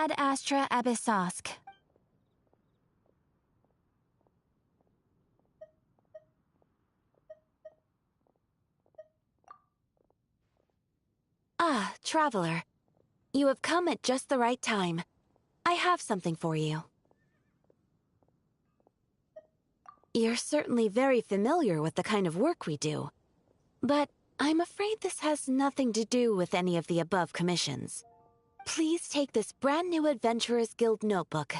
Ad Astra Abyssosk. Ah, traveler. You have come at just the right time. I have something for you. You're certainly very familiar with the kind of work we do, but I'm afraid this has nothing to do with any of the above commissions. Please take this brand new Adventurers Guild notebook.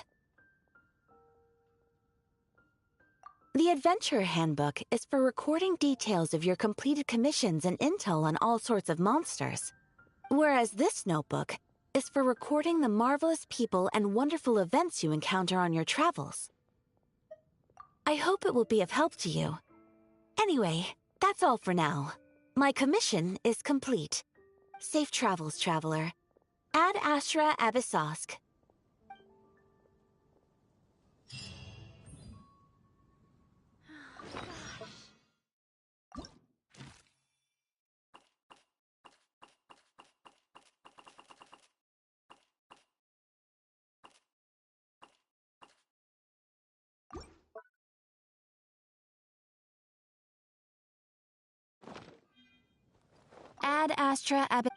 The Adventurer Handbook is for recording details of your completed commissions and intel on all sorts of monsters, whereas this notebook is for recording the marvelous people and wonderful events you encounter on your travels. I hope it will be of help to you. Anyway, that's all for now. My commission is complete. Safe travels, traveler. Ad Astra Abyssosk. Ad Astra Abyssosk.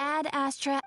Ad Astra.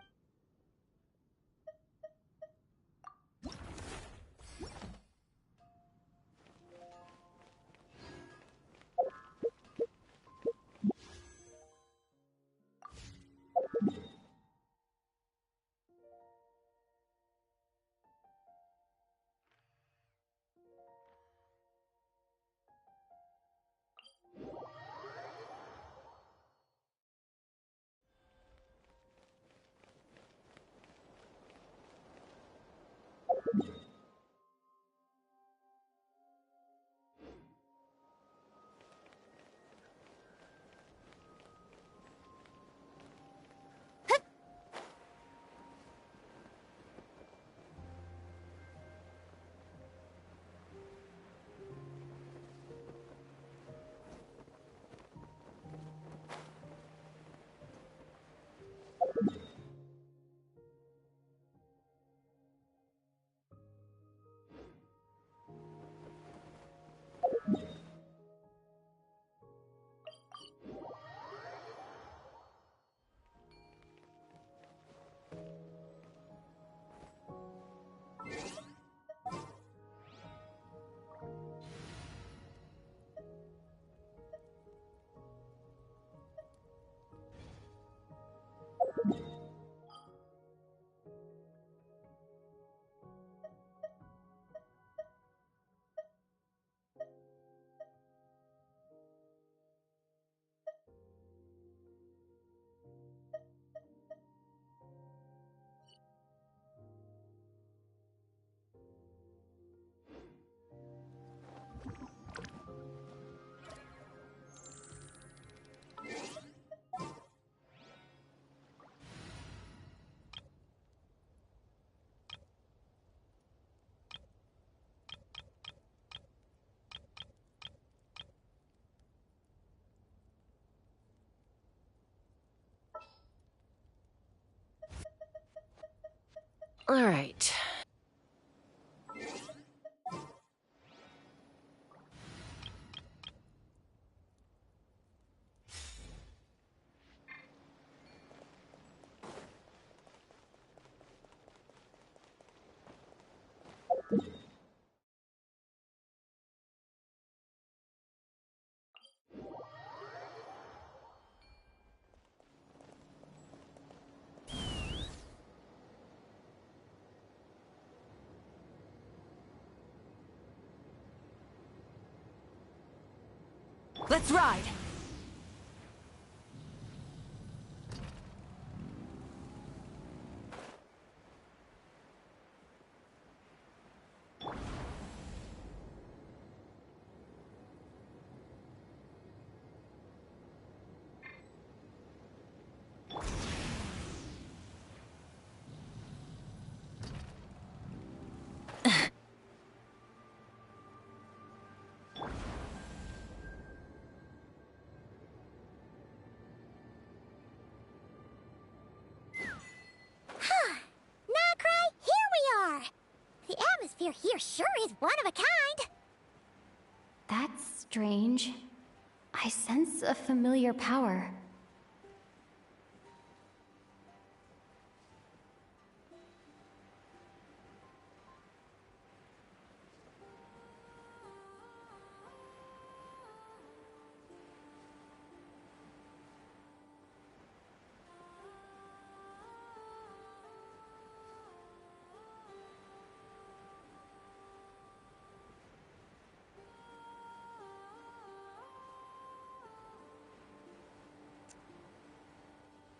All right. Let's ride! The atmosphere here sure is one of a kind! That's strange. I sense a familiar power.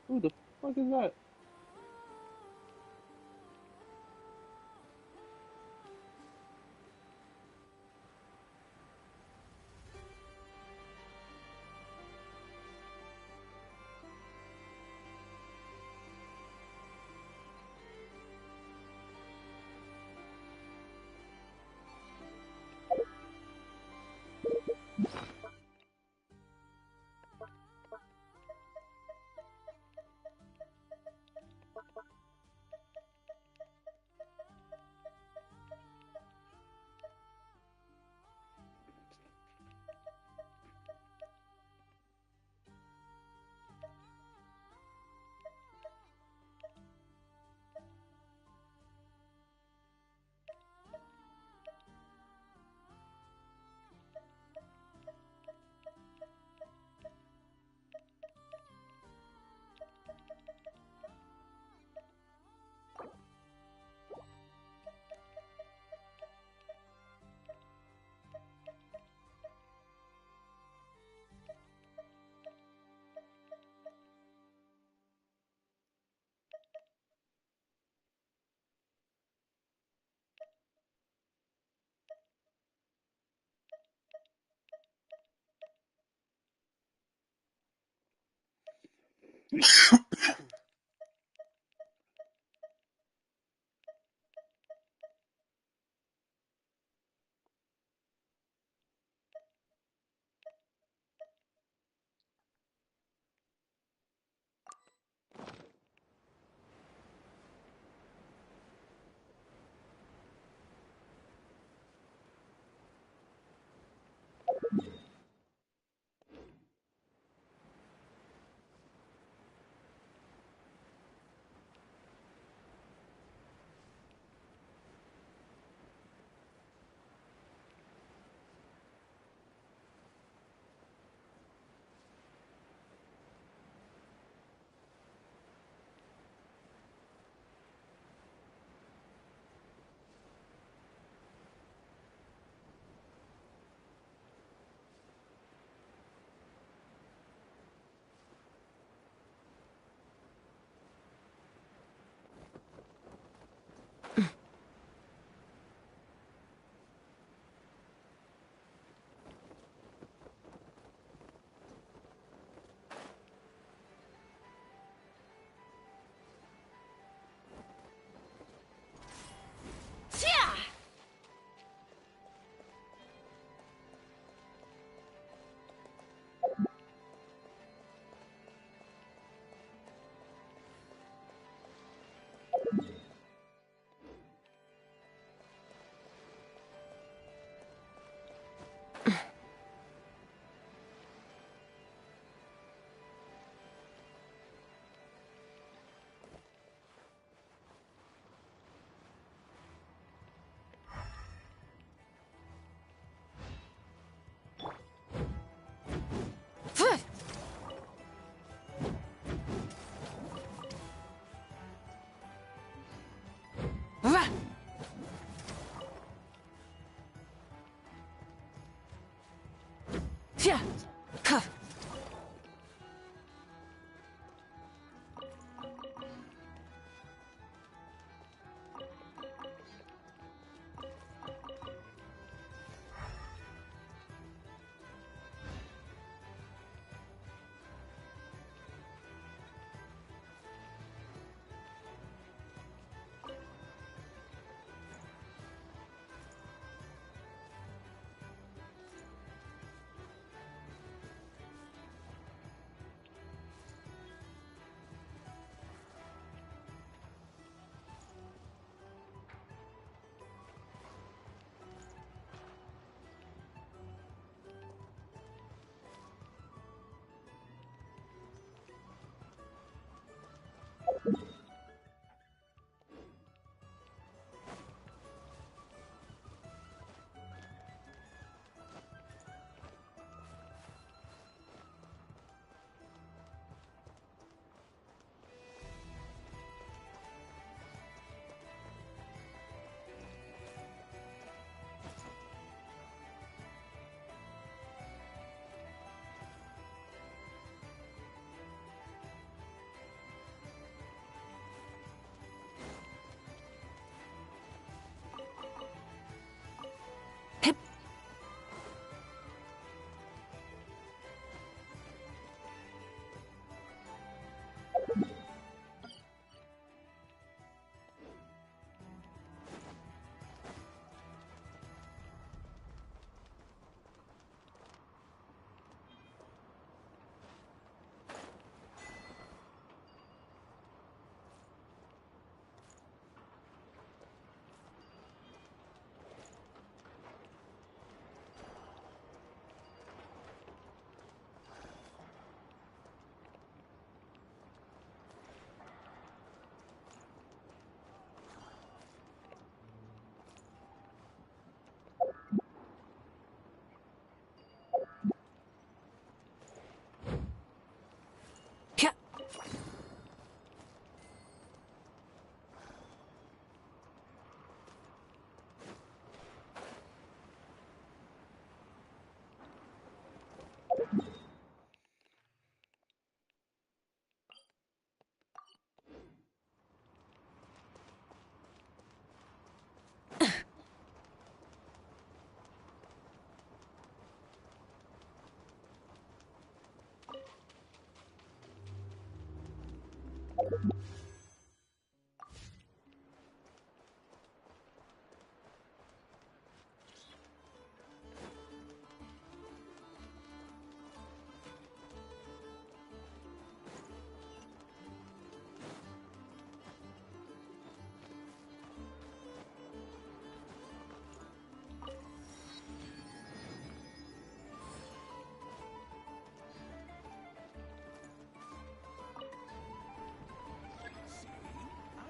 Who the fuck is that?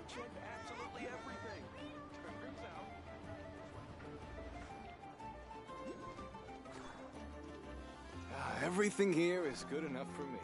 Checked absolutely everything. Turns out. Everything here is good enough for me.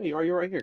Hey, are you right here?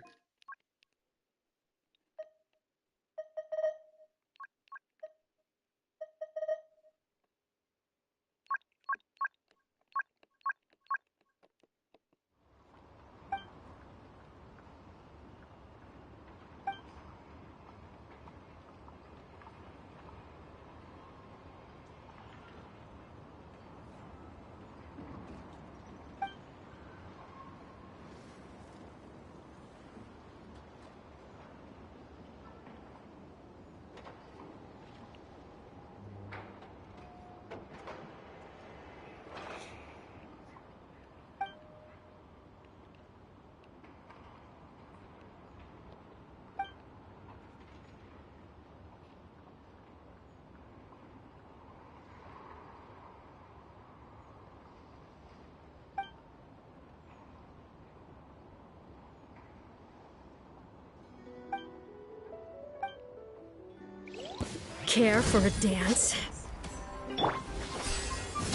Care for a dance?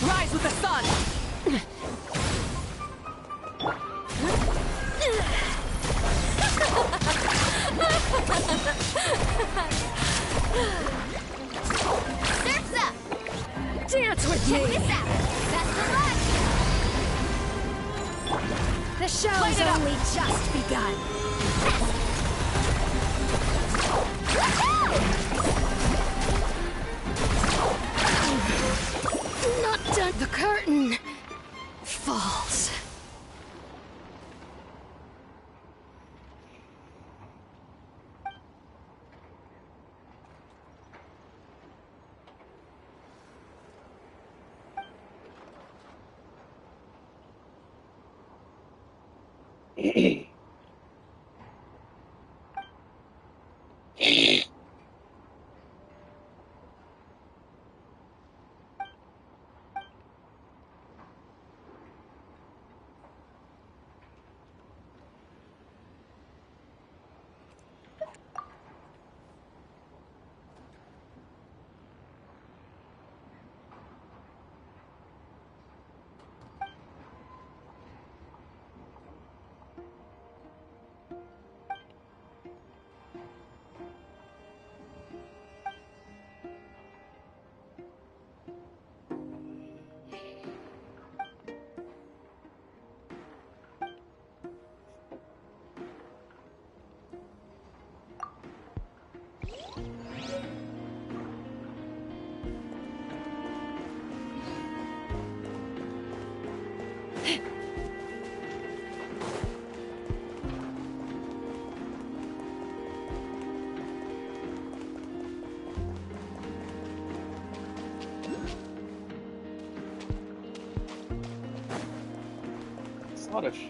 Rise with the sun! Surf's up! Dance with Check me! this out! Best of luck! The show's only just begun. Not done. The curtain falls. Scottish.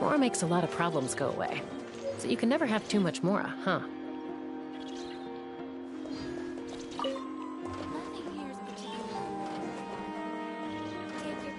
Mora makes a lot of problems go away. So you can never have too much Mora, huh? Nothing here is particular. Take your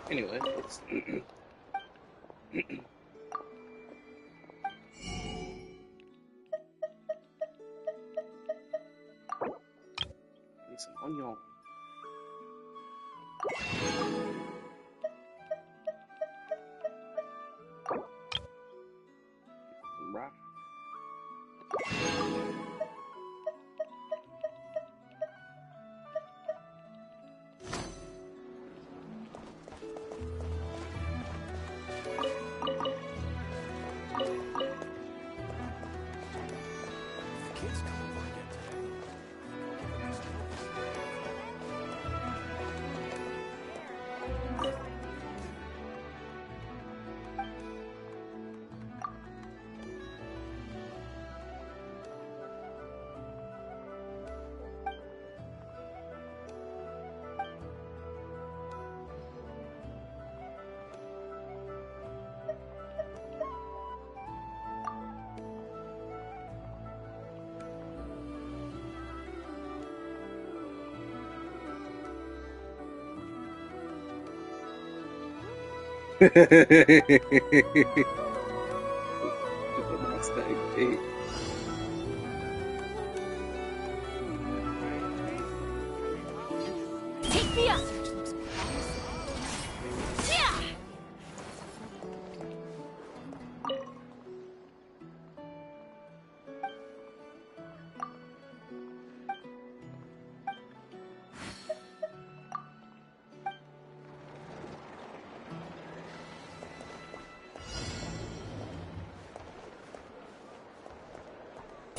Anyway, let's. Need some onion. Some rock. Kids come over again today. Mustang 8. Take me up!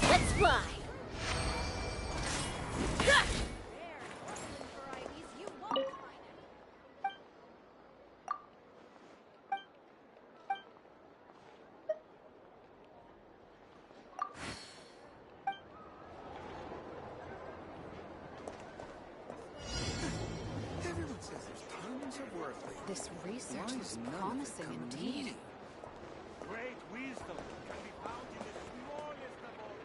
Let's fly! Everyone says there's tons of worthlings. This research Why looks is none of it promising coming to indeed. me? Great wisdom can be found in the smallest of all.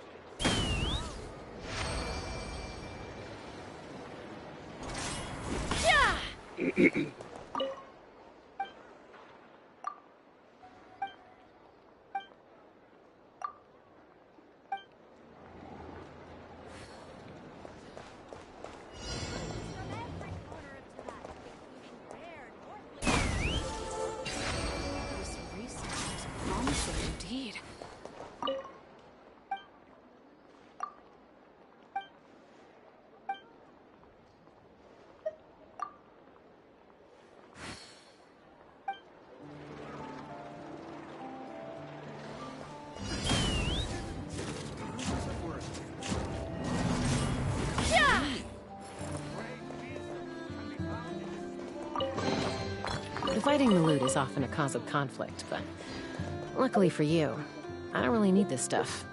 This research looks promising indeed. Tons of worthlings. Dividing the loot is often a cause of conflict, but luckily for you, I don't really need this stuff.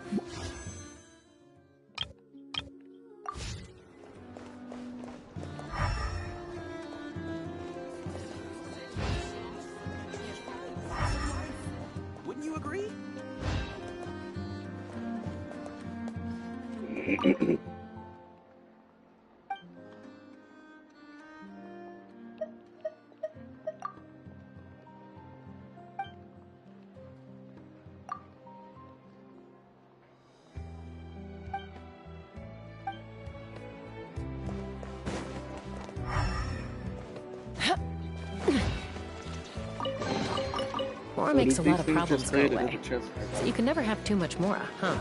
Wouldn't you agree? Mora makes a these lot of things problems just go created away. a chest. So you can never have too much Mora, huh?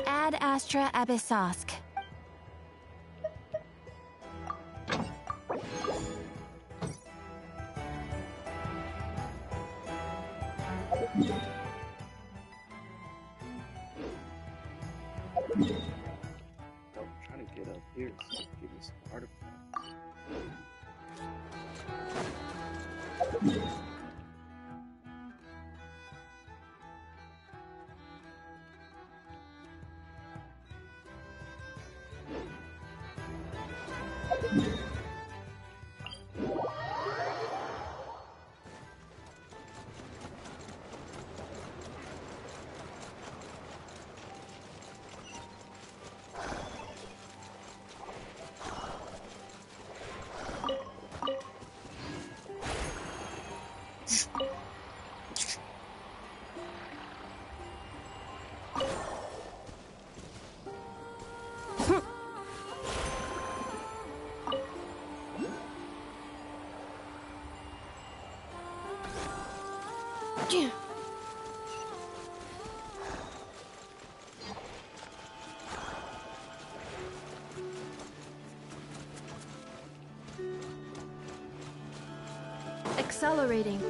Ad Astra Abyssosk. I'm trying to get up here so give me some artifacts. Accelerating.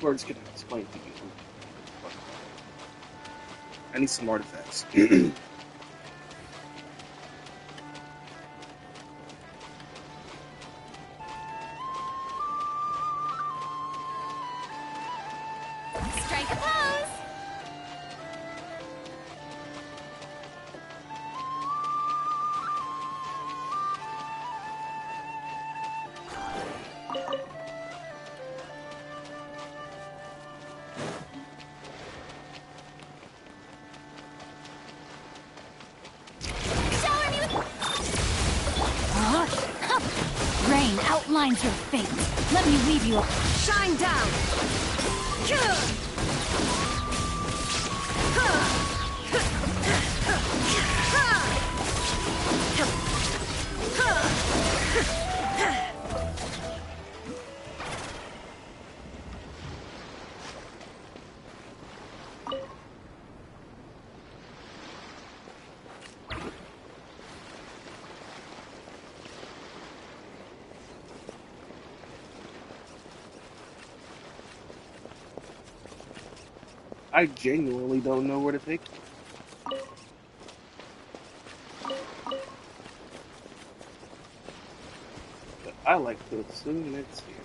Words can explain to you. I need some artifacts. Strike a pose! Shower me with... Rain outlines your fate. Let me leave you. Shine down! I genuinely don't know where to take it. But I like to assume it's here.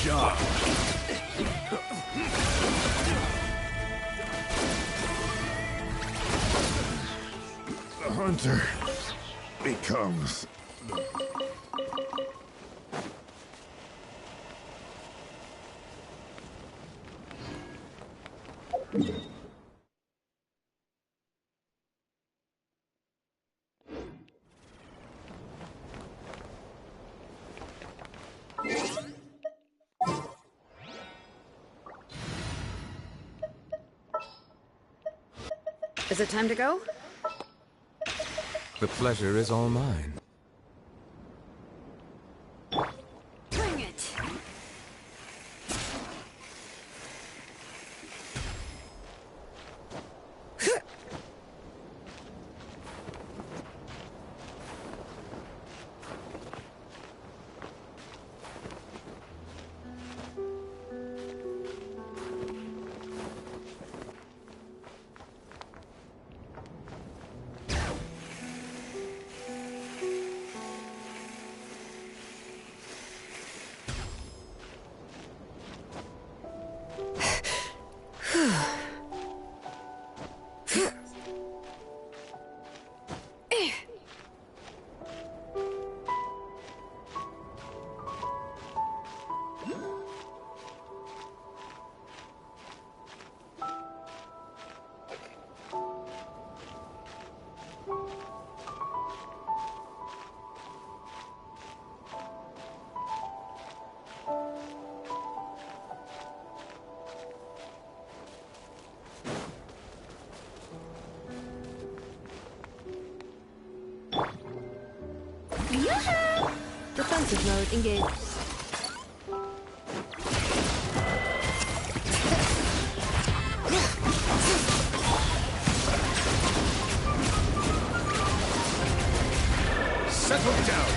Job. The hunter becomes Is it time to go? The pleasure is all mine. Bring it! Defensive mode engaged. Settle down!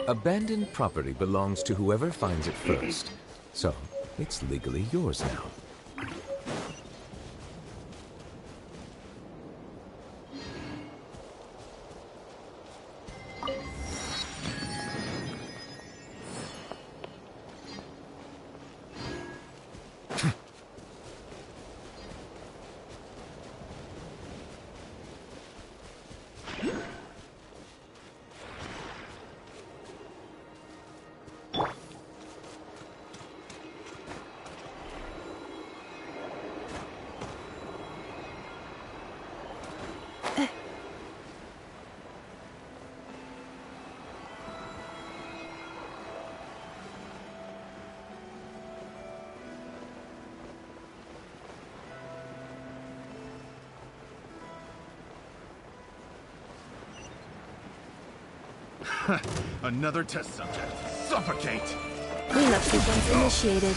Abandoned property belongs to whoever finds it first. So, it's legally yours now. Another test subject. Suffocate! Cleanup sequence initiated.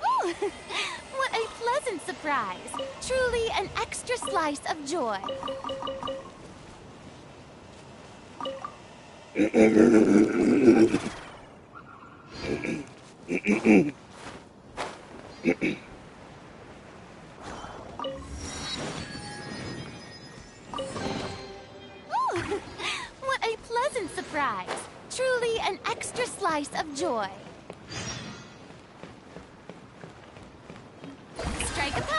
Ooh, what a pleasant surprise. Truly an extra slice of joy. Ooh, what a pleasant surprise. Truly an extra slice of joy. Strike a pose.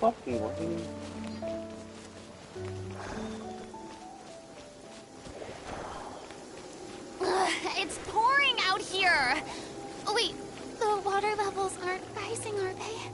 Fucking rain. It's pouring out here. Wait, the water levels aren't rising, are they?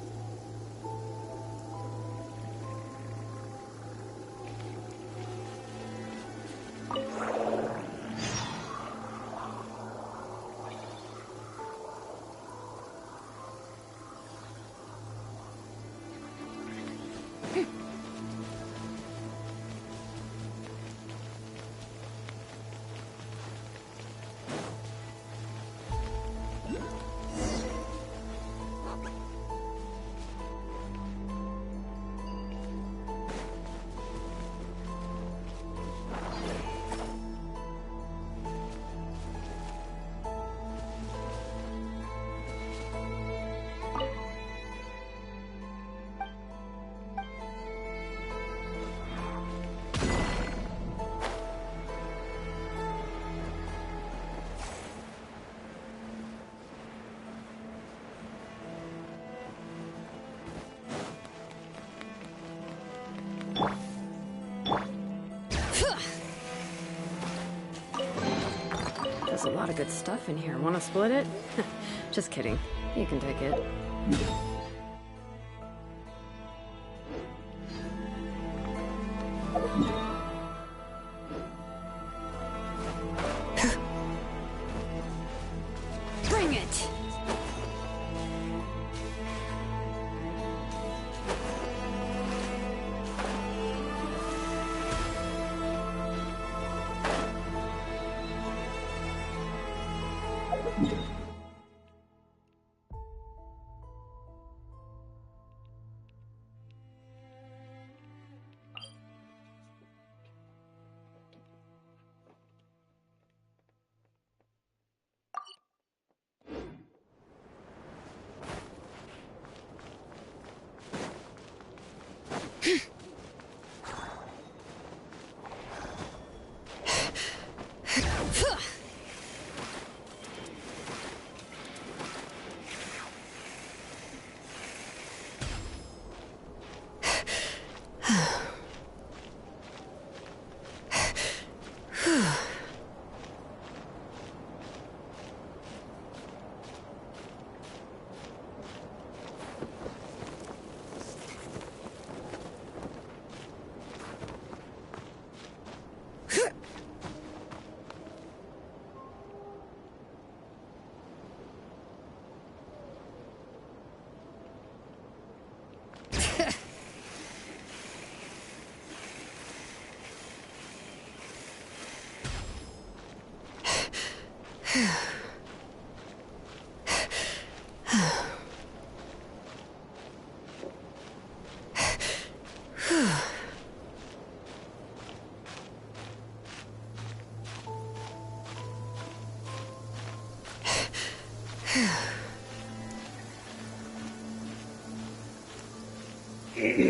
There's a lot of good stuff in here. Want to split it? Just kidding. You can take it. Bring it!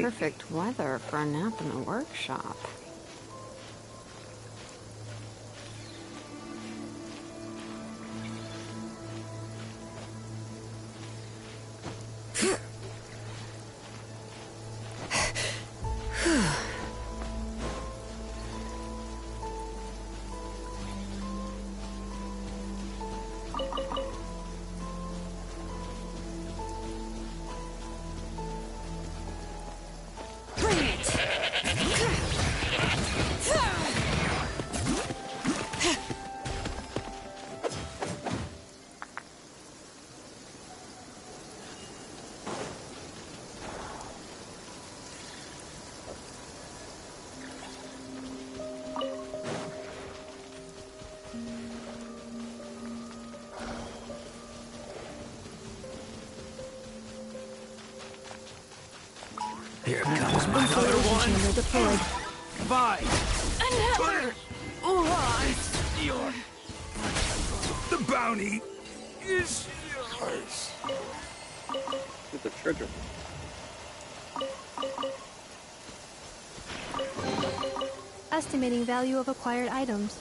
Perfect weather for a nap in the workshop. Here comes my other one. Deployed. Bye. Another! The bounty is yours. With the treasure. Estimating value of acquired items.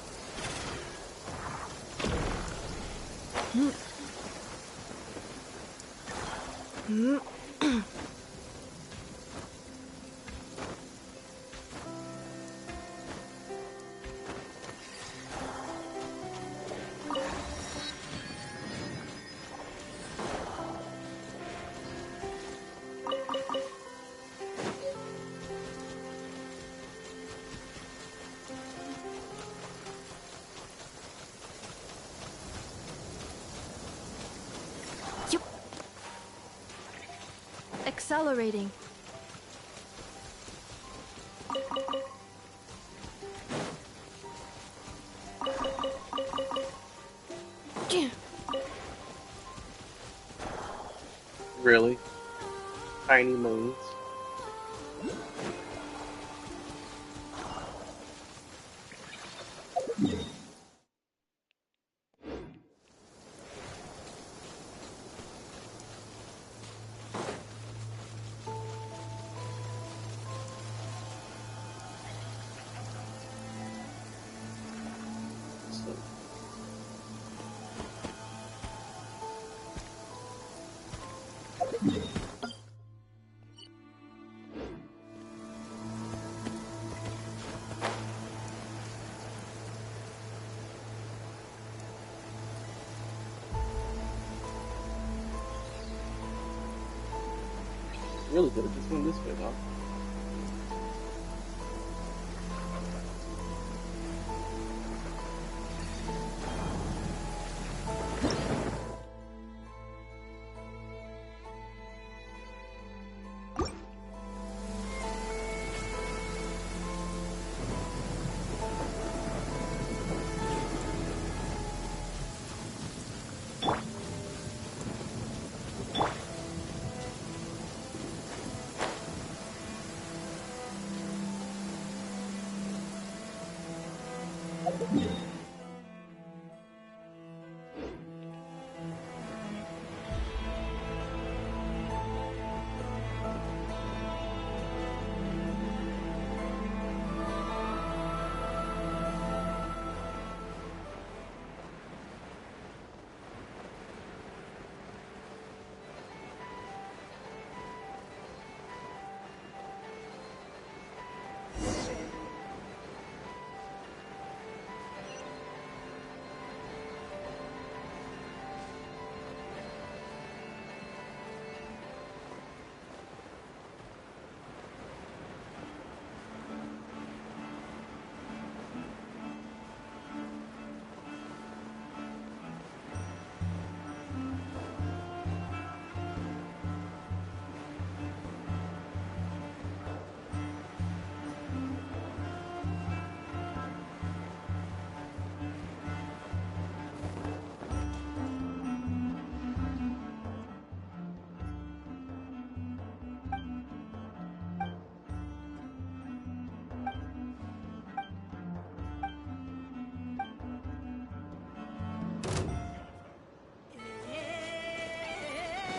Accelerating. Really? Tiny moons. Really could have just went this way, huh?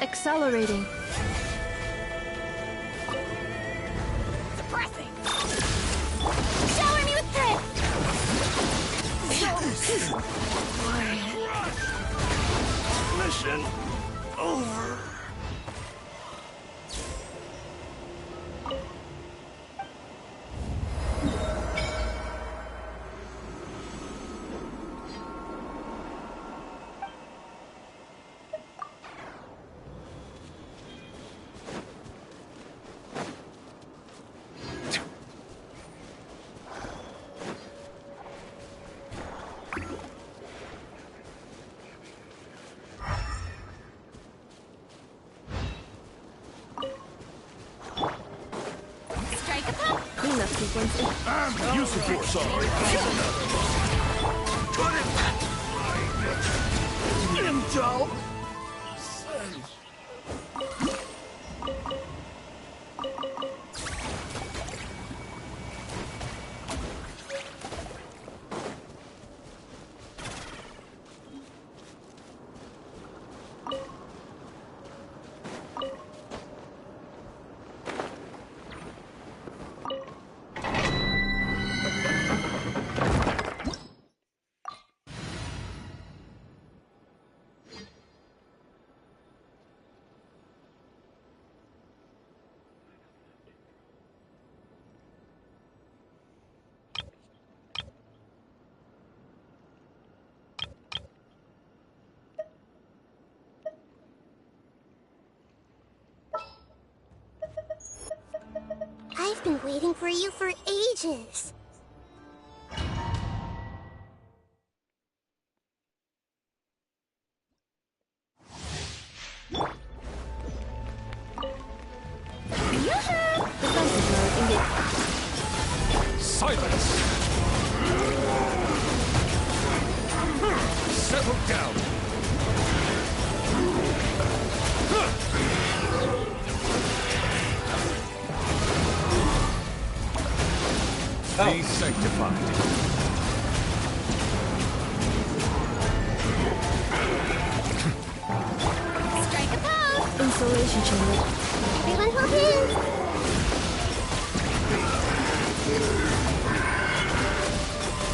Accelerating. Suppressing! Shower me with Mission over. strike a pop! Cleanup sequence. I'm useful, sorry. Put it into sense. I've been waiting for you for ages. Silence! Settle down! Be sanctified. Strike a pose! Insulation chamber. Everyone hold hands!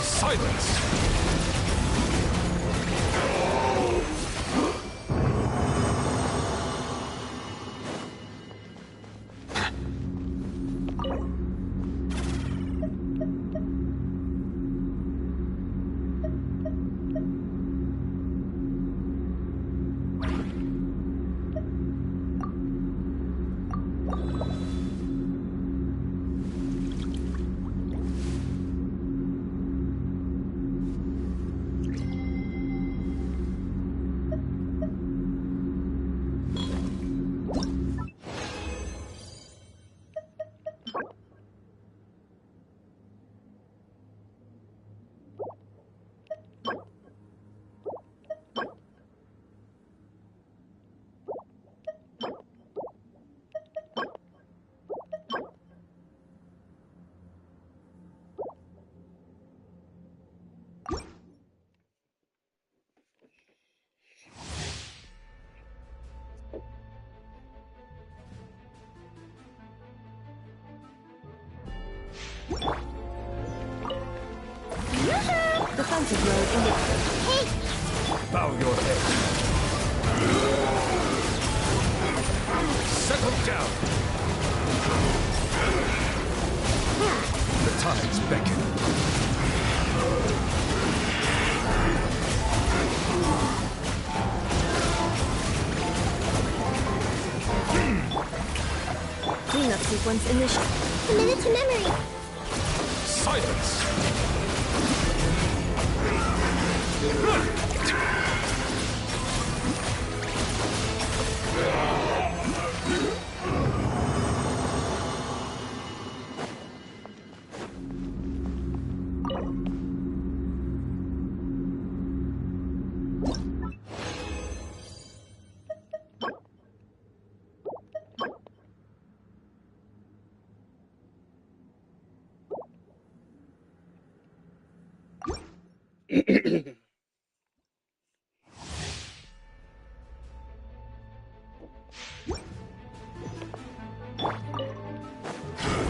Silence! tons of road in it. Hey! Bow your head. Settle down. The tides beckon. Cleanup sequence initiated. Committed to memory. Silence.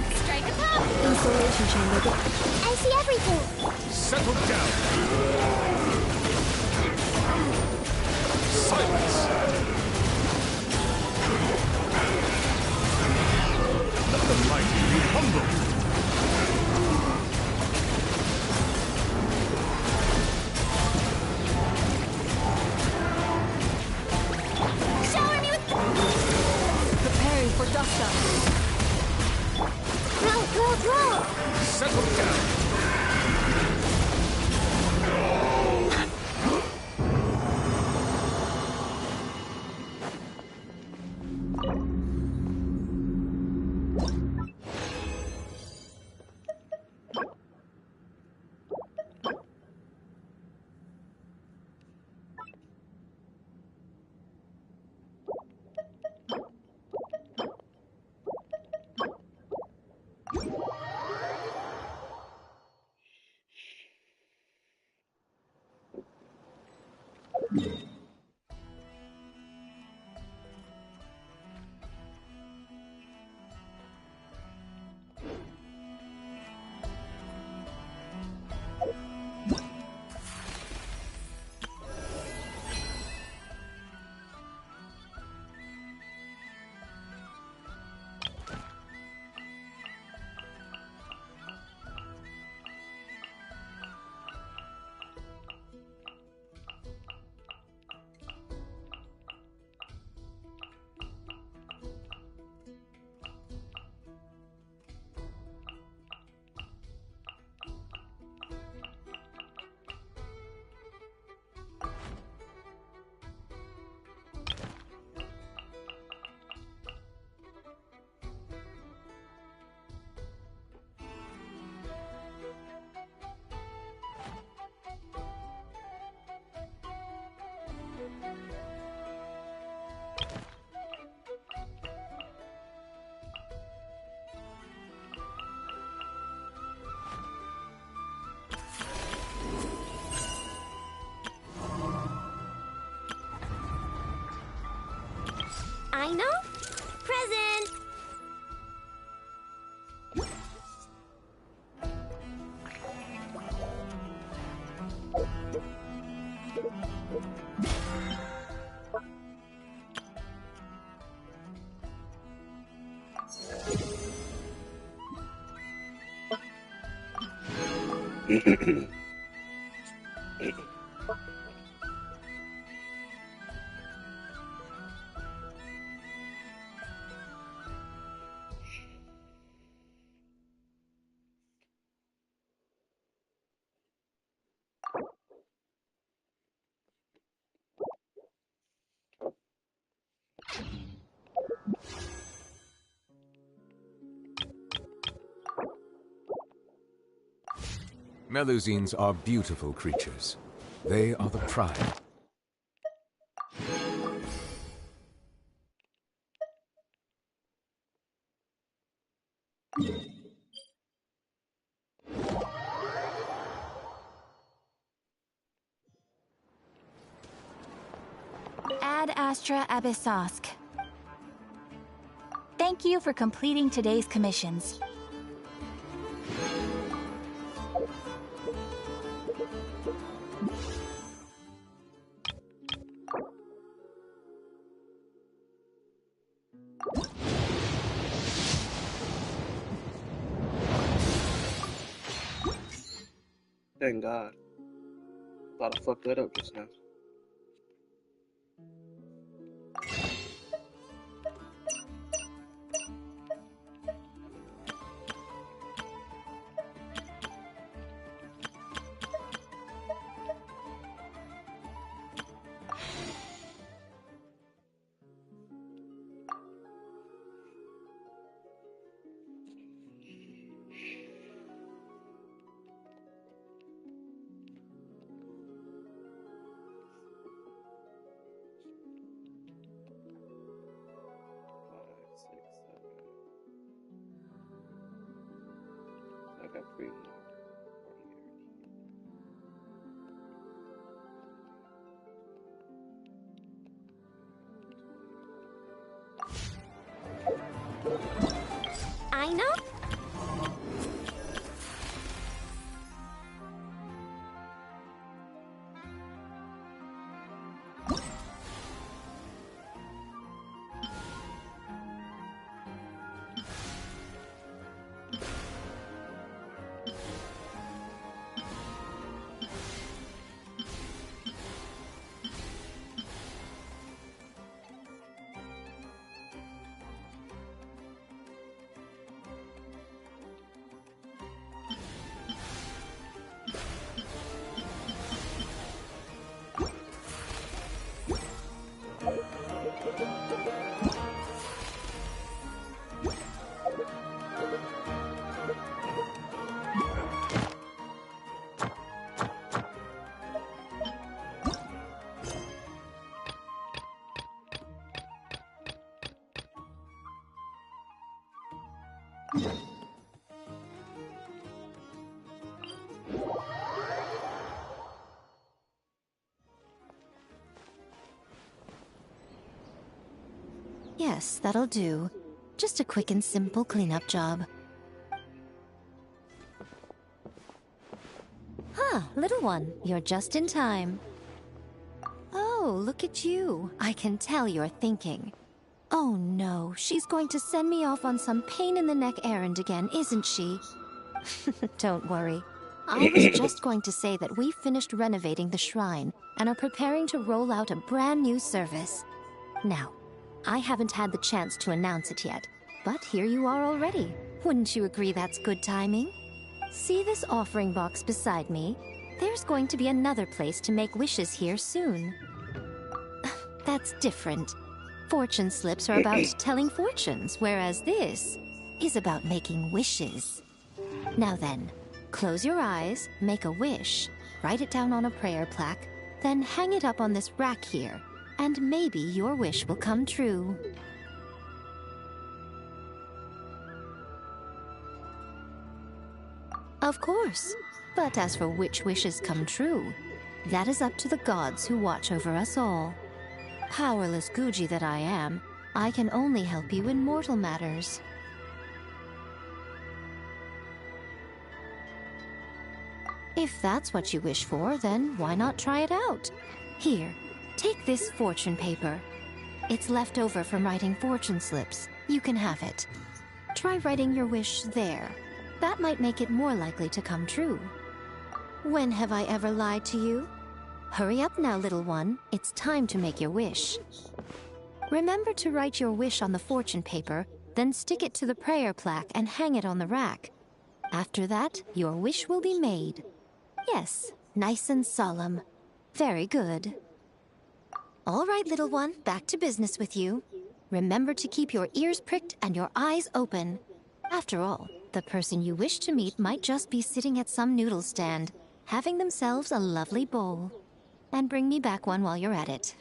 Strike a pop! Installation chamber. I see everything! Settle down. Silence. Let the mighty be humble. Shower me with... Preparing for dust up. Roll! Settle down. I know. Present! Melusines are beautiful creatures. They are the pride. Ad Astra Abyssosk. Thank you for completing today's commissions. Thank God. Thought I fucked that up just now. I got 3 more. I know. Yes, that'll do. Just a quick and simple cleanup job. Huh, little one, you're just in time. Oh, look at you. I can tell you're thinking. Oh no, she's going to send me off on some pain-in-the-neck errand again, isn't she? Don't worry. I was just going to say that we finished renovating the shrine and are preparing to roll out a brand new service. Now, I haven't had the chance to announce it yet, but here you are already. Wouldn't you agree that's good timing? See this offering box beside me? There's going to be another place to make wishes here soon. That's different. Fortune slips are about telling fortunes, whereas this is about making wishes. Now then, close your eyes, make a wish, write it down on a prayer plaque, then hang it up on this rack here, and maybe your wish will come true. Of course, but as for which wishes come true, that is up to the gods who watch over us all. Powerless Guji that I am, I can only help you in mortal matters. If that's what you wish for, then why not try it out? Here, take this fortune paper. It's left over from writing fortune slips. You can have it. Try writing your wish there. That might make it more likely to come true. When have I ever lied to you? Hurry up now, little one. It's time to make your wish. Remember to write your wish on the fortune paper, then stick it to the prayer plaque and hang it on the rack. After that, your wish will be made. Yes, nice and solemn. Very good. All right, little one, back to business with you. Remember to keep your ears pricked and your eyes open. After all, the person you wish to meet might just be sitting at some noodle stand, having themselves a lovely bowl. And bring me back one while you're at it.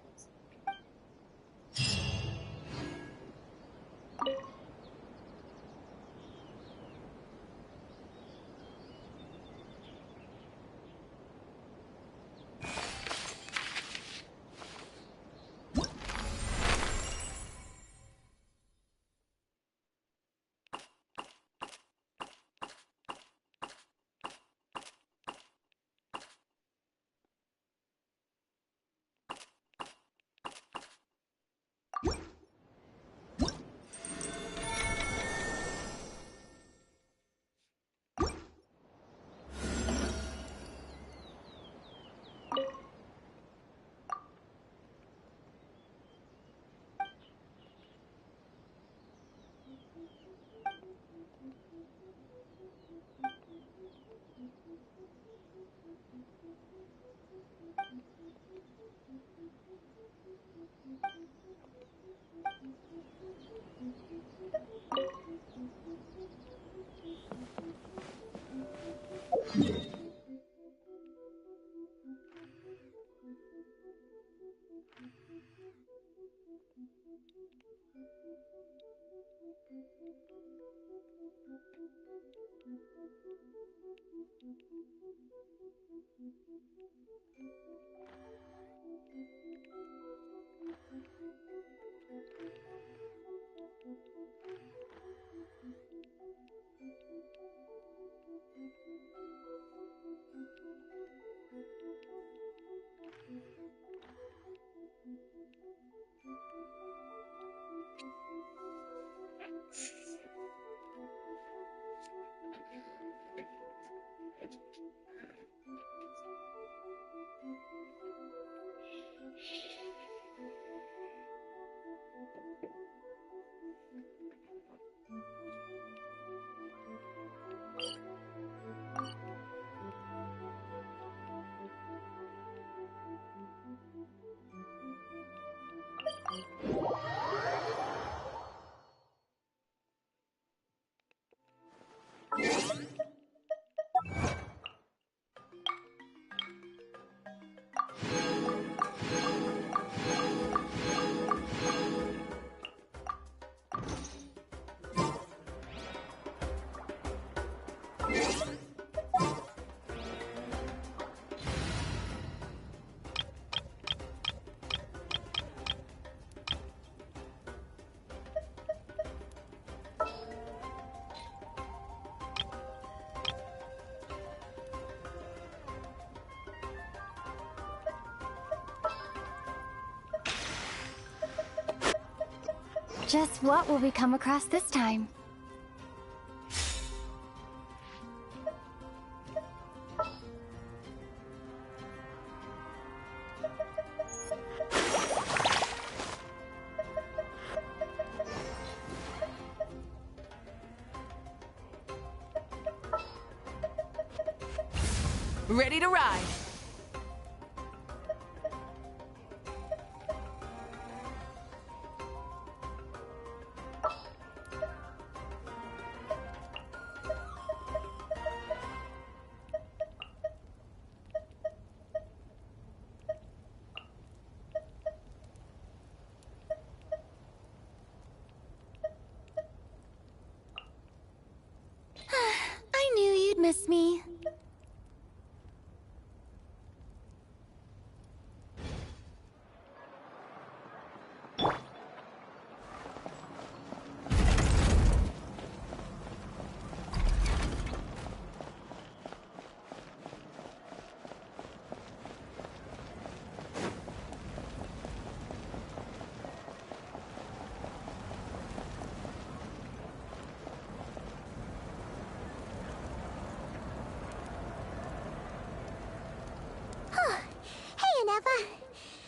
Just what will we come across this time? Ready to ride. I knew you'd miss me.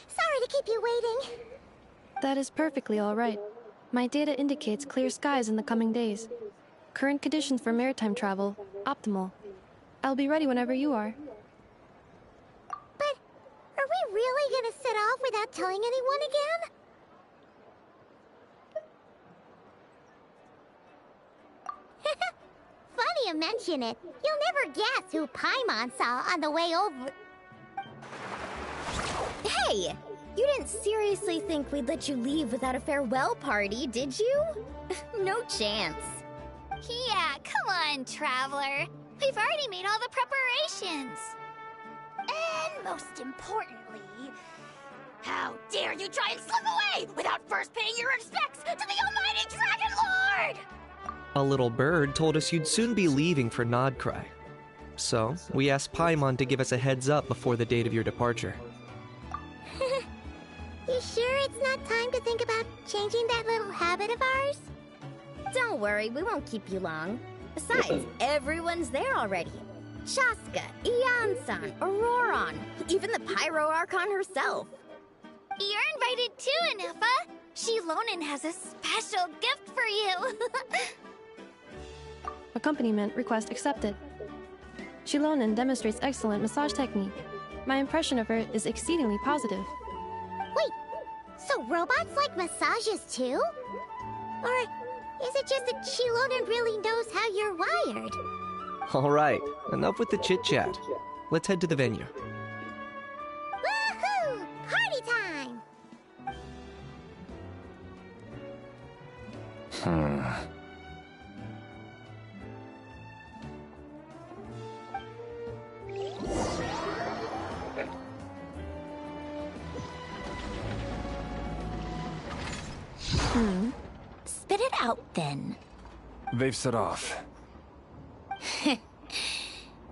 Sorry to keep you waiting. That is perfectly all right. My data indicates clear skies in the coming days. Current conditions for maritime travel, optimal. I'll be ready whenever you are. But are we really gonna set off without telling anyone again? Funny you mention it. You'll never guess who Paimon saw on the way over. Hey! You didn't seriously think we'd let you leave without a farewell party, did you? No chance. Yeah, come on, Traveler. We've already made all the preparations. And most importantly, how dare you try and slip away without first paying your respects to the almighty Dragon Lord! A little bird told us you'd soon be leaving for Nodcry. So, we asked Paimon to give us a heads up before the date of your departure. You sure it's not time to think about changing that little habit of ours? Don't worry, we won't keep you long. Besides, everyone's there already. Shaska, Ian-san, Auroron, even the Pyro Archon herself. You're invited too, Anefa. Shilonen has a special gift for you. Accompaniment request accepted. Shilonen demonstrates excellent massage technique. My impression of her is exceedingly positive. Wait, so robots like massages too? Or is it just that Shilonen really knows how you're wired? Alright, enough with the chit-chat. Let's head to the venue. Woohoo! Party time! Spit it out, then. They've set off.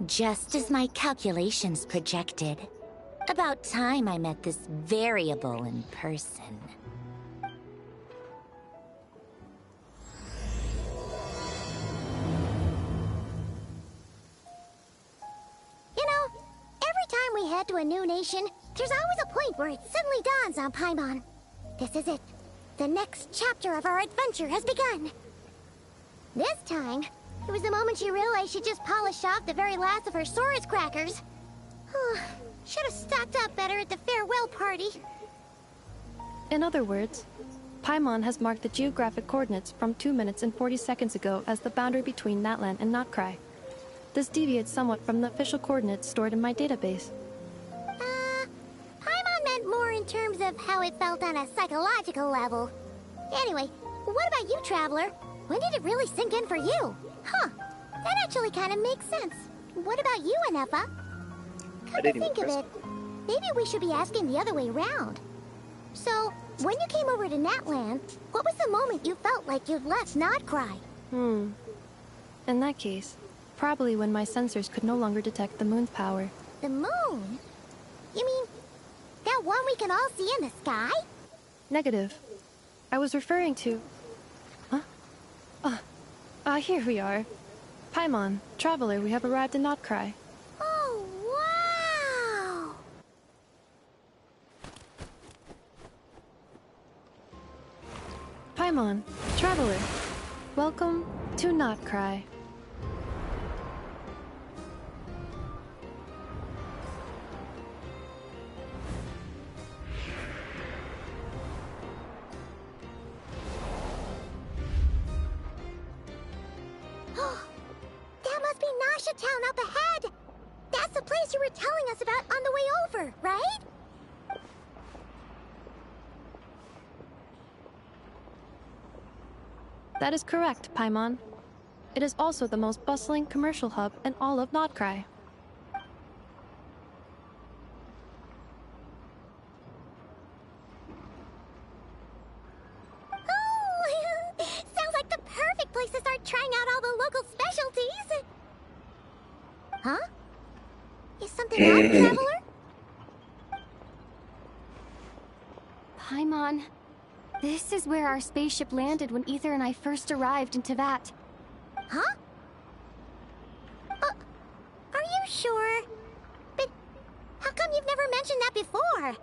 Just as my calculations projected. About time I met this variable in person. You know, every time we head to a new nation, there's always a point where it suddenly dawns on Paimon. This is it. The next chapter of our adventure has begun. This time, it was the moment she realized she just polished off the very last of her Saurus crackers. Should have stocked up better at the farewell party. In other words, Paimon has marked the geographic coordinates from 2 minutes and 40 seconds ago as the boundary between Natlan and Notcry. This deviates somewhat from the official coordinates stored in my database. Paimon meant more in terms of how it felt on a psychological level. Anyway, what about you, Traveler? When did it really sink in for you? Huh, that actually kind of makes sense. What about you, Anefa? Come to think of it, maybe we should be asking the other way around. So, when you came over to Natlan, what was the moment you felt like you'd left Notcry? In that case, probably when my sensors could no longer detect the moon's power. The moon? You mean, that one we can all see in the sky? Negative. I was referring to... Here we are. Paimon, traveler, we have arrived in Notcry. Oh, wow! Paimon, traveler, welcome to Notcry. That must be Nasha Town up ahead! That's the place you were telling us about on the way over, right? That is correct, Paimon. It is also the most bustling commercial hub in all of Notcry. Oh, sounds like the perfect place to start trying out all the local specialties. Huh? Is something wrong, traveler? Paimon, this is where our spaceship landed when Ether and I first arrived in Teyvat. Huh? Are you sure? But how come you've never mentioned that before?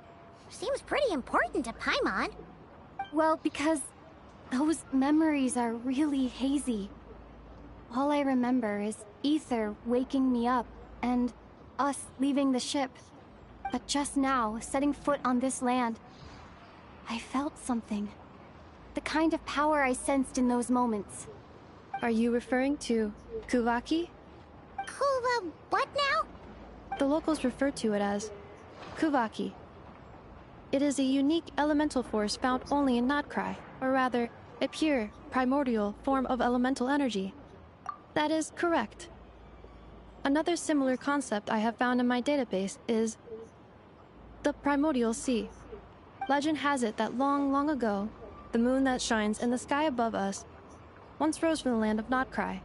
Seems pretty important to Paimon. Well, because those memories are really hazy. All I remember is Ether waking me up and us leaving the ship. But just now, setting foot on this land, I felt something. The kind of power I sensed in those moments. Are you referring to Kuvaki? Kuva what now? The locals refer to it as Kuvaki. It is a unique elemental force found only in Notcry, or rather, a pure, primordial form of elemental energy. That is correct. Another similar concept I have found in my database is the primordial sea. Legend has it that long, long ago, the moon that shines in the sky above us once rose from the land of Notcry.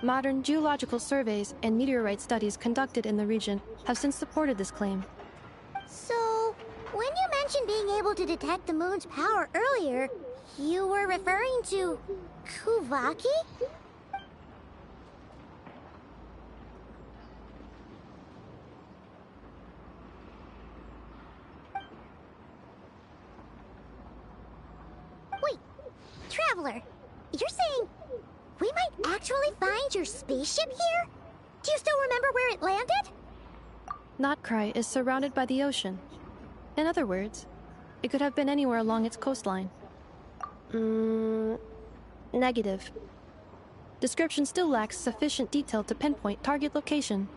Modern geological surveys and meteorite studies conducted in the region have since supported this claim. So, when you mentioned being able to detect the moon's power earlier, you were referring to Kuvaki? Wait, Traveler, you're saying we might actually find your spaceship here? Do you still remember where it landed? Notcry is surrounded by the ocean. In other words, it could have been anywhere along its coastline. Negative. Description still lacks sufficient detail to pinpoint target location.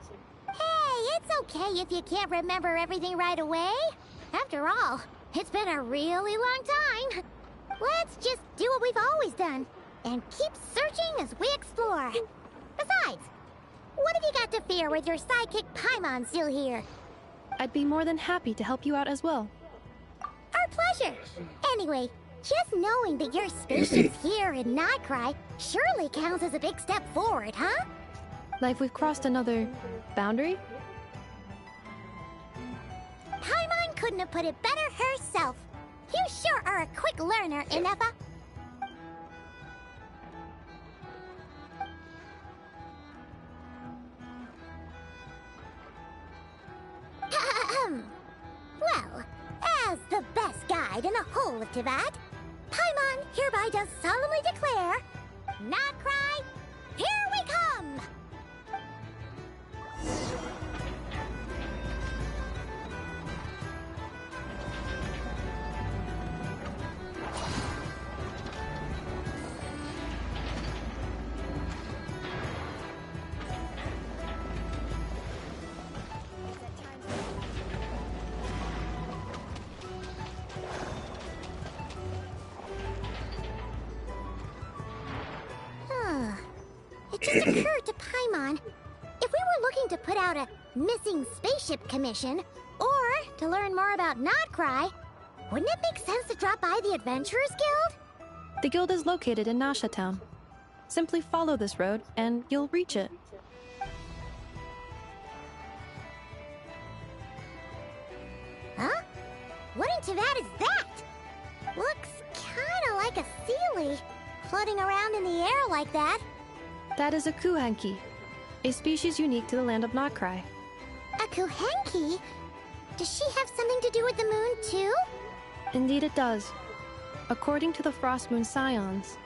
Hey, it's okay if you can't remember everything right away. After all, it's been a really long time. Let's just do what we've always done, and keep searching as we explore. Besides, what have you got to fear with your sidekick Paimon still here? I'd be more than happy to help you out as well. Our pleasure. Anyway, just knowing that your spaceship's here in Notcry surely counts as a big step forward, huh? Like we've crossed another boundary? Paimon couldn't have put it better herself. You sure are a quick learner, Inefa. Well, as the best guide in the whole of Teyvat, Paimon hereby does solemnly declare, Notcry, here we come! It just occurred to Paimon, if we were looking to put out a missing spaceship commission, or to learn more about Notcry, wouldn't it make sense to drop by the Adventurers Guild? The guild is located in Nasha Town. Simply follow this road, and you'll reach it. Huh? What in Teyvat is that? Looks kinda like a Sealy, floating around in the air like that. That is a kuhenki, a species unique to the land of Notcry. A kuhenki? Does she have something to do with the moon, too? Indeed it does. According to the Frost Moon Scions,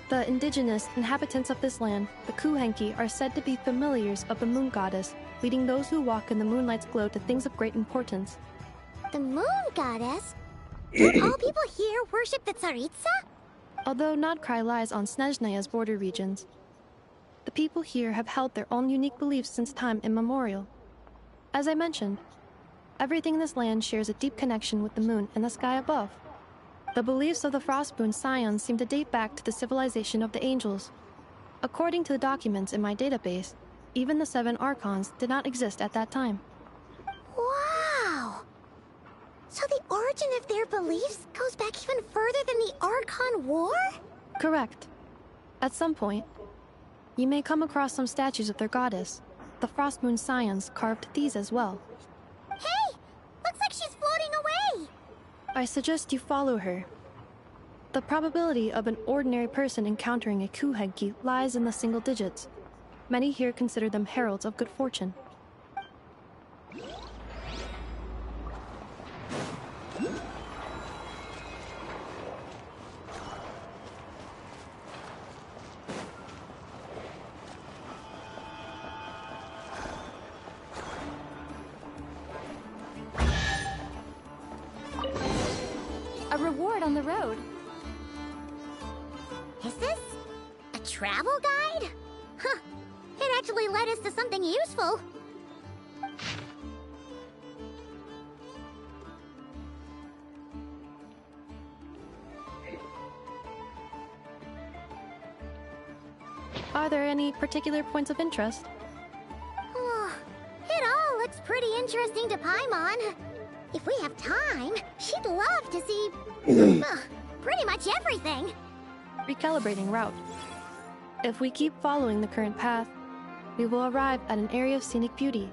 the indigenous inhabitants of this land, the kuhenki, are said to be familiars of the moon goddess, leading those who walk in the moonlight's glow to things of great importance. The moon goddess? Don't all people here worship the Tsaritsa? Although Notcry lies on Snezhnaya's border regions, the people here have held their own unique beliefs since time immemorial. As I mentioned, everything in this land shares a deep connection with the moon and the sky above. The beliefs of the Frostmoon Scions seem to date back to the civilization of the angels. According to the documents in my database, even the 7 Archons did not exist at that time. Wow! So the origin of their beliefs goes back even further than the Archon War? Correct. At some point, you may come across some statues of their goddess. The Frostmoon Scions carved these as well. Hey! Looks like she's floating away! I suggest you follow her. The probability of an ordinary person encountering a kuhenki lies in the single digits. Many here consider them heralds of good fortune. A reward on the road. Is this a travel guide? Huh. It actually led us to something useful. Are there any particular points of interest? Oh, it all looks pretty interesting to Paimon. If we have time, she'd love to see pretty much everything. Recalibrating route. If we keep following the current path, we will arrive at an area of scenic beauty.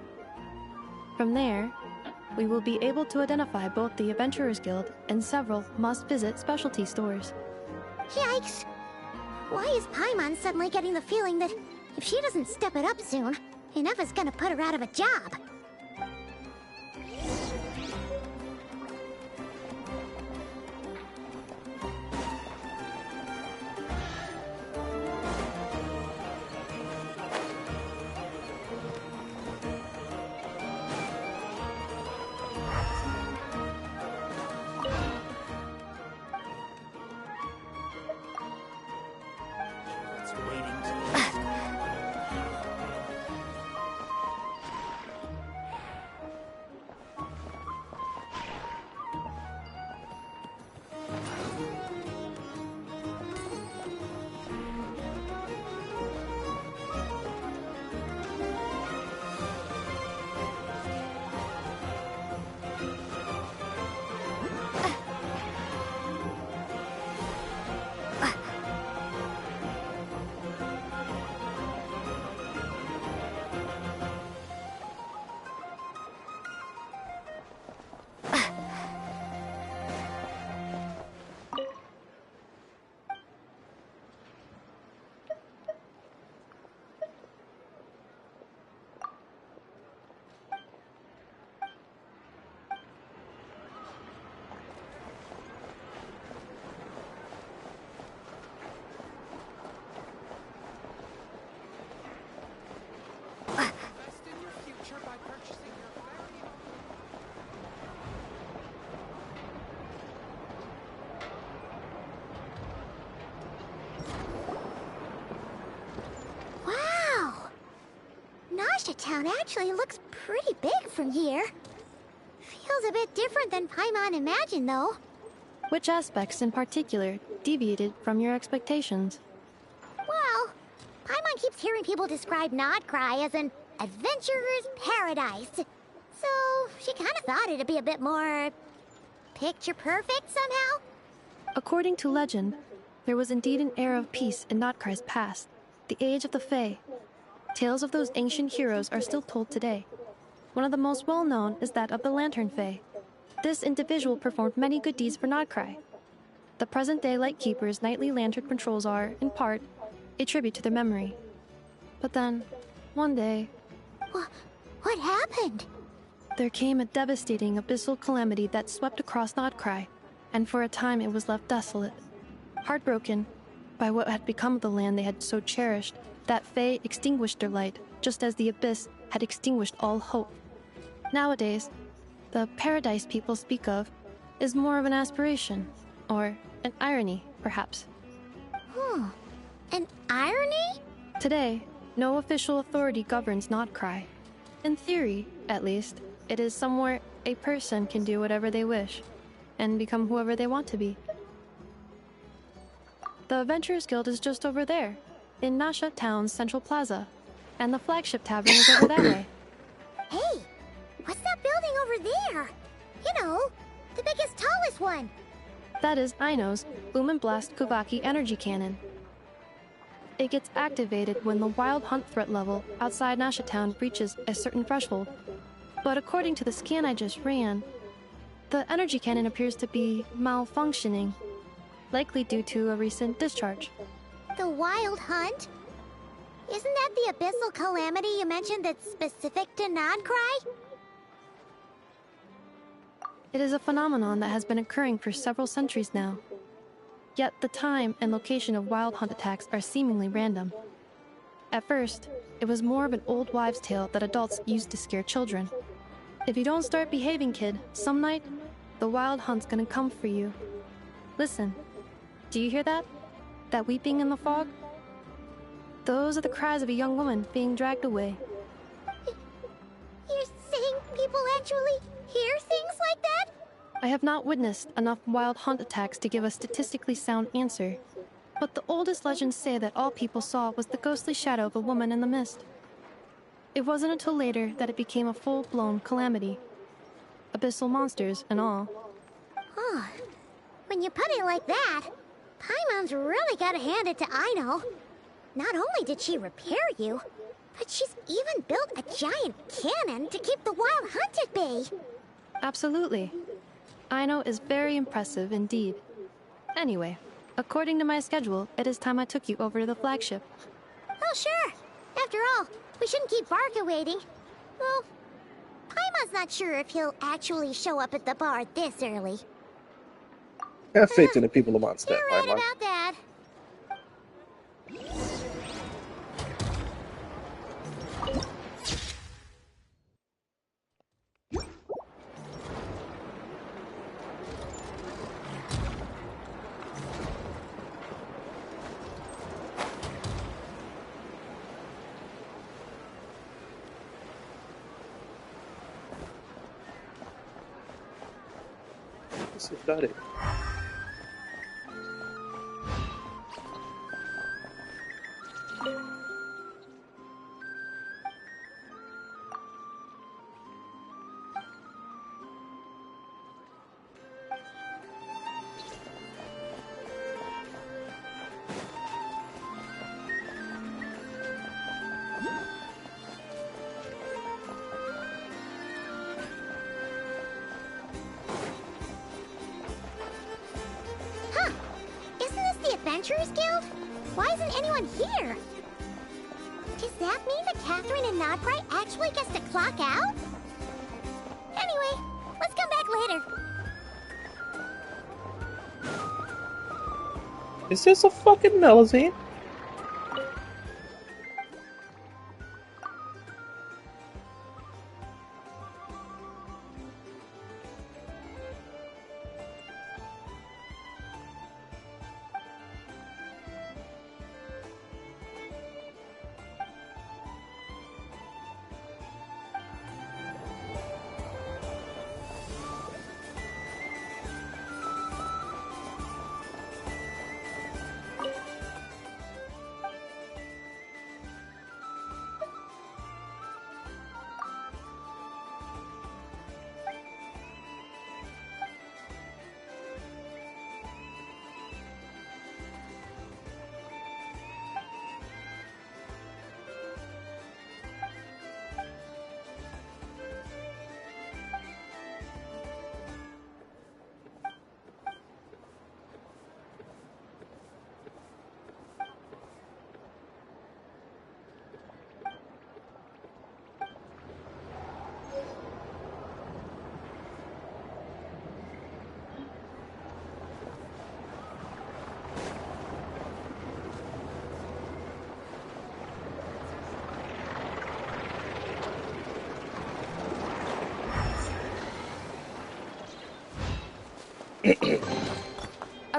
From there, we will be able to identify both the Adventurers Guild and several must-visit specialty stores. Yikes! Why is Paimon suddenly getting the feeling that if she doesn't step it up soon, enough is gonna put her out of a job? Town actually looks pretty big from here. Feels a bit different than Paimon imagined, though. Which aspects in particular deviated from your expectations? Well, Paimon keeps hearing people describe Notcry as an adventurer's paradise. So she kind of thought it'd be a bit more picture perfect somehow. According to legend, there was indeed an era of peace in Notcry's past, the age of the Fae. Tales of those ancient heroes are still told today. One of the most well-known is that of the Lantern Fae. This individual performed many good deeds for Notcry. The present-day Lightkeeper's nightly lantern patrols are, in part, a tribute to their memory. But then, one day... What happened? There came a devastating abyssal calamity that swept across Nodcry, and for a time it was left desolate. Heartbroken by what had become of the land they had so cherished, that Fae extinguished their light, just as the abyss had extinguished all hope. Nowadays, the paradise people speak of is more of an aspiration, or an irony, perhaps. An irony? Today, no official authority governs Nodcry. In theory, at least, it is somewhere a person can do whatever they wish, and become whoever they want to be. The Adventurers Guild is just over there, in Nasha Town's Central Plaza, and the flagship tavern is over that way. Hey, what's that building over there? You know, the biggest, tallest one. That is Aino's Boom and Blast Kuvaki energy cannon. It gets activated when the wild hunt threat level outside Nasha Town reaches a certain threshold. But according to the scan I just ran, the energy cannon appears to be malfunctioning, likely due to a recent discharge. The wild hunt? Isn't that the abyssal calamity you mentioned that's specific to Nodcry? It is a phenomenon that has been occurring for several centuries now. Yet the time and location of wild hunt attacks are seemingly random. At first, it was more of an old wives' tale that adults used to scare children. If you don't start behaving, kid, some night, the wild hunt's gonna come for you. Listen, do you hear that? That weeping in the fog? Those are the cries of a young woman being dragged away. You're saying people actually hear things like that? I have not witnessed enough wild hunt attacks to give a statistically sound answer, but the oldest legends say that all people saw was the ghostly shadow of a woman in the mist. It wasn't until later that it became a full-blown calamity. Abyssal monsters and all. Oh, when you put it like that, Paimon's really gotta hand it to Aino. Not only did she repair you, but she's even built a giant cannon to keep the wild hunt at bay. Absolutely. Aino is very impressive indeed. Anyway, according to my schedule, it is time I took you over to the flagship. Oh, sure. After all, we shouldn't keep Barca waiting. Well, Paimon's not sure if he'll actually show up at the bar this early. Have faith in the people of Mondstadt, You're right Paimon. about that. This is not it. Huh. Isn't this the Adventurers Guild? Why isn't anyone here? Does that mean that Catherine and Nodcry actually gets to clock out? Anyway, let's come back later. Is this a fucking melazine?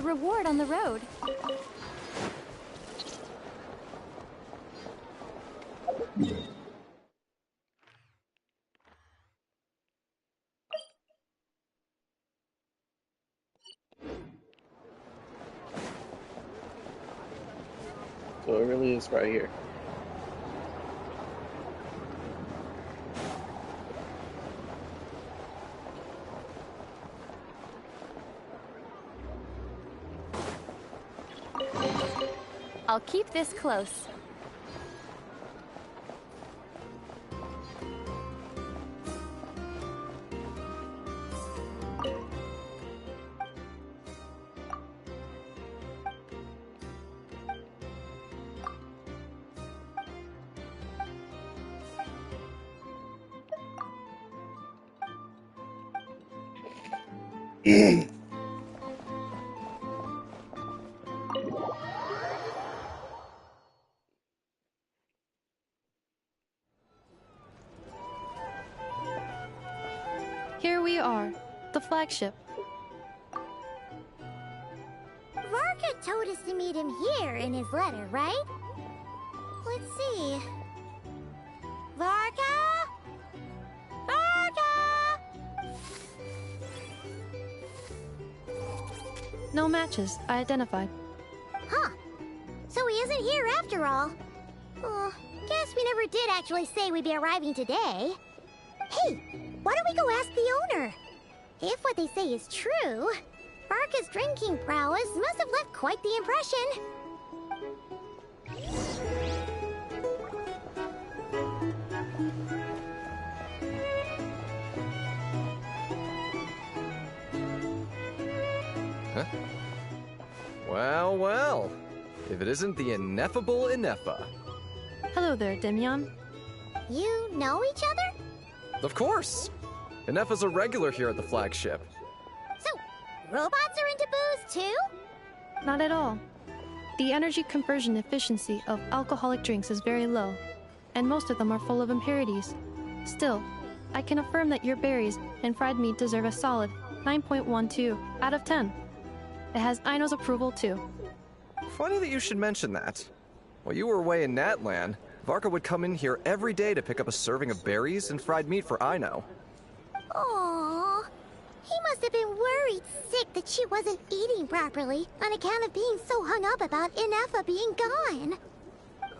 a reward on the road. So it really is right here. I'll keep this close. Here we are, the flagship. Varka told us to meet him here in his letter, right? Let's see. Varka? Varka! No matches identified. Huh. So he isn't here after all. Oh, guess we never did actually say we'd be arriving today. Hey, why don't we go ask the owner? If what they say is true, Varka's drinking prowess must have left quite the impression. Huh? Well, well. If it isn't the ineffable Ineffa. Hello there, Demyon. You know each other? Of course! Ineffa's a regular here at the flagship. So, robots are into booze too? Not at all. The energy conversion efficiency of alcoholic drinks is very low, and most of them are full of impurities. Still, I can affirm that your berries and fried meat deserve a solid 9.12 out of 10. It has Aino's approval too. Funny that you should mention that. While you were away in Natlan, Varka would come in here every day to pick up a serving of berries and fried meat for Aino. Aww. He must have been worried sick that she wasn't eating properly on account of being so hung up about Ineffa being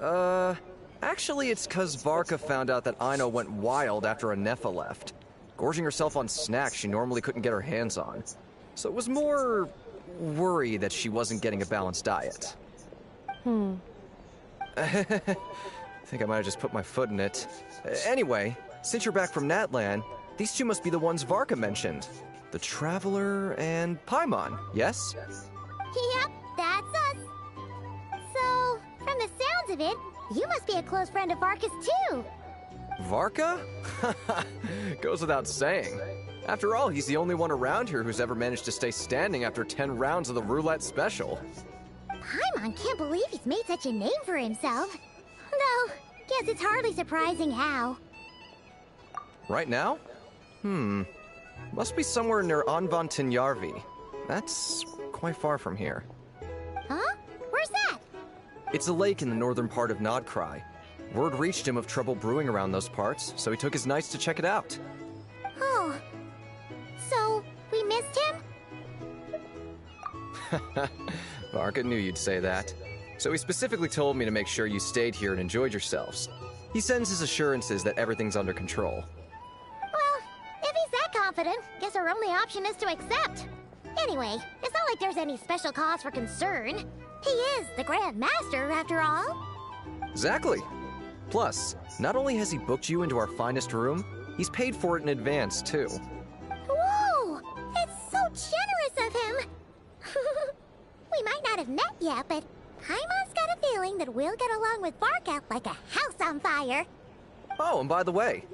gone. Actually it's 'cause Varka found out that Aino went wild after Ineffa left, gorging herself on snacks she normally couldn't get her hands on. So it was more worry that she wasn't getting a balanced diet. I think I might have just put my foot in it. Anyway, since you're back from Natlan, these two must be the ones Varka mentioned. The Traveler and Paimon, yes? Yep, that's us. So, from the sounds of it, you must be a close friend of Varka's too. Varka? Goes without saying. After all, he's the only one around here who's ever managed to stay standing after 10 rounds of the roulette special. Paimon can't believe he's made such a name for himself. Though, guess it's hardly surprising how. Right now? Must be somewhere near Anvantinyarvi. That's quite far from here. Huh? Where's that? It's a lake in the northern part of Nodcry. Word reached him of trouble brewing around those parts, so he took his knights to check it out. Oh. So, we missed him? Varka knew you'd say that. So he specifically told me to make sure you stayed here and enjoyed yourselves. He sends his assurances that everything's under control. Well, if he's that confident, guess our only option is to accept. Anyway, it's not like there's any special cause for concern. He is the Grand Master, after all. Exactly. Plus, not only has he booked you into our finest room, he's paid for it in advance, too. Whoa! It's so generous of him! We might not have met yet, but Paimon's got a feeling that we'll get along with Varka like a house on fire. Oh, and by the way,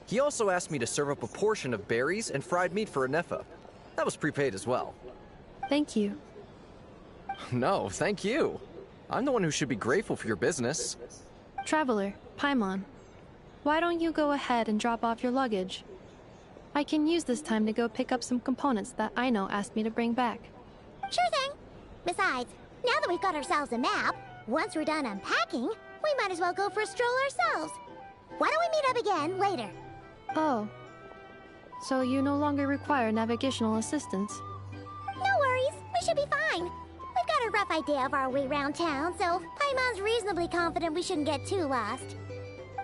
he also asked me to serve up a portion of berries and fried meat for Ineffa. That was prepaid as well. Thank you. No, thank you. I'm the one who should be grateful for your business. Traveler, Paimon, why don't you go ahead and drop off your luggage? I can use this time to go pick up some components that Aino asked me to bring back. Sure thing. Besides, now that we've got ourselves a map, once we're done unpacking, we might as well go for a stroll ourselves. Why don't we meet up again later? Oh. So you no longer require navigational assistance? No worries, we should be fine. We've got a rough idea of our way around town, so Paimon's reasonably confident we shouldn't get too lost.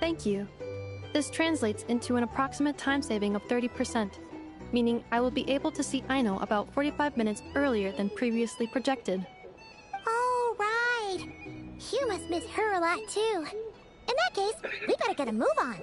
Thank you. This translates into an approximate time saving of 30%, meaning I will be able to see Aino about 45 minutes earlier than previously projected. Oh, right. You must miss her a lot, too. In that case, we better get a move on.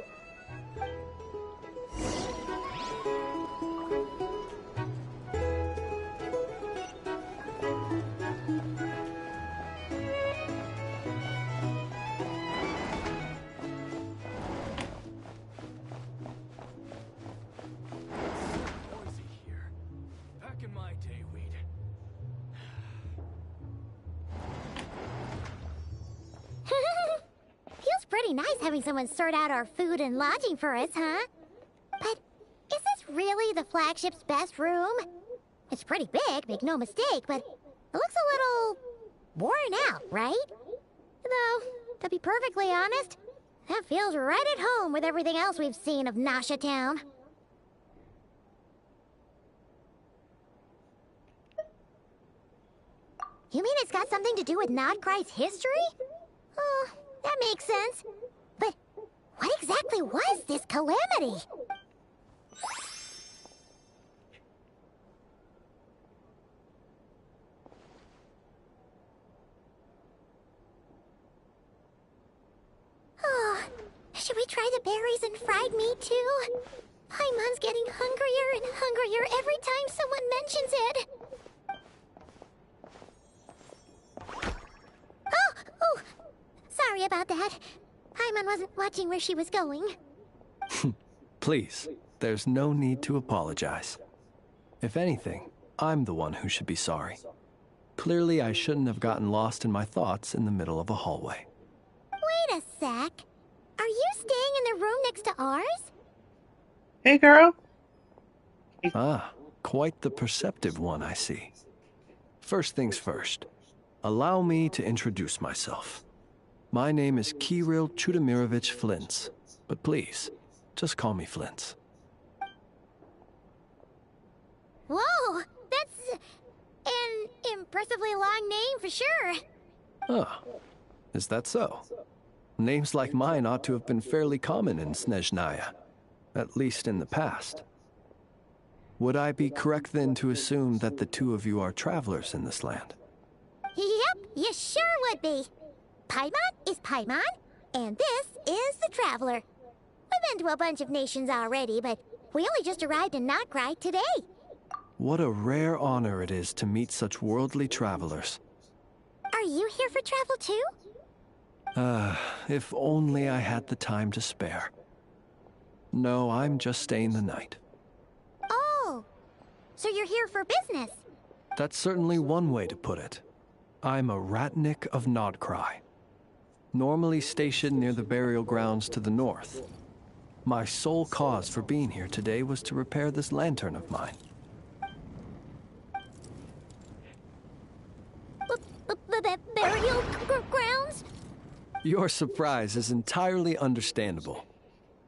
Feels pretty nice having someone sort out our food and lodging for us, huh? But is this really the flagship's best room? It's pretty big, make no mistake, but it looks a little worn out, right? Though, to be perfectly honest, that feels right at home with everything else we've seen of Nasha Town. You mean it's got something to do with Nodcry's history? Oh, that makes sense. But what exactly was this calamity? Oh, should we try the berries and fried meat too? Paimon's getting hungrier and hungrier every time someone mentions it. Oh! Sorry about that. Paimon wasn't watching where she was going. Please, there's no need to apologize. If anything, I'm the one who should be sorry. Clearly, I shouldn't have gotten lost in my thoughts in the middle of a hallway. Wait a sec. Are you staying in the room next to ours? Hey, girl. Ah, quite the perceptive one, I see. First things first. Allow me to introduce myself. My name is Kirill Chudamirovich Flintz, but please, just call me Flintz. Whoa, that's an impressively long name for sure. Ah, is that so? Names like mine ought to have been fairly common in Snezhnaya, at least in the past. Would I be correct then to assume that the two of you are travelers in this land? Yep, you sure would be. Paimon is Paimon, and this is the Traveler. We've been to a bunch of nations already, but we only just arrived in Nodcry today. What a rare honor it is to meet such worldly travelers. Are you here for travel too? If only I had the time to spare. No, I'm just staying the night. Oh, so you're here for business? That's certainly one way to put it. I'm a Ratnik of Nodcry, normally stationed near the burial grounds to the north. My sole cause for being here today was to repair this lantern of mine. Burial grounds? Your surprise is entirely understandable.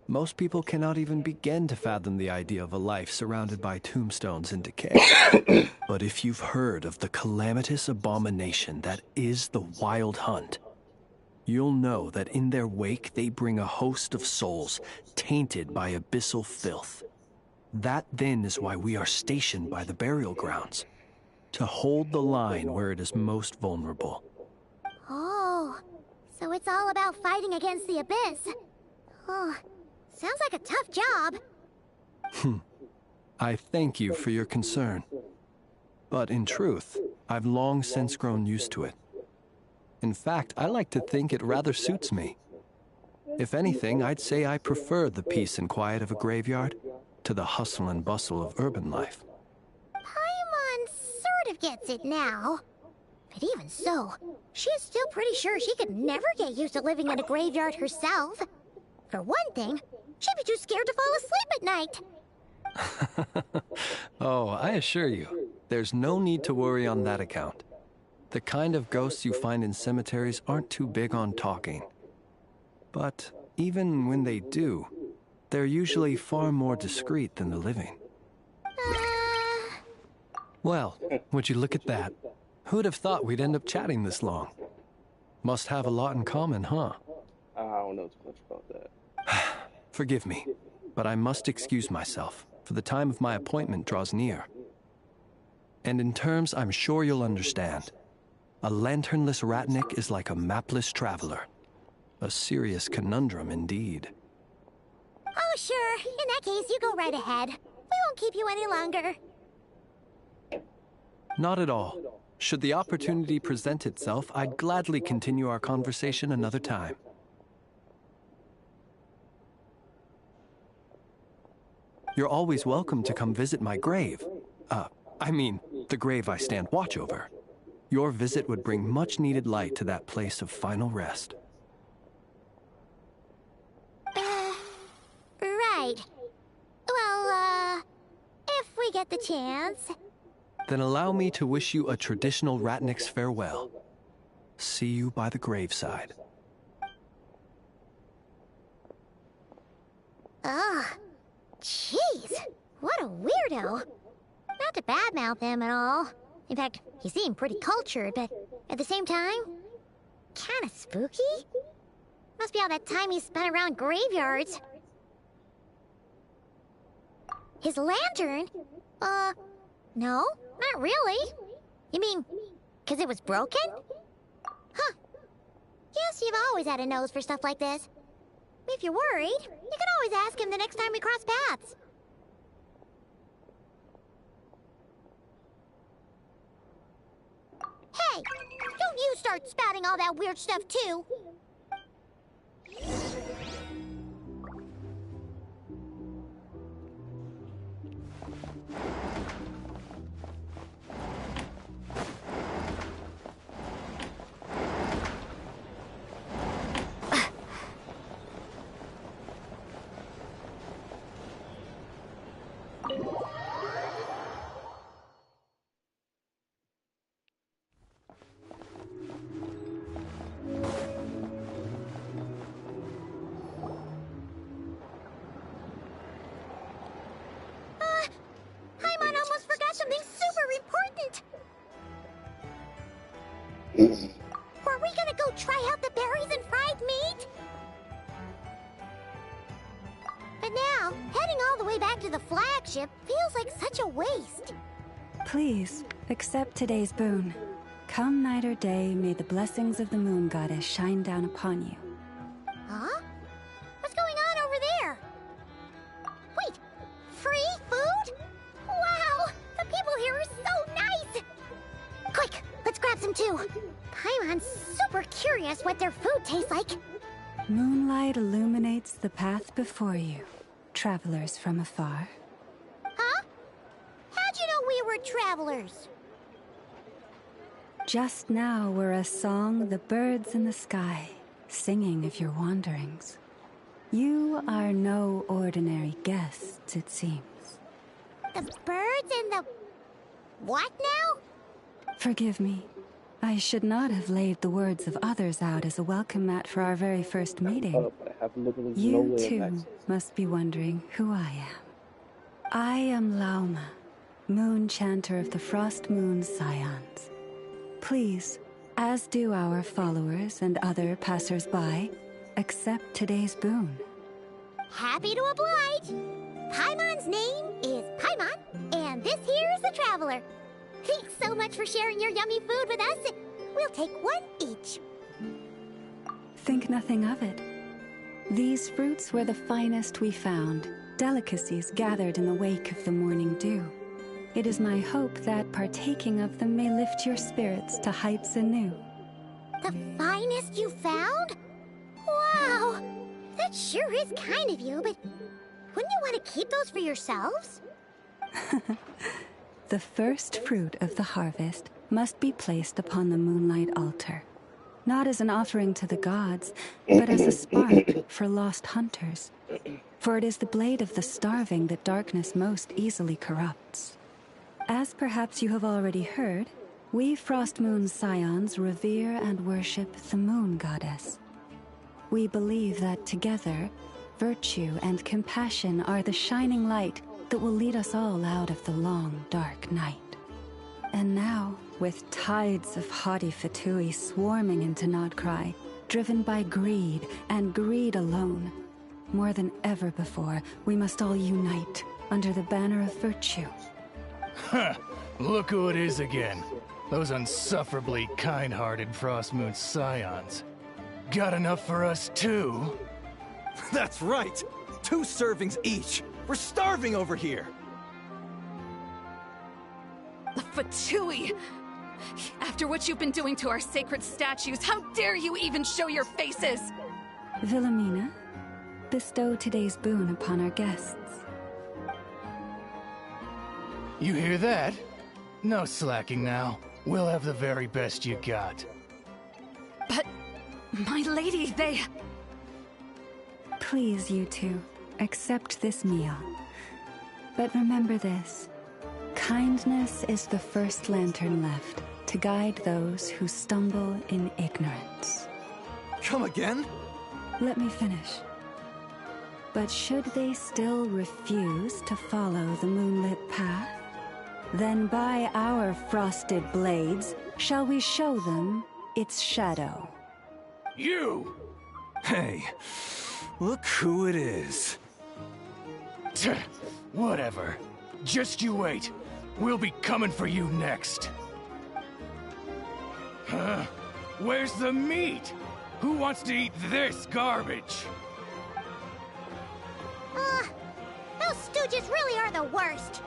Most people cannot even begin to fathom the idea of a life surrounded by tombstones and decay. But if you've heard of the calamitous abomination that is the Wild Hunt, you'll know that in their wake they bring a host of souls tainted by abyssal filth. That then is why we are stationed by the burial grounds, to hold the line where it is most vulnerable. Oh, so it's all about fighting against the abyss. Oh, sounds like a tough job. I thank you for your concern. But in truth, I've long since grown used to it. In fact, I like to think it rather suits me. If anything, I'd say I prefer the peace and quiet of a graveyard to the hustle and bustle of urban life. Paimon sort of gets it now. But even so, she's still pretty sure she could never get used to living in a graveyard herself. For one thing, she'd be too scared to fall asleep at night. Oh, I assure you, there's no need to worry on that account. The kind of ghosts you find in cemeteries aren't too big on talking. But even when they do, they're usually far more discreet than the living. Well, would you look at that? Who'd have thought we'd end up chatting this long? Must have a lot in common, huh? I don't know too much about that. Forgive me, but I must excuse myself, for the time of my appointment draws near. And in terms I'm sure you'll understand, a lanternless Ratnik is like a mapless traveler. A serious conundrum indeed. Oh, sure. In that case, you go right ahead. We won't keep you any longer. Not at all. Should the opportunity present itself, I'd gladly continue our conversation another time. You're always welcome to come visit my grave. I mean, the grave I stand watch over. Your visit would bring much-needed light to that place of final rest. Right. Well, if we get the chance. Then allow me to wish you a traditional Ratnik's farewell. See you by the graveside. Ugh. Jeez. What a weirdo. Not to badmouth him at all. In fact, he seemed pretty cultured, but at the same time, kinda spooky? Must be all that time he spent around graveyards. His lantern? No, not really. You mean, 'cause it was broken? Huh. Guess you've always had a nose for stuff like this. If you're worried, you can always ask him the next time we cross paths. Hey, don't you start spouting all that weird stuff too. Paimon almost forgot something super important. Were we gonna go try out the berries and fried meat? But now, heading all the way back to the flagship feels like such a waste. Please, accept today's boon. Come night or day, may the blessings of the moon goddess shine down upon you. Huh? What's going on over there? Wait, free food? Wow, the people here are so nice! Quick, let's grab some too. Paimon's super curious what their food tastes like. Moonlight illuminates the path before you, travelers from afar. Huh? How'd you know we were travelers? Just now were a song the birds in the sky, singing of your wanderings. You are no ordinary guests, it seems. The birds and the... what now? Forgive me. I should not have laid the words of others out as a welcome mat for our very first meeting. You, too, must be wondering who I am. I am Lauma, moon chanter of the Frost Moon Scions. Please, as do our followers and other passers-by, accept today's boon. Happy to oblige. Paimon's name is Paimon, and this here is the Traveler. Thanks so much for sharing your yummy food with us. We'll take one each. Think nothing of it. These fruits were the finest we found, delicacies gathered in the wake of the morning dew. It is my hope that partaking of them may lift your spirits to heights anew. The finest you found? Wow! That sure is kind of you, but wouldn't you want to keep those for yourselves? The first fruit of the harvest must be placed upon the moonlight altar, not as an offering to the gods, but as a spark for lost hunters. For it is the blade of the starving that darkness most easily corrupts. As perhaps you have already heard, We Frost Moon Scions revere and worship the Moon Goddess. We believe that together, virtue and compassion are the shining light that will lead us all out of the long, dark night. And now, with tides of haughty Fatui swarming into Nodcry, driven by greed and greed alone, more than ever before, we must all unite under the banner of virtue. Huh! Look who it is again. Those unsufferably kind-hearted Frost Moon Scions. Got enough for us too? That's right! 2 servings each! We're starving over here! The Fatui! After what you've been doing to our sacred statues, how dare you even show your faces! Wilhelmina, bestow today's boon upon our guests. You hear that? No slacking now. We'll have the very best you got. But, my lady, they... Please, you two, accept this meal. But remember this. Kindness is the first lantern left to guide those who stumble in ignorance. Come again? Let me finish. But should they still refuse to follow the moonlit path, then by our frosted blades shall we show them its shadow. You! Hey, look who it is. Whatever. Just you wait. We'll be coming for you next. Huh? Where's the meat? Who wants to eat this garbage? Those stooges really are the worst.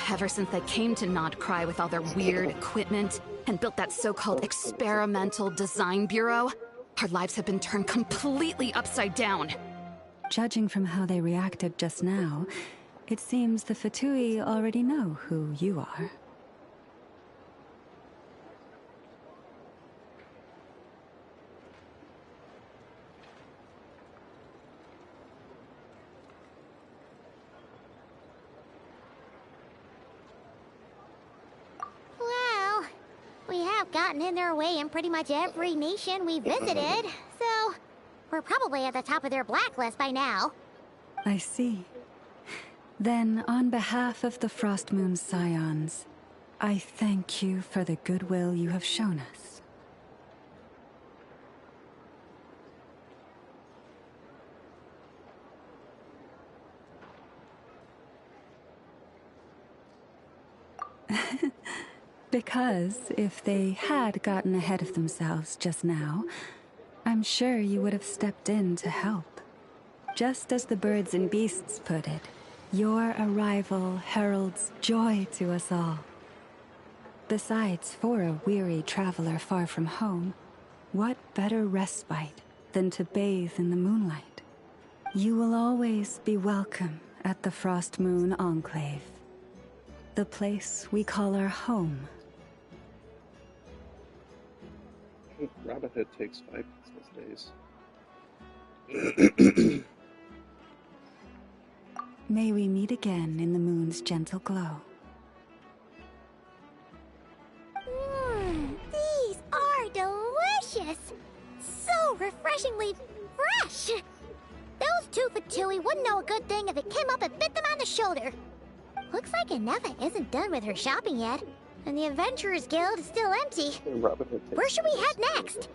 Ever since they came to Nodcry with all their weird equipment and built that so-called experimental design bureau, our lives have been turned completely upside down. Judging from how they reacted just now, it seems the Fatui already know who you are. Well, we have gotten in their way in pretty much every nation we visited, so we're probably at the top of their blacklist by now. I see. Then, on behalf of the Frost Moon Scions, I thank you for the goodwill you have shown us. Because if they had gotten ahead of themselves just now, I'm sure you would have stepped in to help. Just as the birds and beasts put it, your arrival heralds joy to us all. Besides, for a weary traveler far from home, what better respite than to bathe in the moonlight? You will always be welcome at the Frost Moon Enclave, the place we call our home. Rabbit Head takes 5 business days. May we meet again in the moon's gentle glow. These are delicious! So refreshingly fresh! Those 2 Fatui wouldn't know a good thing if it came up and bit them on the shoulder. Looks like Anefa isn't done with her shopping yet, and the Adventurers Guild is still empty. Where should we head next?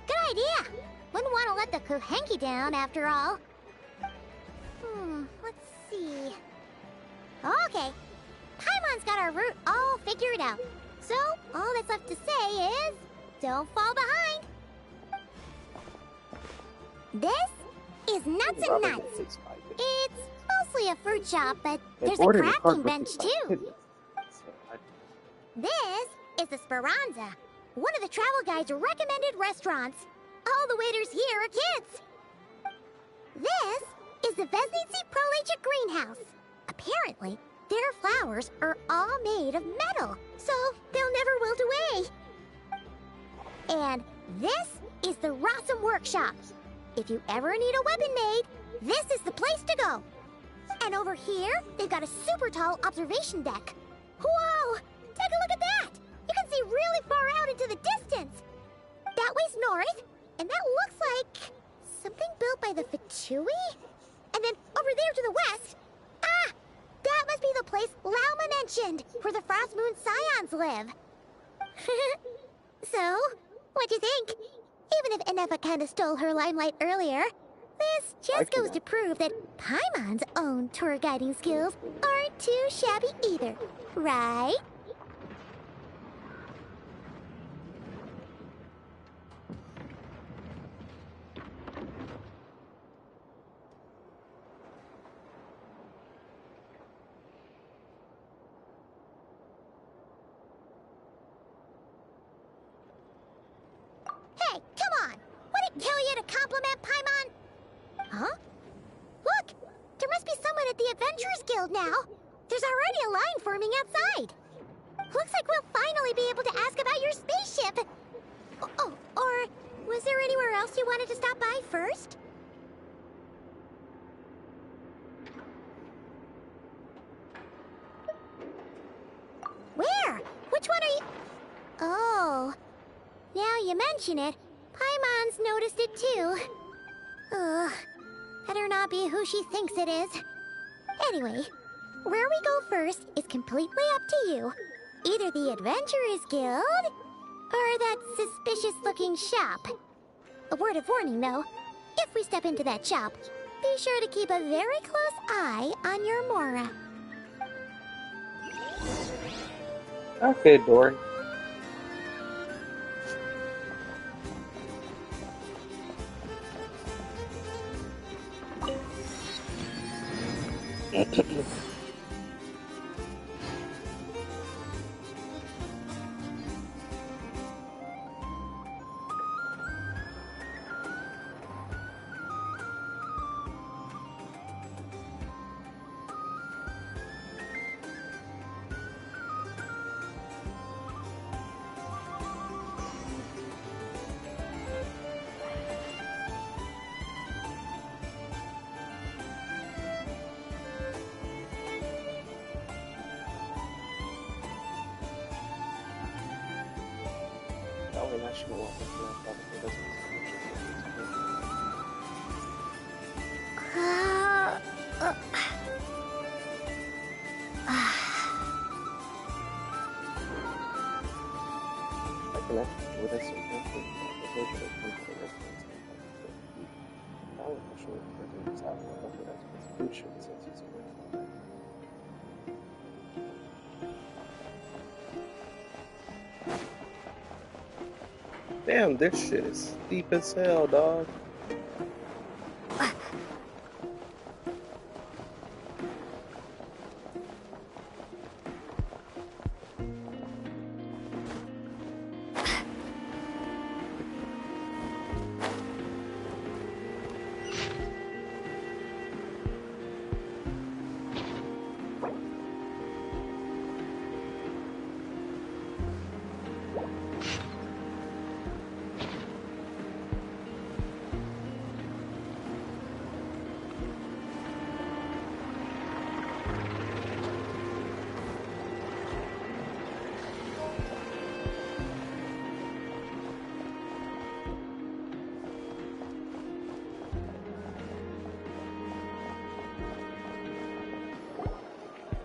Good idea! Wouldn't want to let the Kuhenki down, after all. Let's see... Okay. Paimon's got our route all figured out. So, all that's left to say is... don't fall behind! This is Nuts and Nuts. It's mostly a fruit shop, but there's a crafting bench, too. This is the Speranza, one of the travel guide's recommended restaurants. All the waiters here are kids. This is the Vesnici Prolegia Greenhouse. Apparently, their flowers are all made of metal, so they'll never wilt away. And this is the Rossum Workshop. If you ever need a weapon made, this is the place to go. And over here, they've got a super tall observation deck. Whoa! Take a look at that! You can see really far out into the distance. That way's north, and that looks like something built by the Fatui? And then over there to the west, that must be the place Lauma mentioned, where the Frost Moon Scions live. So, what'd you think? Even if Enefa kinda stole her limelight earlier, this just goes to prove that Paimon's own tour guiding skills aren't too shabby either, right? Hey, come on! Would it kill you to compliment Paimon? Huh? Look! There must be someone at the Adventurers Guild now. There's already a line forming outside. Looks like we'll finally be able to ask about your spaceship. Oh, or was there anywhere else you wanted to stop by first? Where? Which one are you... Oh... Now you mention it, Paimon's noticed it too. Ugh, better not be who she thinks it is. Anyway, where we go first is completely up to you. Either the Adventurers Guild, or that suspicious-looking shop. A word of warning, though. If we step into that shop, be sure to keep a very close eye on your Mora. Okay, Dory. Damn, this shit is steep as hell, dog.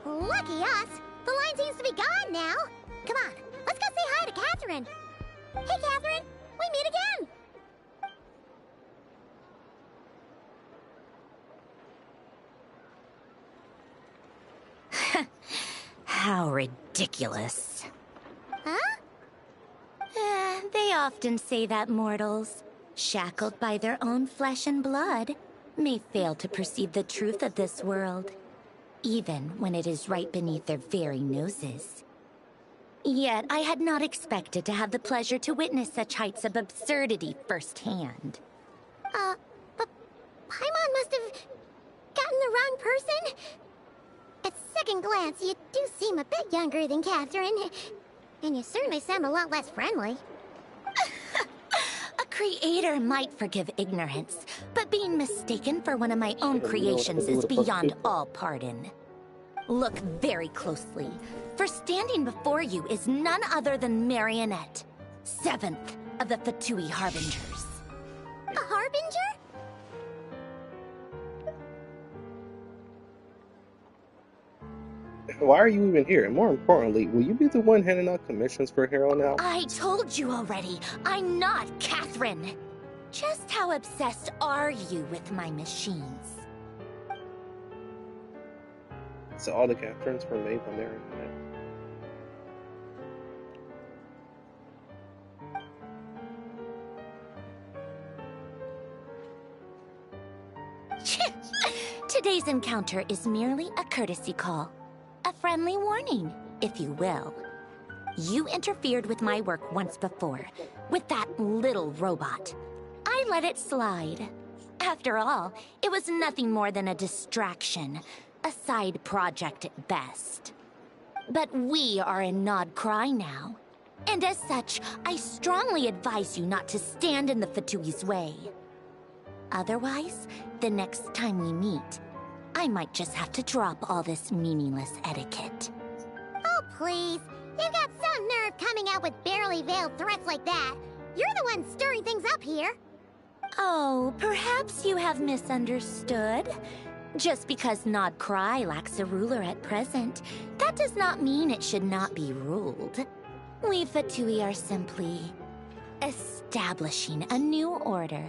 Lucky us! The line seems to be gone now. Come on, let's go say hi to Catherine. Hey, Catherine, we meet again. How ridiculous. Huh? They often say that mortals, shackled by their own flesh and blood, may fail to perceive the truth of this world, even when it is right beneath their very noses. Yet I had not expected to have the pleasure to witness such heights of absurdity firsthand. But Paimon must have gotten the wrong person. It second glance, you do seem a bit younger than Catherine. And you certainly sound a lot less friendly. A creator might forgive ignorance, but being mistaken for one of my own creations is beyond all pardon. Look very closely, for standing before you is none other than Marionette, 7th of the Fatui Harbingers. A Harbinger? Why are you even here? And more importantly, will you be the one handing out commissions for here on out? I told you already, I'm not Catherine. Just how obsessed are you with my machines? So all the Catherines were made by Marionette. Today's encounter is merely a courtesy call. A friendly warning, if you will. You interfered with my work once before, with that little robot. I let it slide. After all, it was nothing more than a distraction, a side project at best. But we are in Nod Cry now, and as such, I strongly advise you not to stand in the Fatui's way. Otherwise, the next time we meet, I might just have to drop all this meaningless etiquette. Oh, please. You've got some nerve coming out with barely veiled threats like that. You're the one stirring things up here. Oh, perhaps you have misunderstood. Just because Nod Cry lacks a ruler at present, that does not mean it should not be ruled. We Fatui are simply establishing a new order.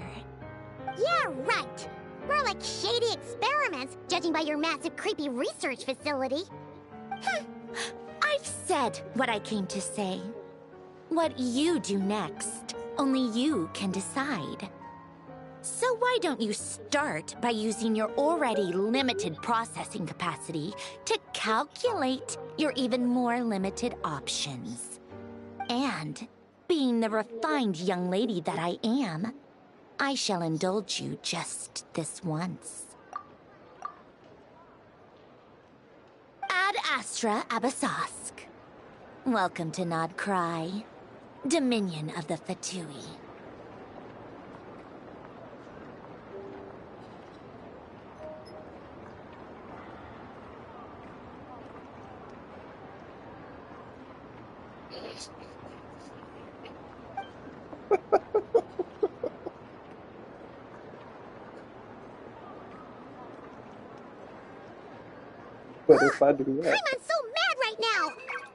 Yeah, right. More like shady experiments, judging by your massive, creepy research facility. I've said what I came to say. What you do next, only you can decide. So why don't you start by using your already limited processing capacity to calculate your even more limited options? And, being the refined young lady that I am, I shall indulge you just this once. Ad Astra Abasask. Welcome to Nod Cry, Dominion of the Fatui. But if I do that... I'm so mad right now!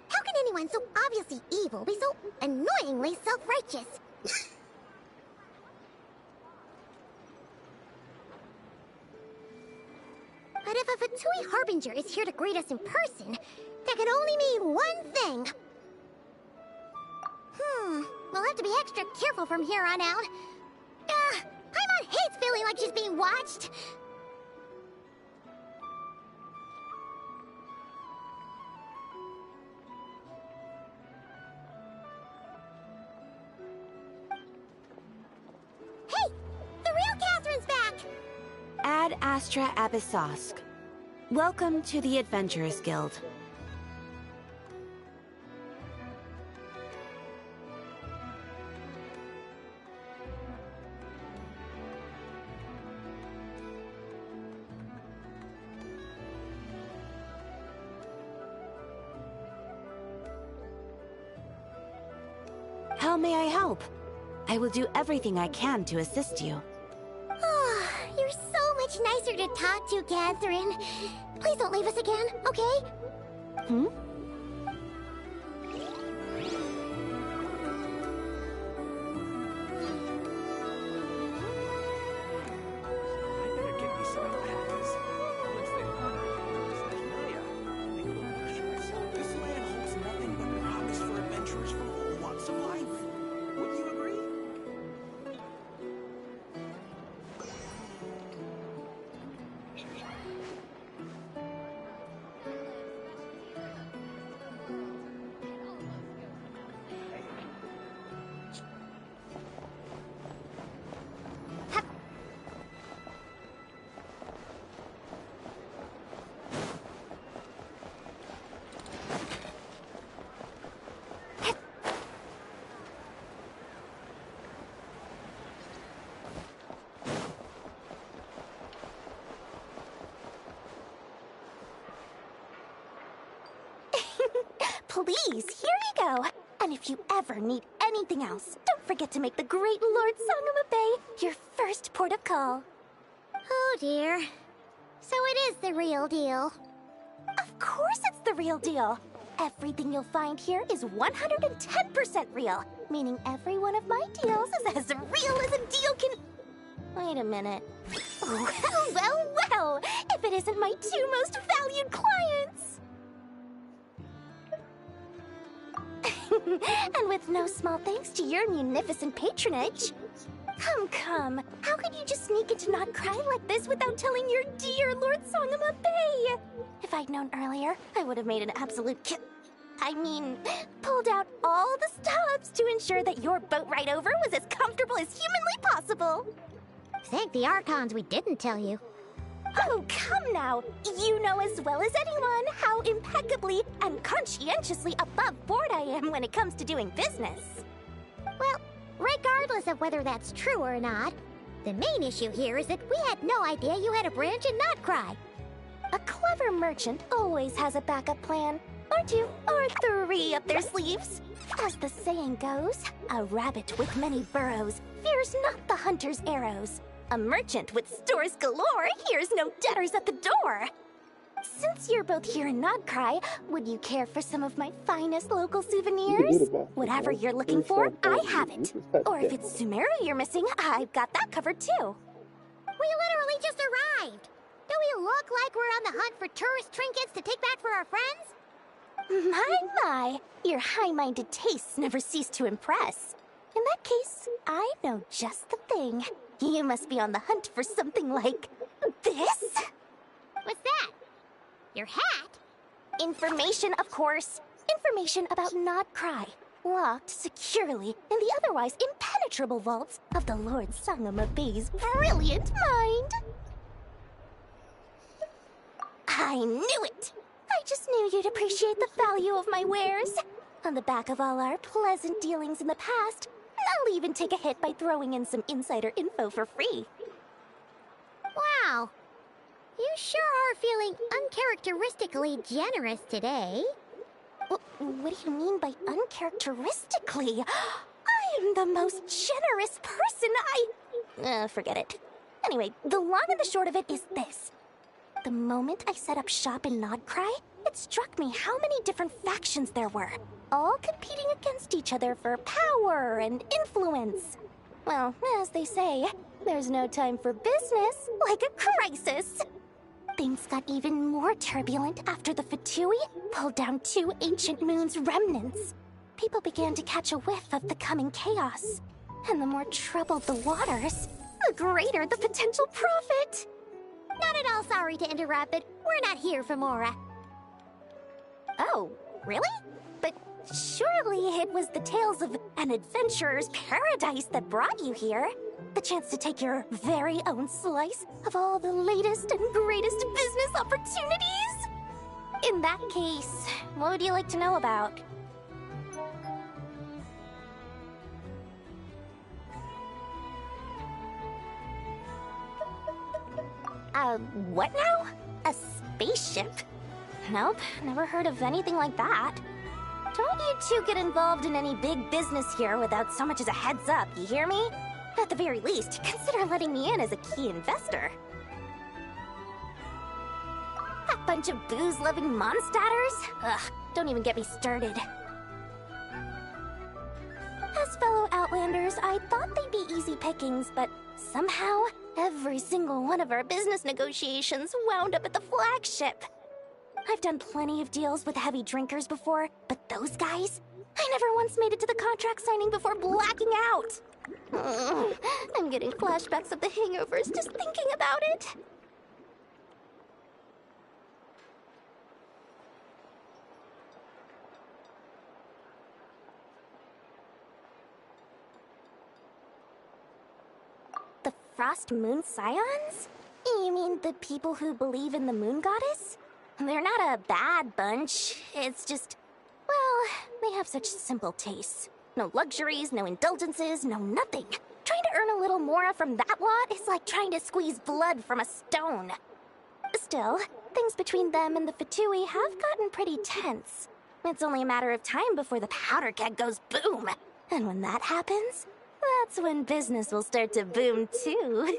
How can anyone so obviously evil be so annoyingly self-righteous? But if a Fatui Harbinger is here to greet us in person, that can only mean one thing. We'll have to be extra careful from here on out. Paimon hates feeling like she's being watched. Hey! The real Catherine's back! Ad Astra Abyssosque. Welcome to the Adventurers Guild. How may I help? I will do everything I can to assist you. Oh, you're so much nicer to talk to, Catherine. Please don't leave us again, okay? Hmm? This land holds nothing but promise for adventurers from all walks of life. Wouldn't you agree? Please, here you go. And if you ever need anything else, don't forget to make the great Lord Sangama Bay your first port of call. Oh dear. So it is the real deal. Of course it's the real deal. Everything you'll find here is 110% real, meaning every one of my deals is as real as a deal can... Wait a minute. Well, if it isn't my two most valued clients! And with no small thanks to your munificent patronage. Come. How could you just sneak into Not Cry like this without telling your dear Lord Sangama Bay? If I'd known earlier, I would have made an absolute pulled out all the stops to ensure that your boat ride over was as comfortable as humanly possible. Thank the Archons we didn't tell you. Oh, come now! You know as well as anyone how impeccably and conscientiously above board I am when it comes to doing business. Well, regardless of whether that's true or not, the main issue here is that we had no idea you had a branch in Not Cry. A clever merchant always has a backup plan, or two, or three up their sleeves. As the saying goes, a rabbit with many burrows fears not the hunter's arrows. A merchant with stores galore hears no debtors at the door. Since you're both here in Not Cry, would you care for some of my finest local souvenirs? Whatever you're looking for, I have it. Or if it's Sumeru you're missing, I've got that covered too. We literally just arrived. Do we look like we're on the hunt for tourist trinkets to take back for our friends? My, your high-minded tastes never cease to impress. In that case, I know just the thing. You must be on the hunt for something like this? What's that? Your hat? Information, of course. Information about Not Cry, locked securely in the otherwise impenetrable vaults of the Lord Sangama Bay's brilliant mind. I knew it! I just knew you'd appreciate the value of my wares. On the back of all our pleasant dealings in the past, I'll even take a hit by throwing in some insider info for free. Wow. You sure are feeling uncharacteristically generous today. What do you mean by uncharacteristically? I am the most generous person forget it. Anyway, the long and the short of it is this. The moment I set up shop in Not Cry, it struck me how many different factions there were, all competing against each other for power and influence. Well, as they say, there's no time for business like a crisis. Things got even more turbulent after the Fatui pulled down two ancient moon's remnants. People began to catch a whiff of the coming chaos. And the more troubled the waters, the greater the potential profit. Not at all sorry to interrupt, but we're not here for Mora. Oh, really? But surely it was the tales of an adventurer's paradise that brought you here. The chance to take your very own slice of all the latest and greatest business opportunities? In that case, what would you like to know about? What now? A spaceship? Nope, never heard of anything like that. Don't you two get involved in any big business here without so much as a heads up, you hear me? At the very least, consider letting me in as a key investor. That bunch of booze-loving monsters? Ugh, don't even get me started. As fellow Outlanders, I thought they'd be easy pickings, but somehow, every single one of our business negotiations wound up at the flagship. I've done plenty of deals with heavy drinkers before, but those guys? I never once made it to the contract signing before blacking out. I'm getting flashbacks of the hangovers just thinking about it. The Frost Moon Scions? You mean the people who believe in the moon goddess? They're not a bad bunch. It's just, well, they have such simple tastes. No luxuries, no indulgences, no nothing. Trying to earn a little more from that lot is like trying to squeeze blood from a stone. Still, things between them and the Fatui have gotten pretty tense. It's only a matter of time before the powder keg goes boom. And when that happens, that's when business will start to boom too.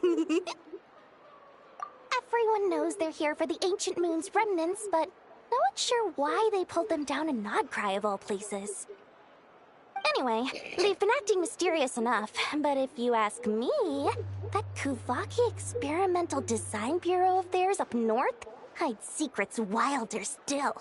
Everyone knows they're here for the Ancient Moon's remnants, but no one's sure why they pulled them down in Nodcry of all places. Anyway, they've been acting mysterious enough, but if you ask me, that Kuvaki Experimental Design Bureau of theirs up north hides secrets wilder still.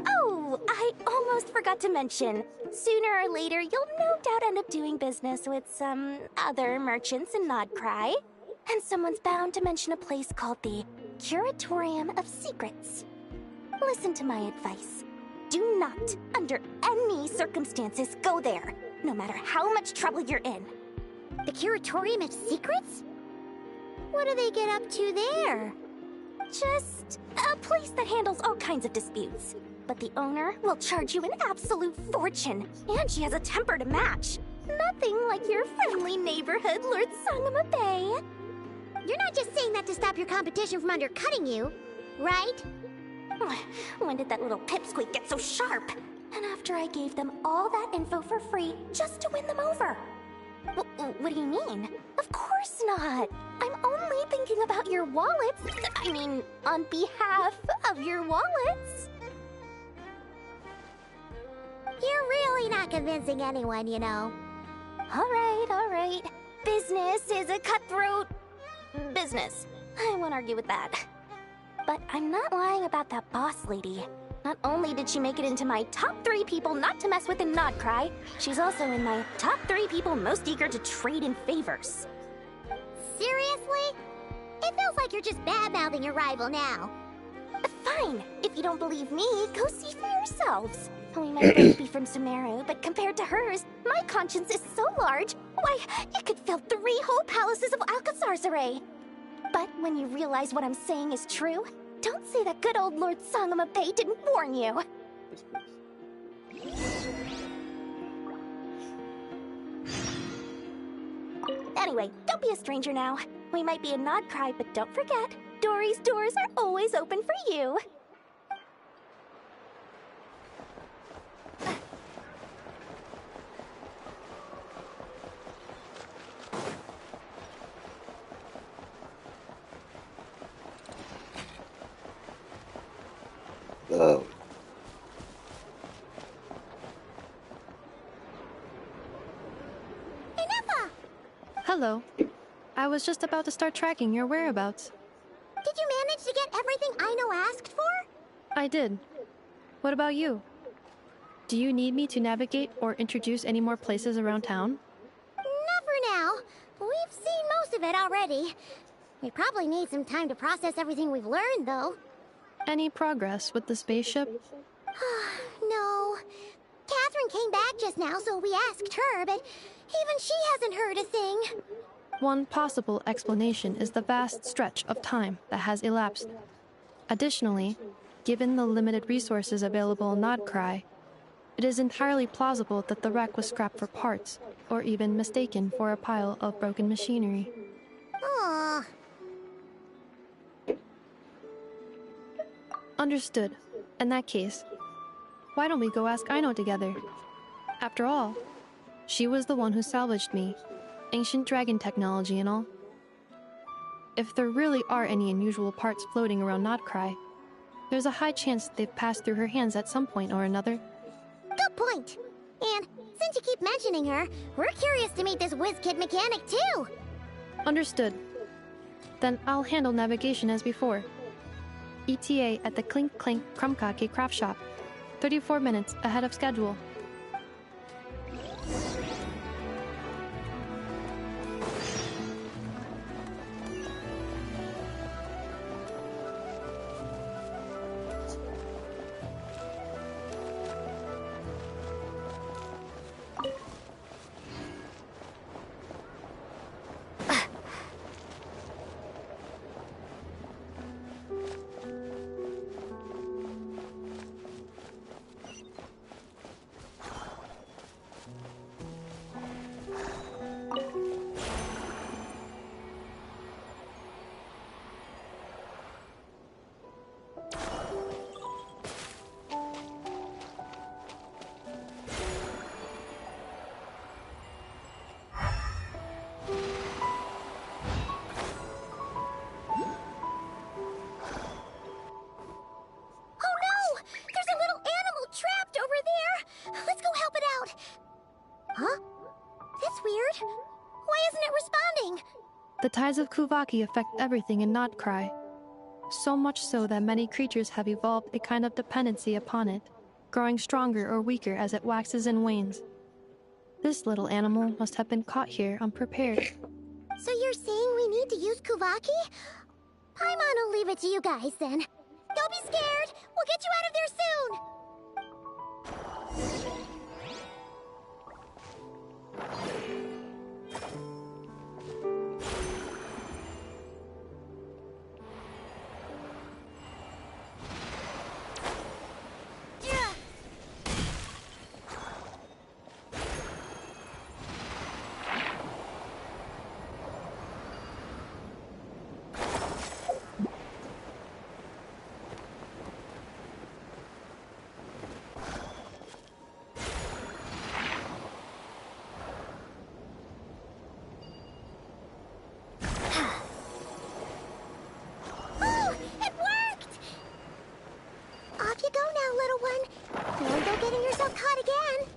Oh, I almost forgot to mention. Sooner or later, you'll no doubt end up doing business with some other merchants in Nodcry. And someone's bound to mention a place called the Curatorium of Secrets. Listen to my advice. Do not, under any circumstances, go there, no matter how much trouble you're in. The Curatorium of Secrets? What do they get up to there? Just a place that handles all kinds of disputes. But the owner will charge you an absolute fortune, and she has a temper to match. Nothing like your friendly neighborhood, Lord Sangama Bay. You're not just saying that to stop your competition from undercutting you, right? When did that little pipsqueak get so sharp? And after I gave them all that info for free just to win them over. What do you mean? Of course not. I'm only thinking about your wallets. I mean, on behalf of your wallets. You're really not convincing anyone, you know. All right. Business is a cutthroat business. I won't argue with that. But I'm not lying about that boss lady. Not only did she make it into my top 3 people not to mess with in Nodcry, she's also in my top 3 people most eager to trade in favors. Seriously? It feels like you're just bad-mouthing your rival now. Fine. If you don't believe me, go see for yourselves. We might both be from Sumeru, but compared to hers, my conscience is so large, why, it could fill 3 whole palaces of Alcazar's array. But when you realize what I'm saying is true, don't say that good old Lord Sangama Bay didn't warn you. Anyway, don't be a stranger now. We might be in Nodcry, but don't forget, Dory's doors are always open for you. Oh. Hello. I was just about to start tracking your whereabouts. Did you manage to get everything Aino asked for? I did. What about you? Do you need me to navigate or introduce any more places around town? Not for now. We've seen most of it already. We probably need some time to process everything we've learned, though. Any progress with the spaceship? No. Catherine came back just now, so we asked her, but even she hasn't heard a thing. One possible explanation is the vast stretch of time that has elapsed. Additionally, given the limited resources available in Nodcry, it is entirely plausible that the wreck was scrapped for parts, or even mistaken for a pile of broken machinery. Aww. Understood. In that case, why don't we go ask Aino together? After all, she was the one who salvaged me, ancient dragon technology and all. If there really are any unusual parts floating around Nodcry, there's a high chance they've passed through her hands at some point or another. Good point. And since you keep mentioning her, we're curious to meet this whiz-kid mechanic too. Understood. Then I'll handle navigation as before. ETA at the Clink Clink Krumkake craft shop. 34 minutes ahead of schedule. The tides of Kuvaki affect everything in Nodcry. So much so that many creatures have evolved a kind of dependency upon it, growing stronger or weaker as it waxes and wanes. This little animal must have been caught here unprepared. So you're saying we need to use Kuvaki? Paimon will leave it to you guys then. Don't be scared! We'll get you out of there soon! Off you go now, little one. Don't go getting yourself caught again.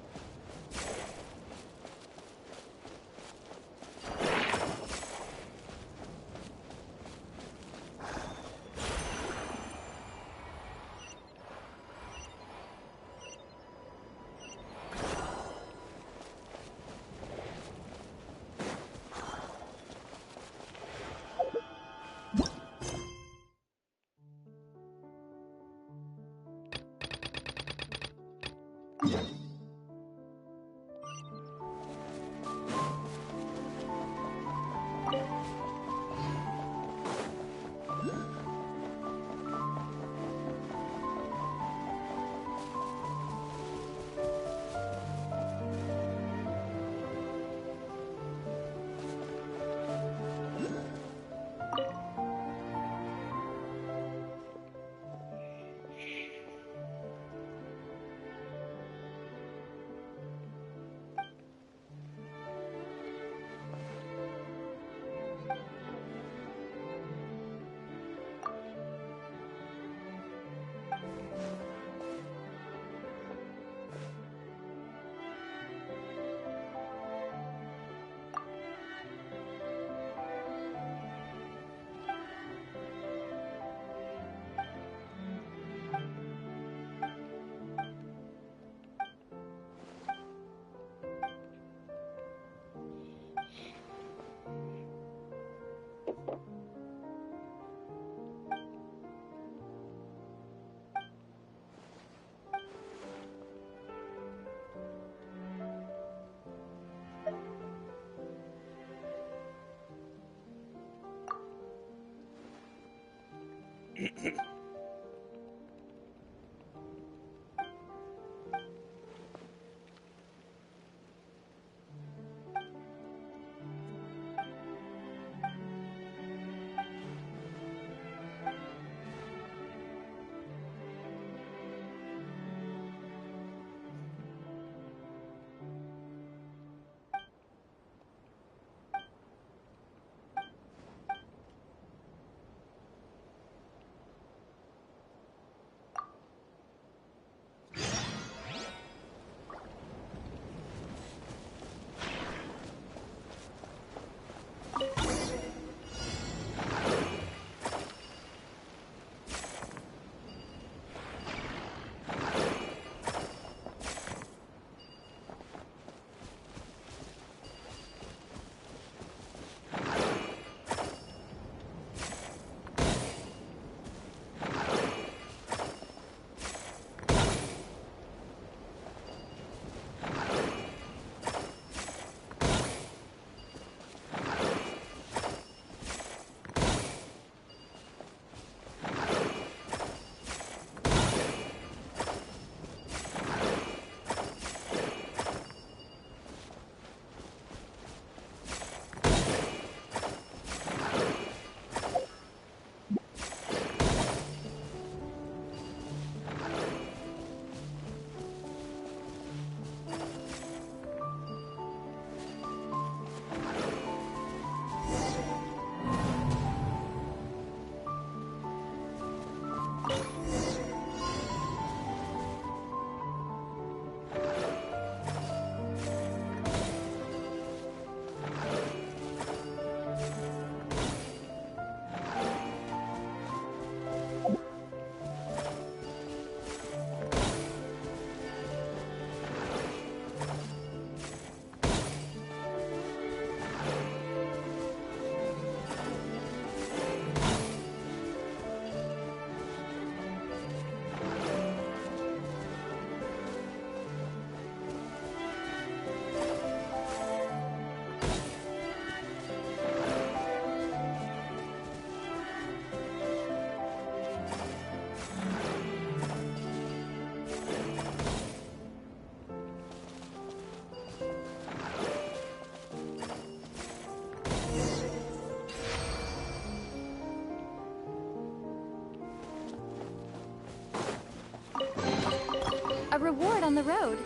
reward on the road.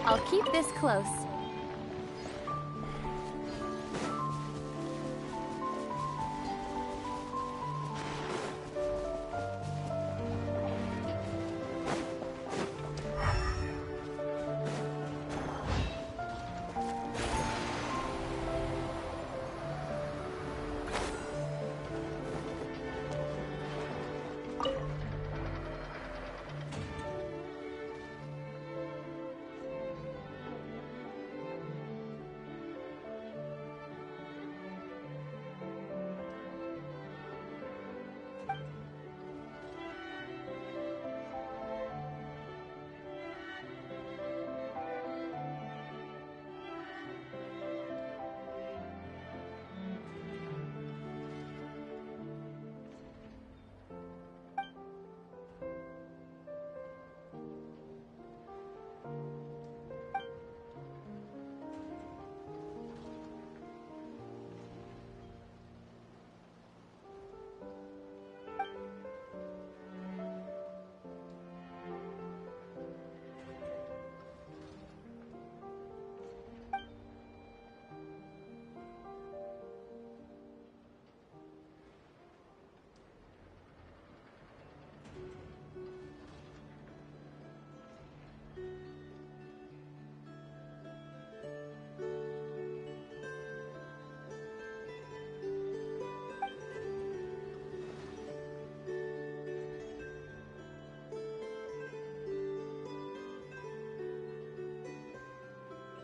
I'll keep this close.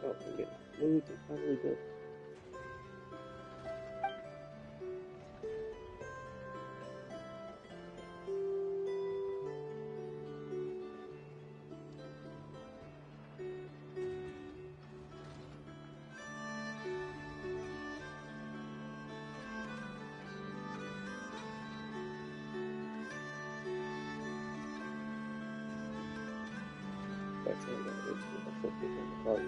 Oh, I'm getting food to finally go. That's all that is. I'm focused on the party.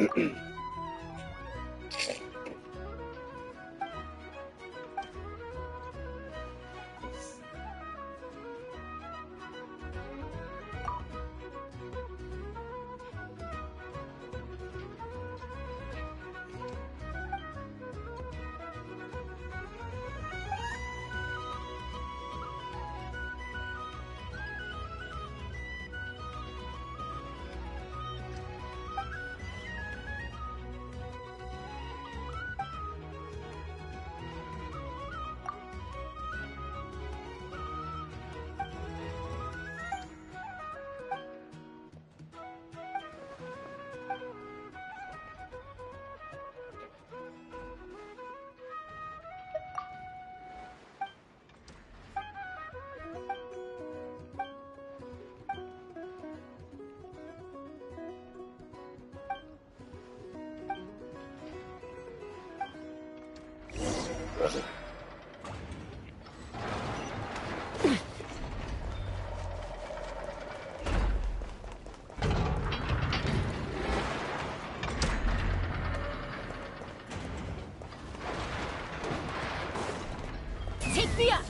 Take me up!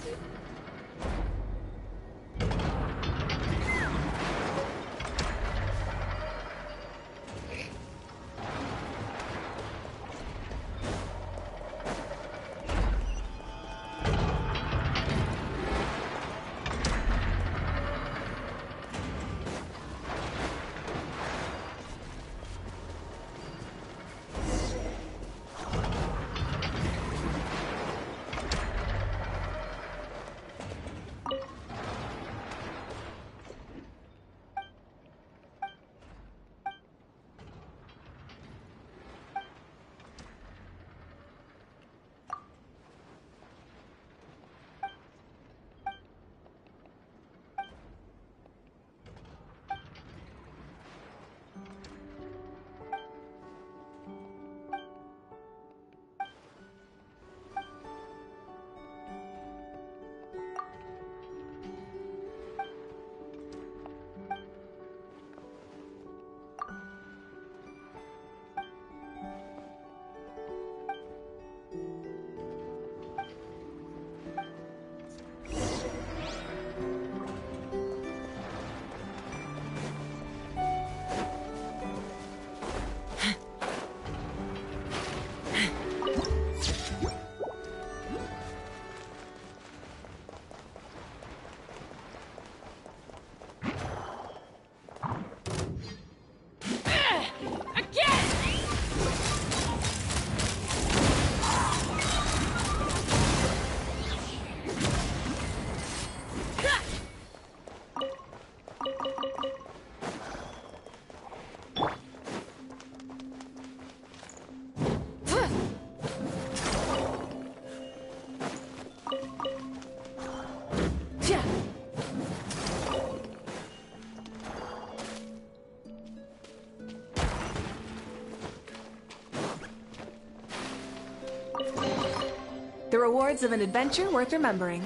The rewards of an adventure worth remembering.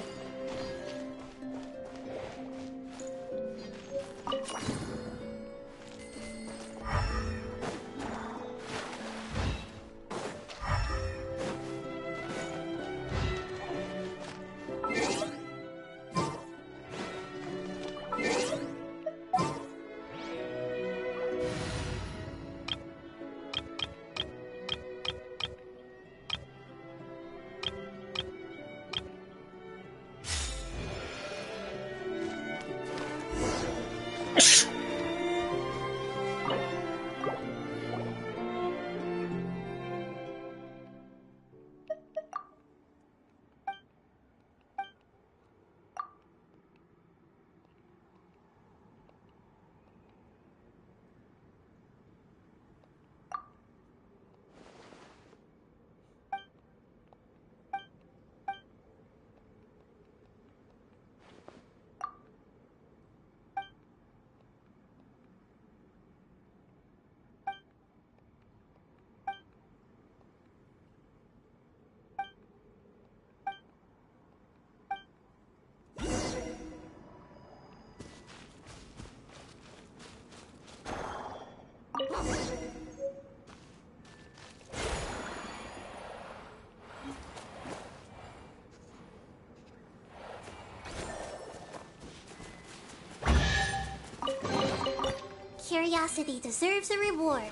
Curiosity deserves a reward.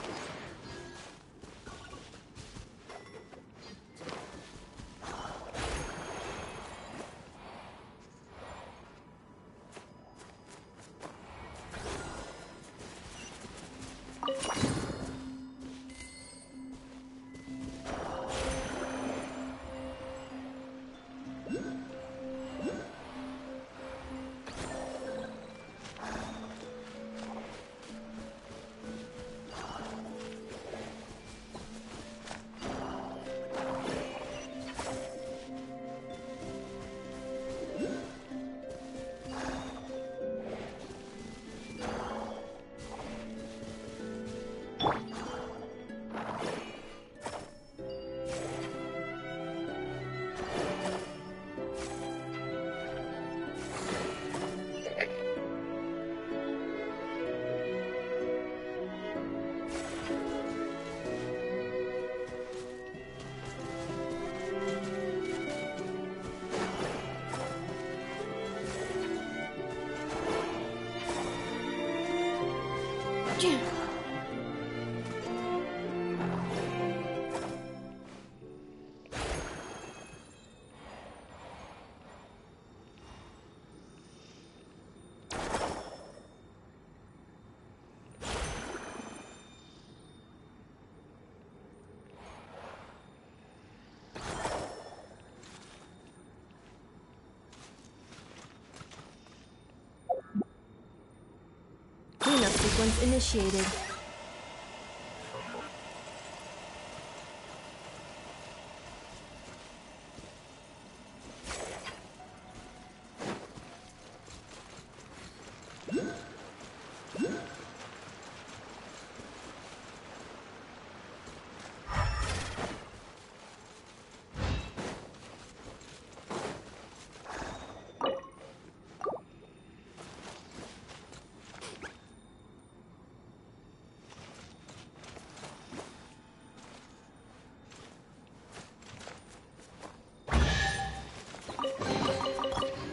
Cleanup sequence initiated.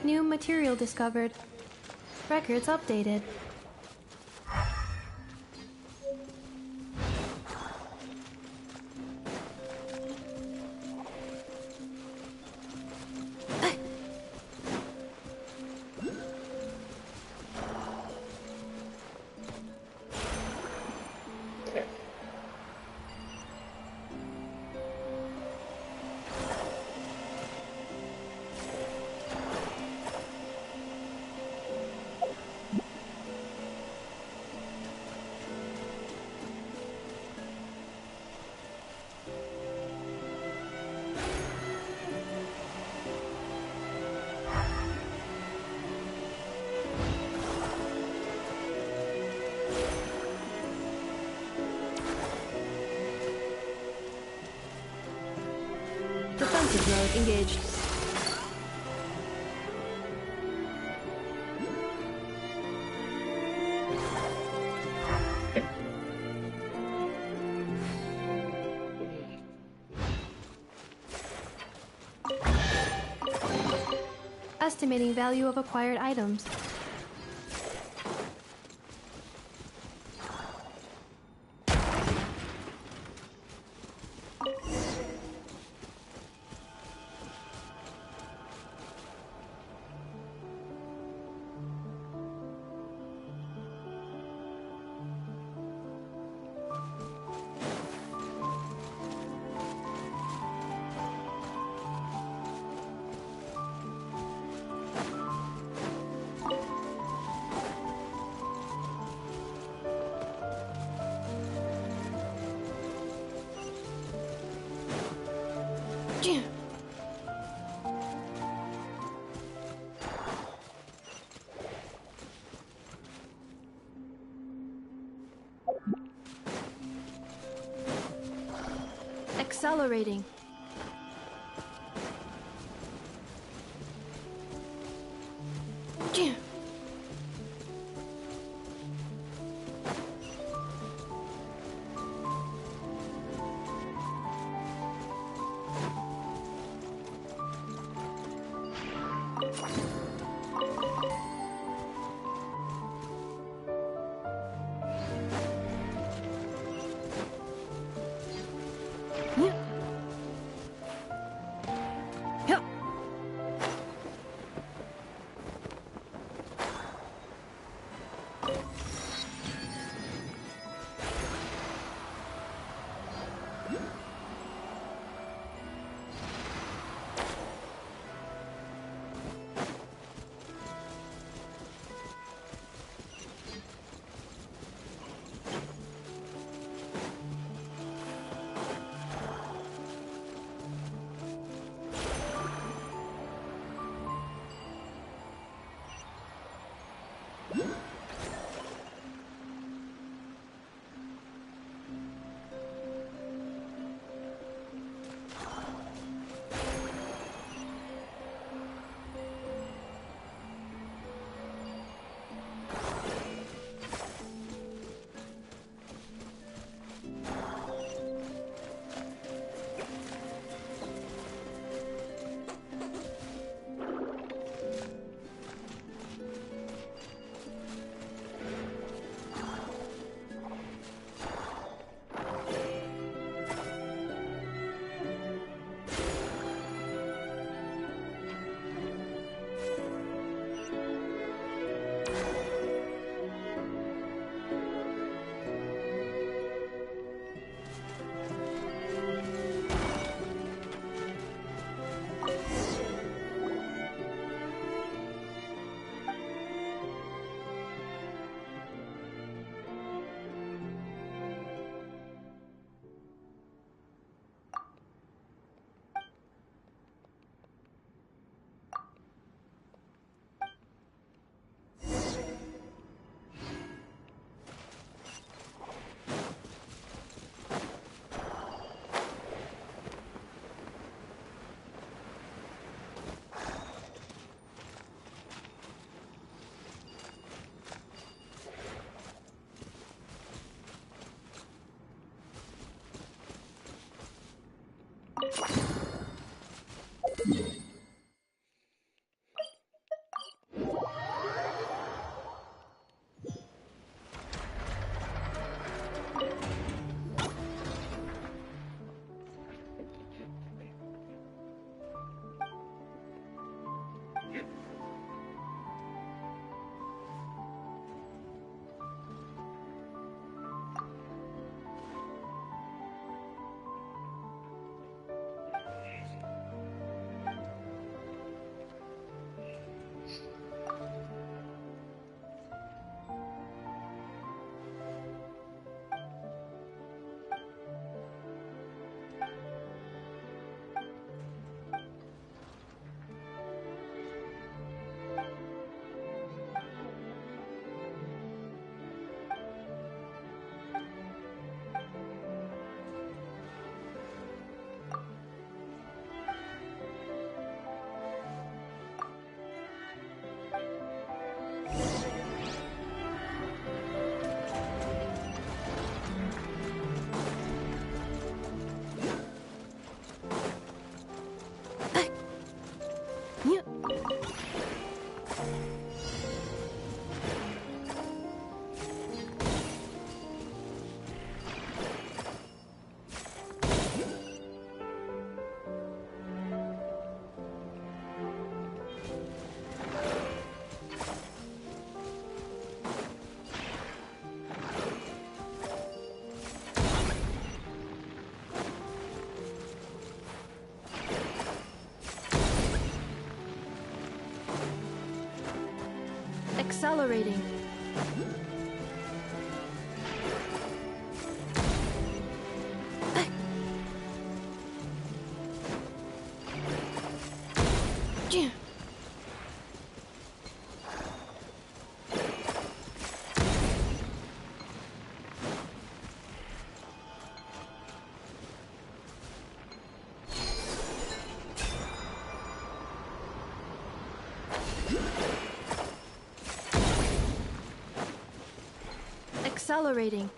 New material discovered. Records updated. Defensive mode engaged. Estimating value of acquired items. Accelerating. Accelerating. Accelerating.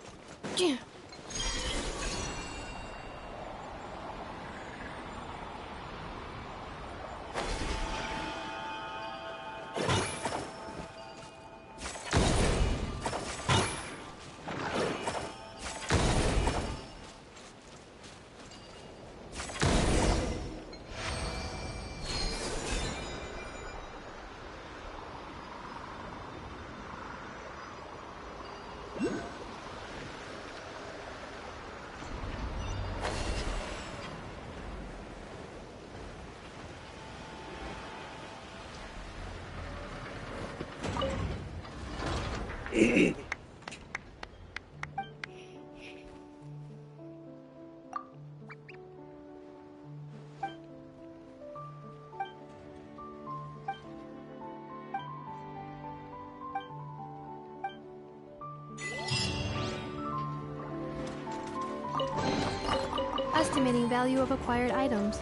Estimating value of acquired items.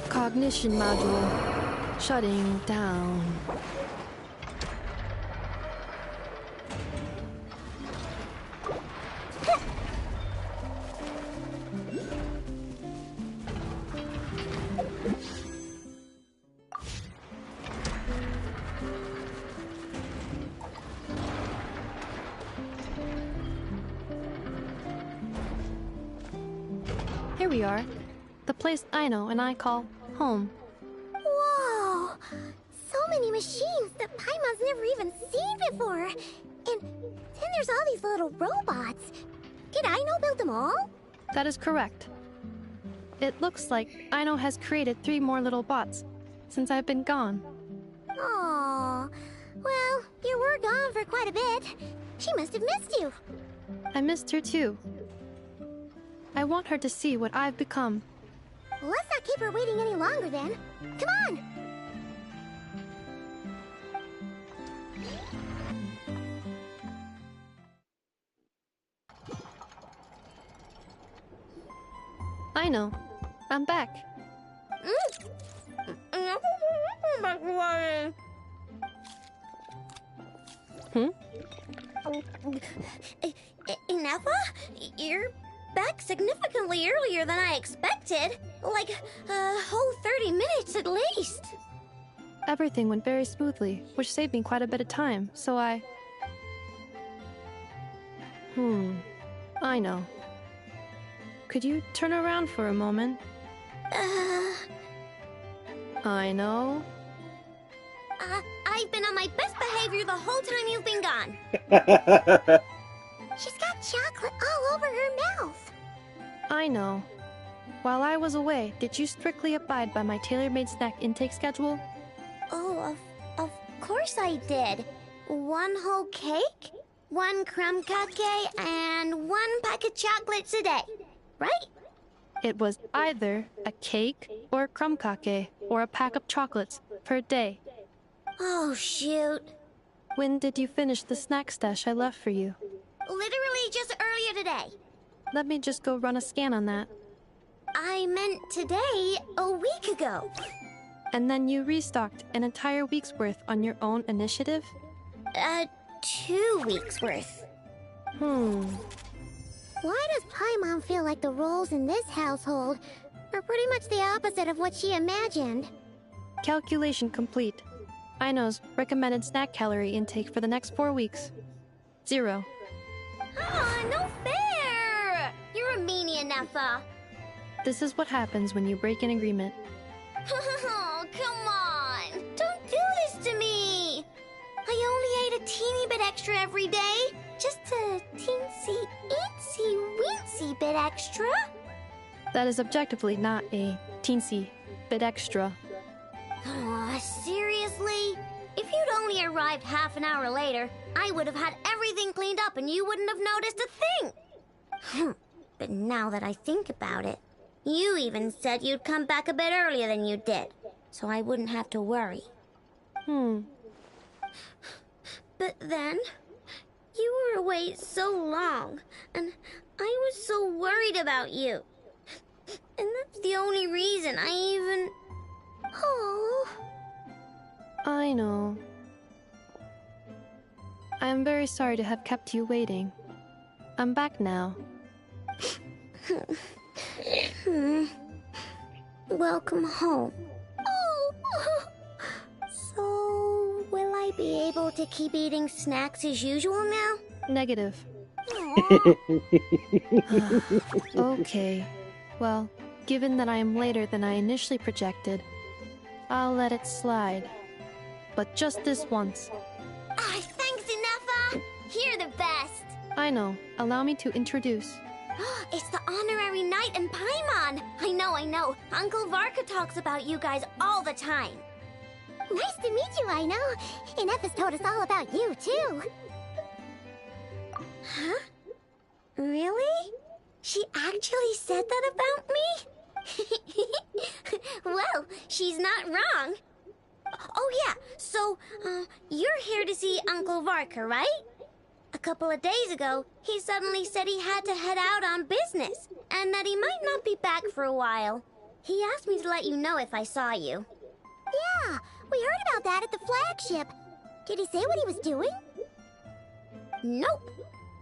Cognition module. Shutting down. Here we are. The place Aino and I call home. Whoa! So many machines that Paimon's never even seen before. And then there's all these little robots. Did Aino build them all? That is correct. It looks like Aino has created 3 more little bots since I've been gone. Aww. Well, you were gone for quite a bit. She must have missed you. I missed her too. I want her to see what I've become. Let's not keep her waiting any longer then. Come on! Aino, I'm back. Ineffa? You're back significantly earlier than I expected. Like a whole 30 minutes at least. Everything went very smoothly, which saved me quite a bit of time, so I know. Could you turn around for a moment? I know. I've been on my best behavior the whole time you've been gone. She's got chocolate all over her mouth. I know. While I was away, did you strictly abide by my tailor-made snack intake schedule? Oh, of course I did. 1 whole cake, 1 crumb cupcake, and 1 pack of chocolates a day, right? It was either a cake or a crumb cake or a pack of chocolates per day. Oh, shoot. When did you finish the snack stash I left for you? Literally just earlier today. Let me just go run a scan on that. I meant today, a week ago. And then you restocked an entire week's worth on your own initiative? 2 weeks worth. Why does Paimon feel like the roles in this household are pretty much the opposite of what she imagined? Calculation complete. Aino's recommended snack calorie intake for the next 4 weeks. 0. No fair! You're a meanie, Ineffa. This is what happens when you break an agreement. Oh, come on! Don't do this to me! I only ate a teeny bit extra every day. Just a teensy, weensy bit extra. That is objectively not a teensy bit extra. Aw, seriously? If you'd only arrived half an hour later, I would have had everything cleaned up and you wouldn't have noticed a thing. But now that I think about it, you even said you'd come back a bit earlier than you did, so I wouldn't have to worry. But then, you were away so long, and I was so worried about you. And that's the only reason I even... Oh. I know. I am very sorry to have kept you waiting. I'm back now. Welcome home. Oh. So, will I be able to keep eating snacks as usual now? Negative. Okay. Well, given that I am later than I initially projected, I'll let it slide. But just this once. Thanks, Inefa! You're the best! I know. Allow me to introduce. It's the honorary knight and Paimon! I know. Uncle Varka talks about you guys all the time. Nice to meet you, I know. Inefa's told us all about you, too. Huh? Really? She actually said that about me? Well, she's not wrong. Oh yeah, so, you're here to see Uncle Varka, right? A couple of days ago, he suddenly said he had to head out on business, and that he might not be back for a while. He asked me to let you know if I saw you. Yeah, we heard about that at the flagship. Did he say what he was doing? Nope.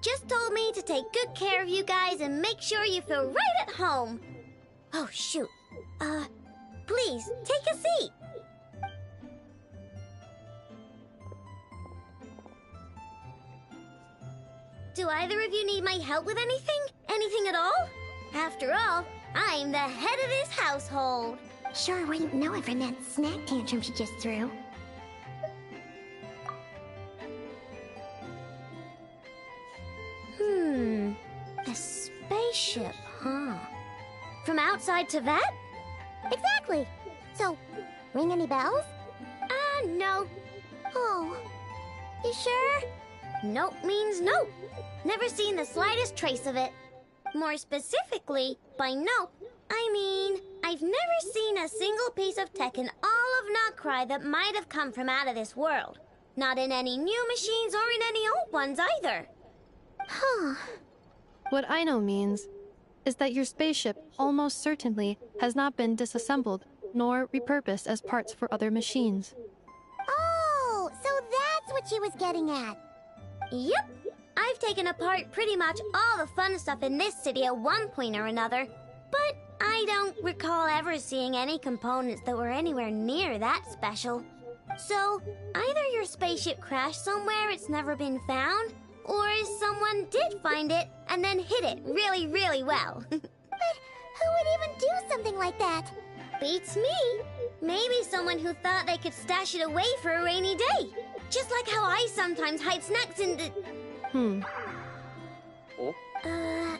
Just told me to take good care of you guys and make sure you feel right at home. Oh, shoot. Please, take a seat. Do either of you need my help with anything? Anything at all? After all, I'm the head of this household. Sure wouldn't know it from that snack tantrum she just threw. A spaceship, huh? From outside to that? Exactly. So, ring any bells? No. Oh. You sure? Nope means nope. Never seen the slightest trace of it. More specifically, by nope, I mean, I've never seen a single piece of tech in all of Notcry that might have come from out of this world. Not in any new machines or in any old ones either. Huh. What I know means is that your spaceship almost certainly has not been disassembled nor repurposed as parts for other machines. Oh, so that's what she was getting at. Yep. I've taken apart pretty much all the fun stuff in this city at one point or another, but I don't recall ever seeing any components that were anywhere near that special. So, either your spaceship crashed somewhere it's never been found, or someone did find it and then hid it really, really well. But who would even do something like that? Beats me. Maybe someone who thought they could stash it away for a rainy day. Just like how I sometimes hide snacks in the...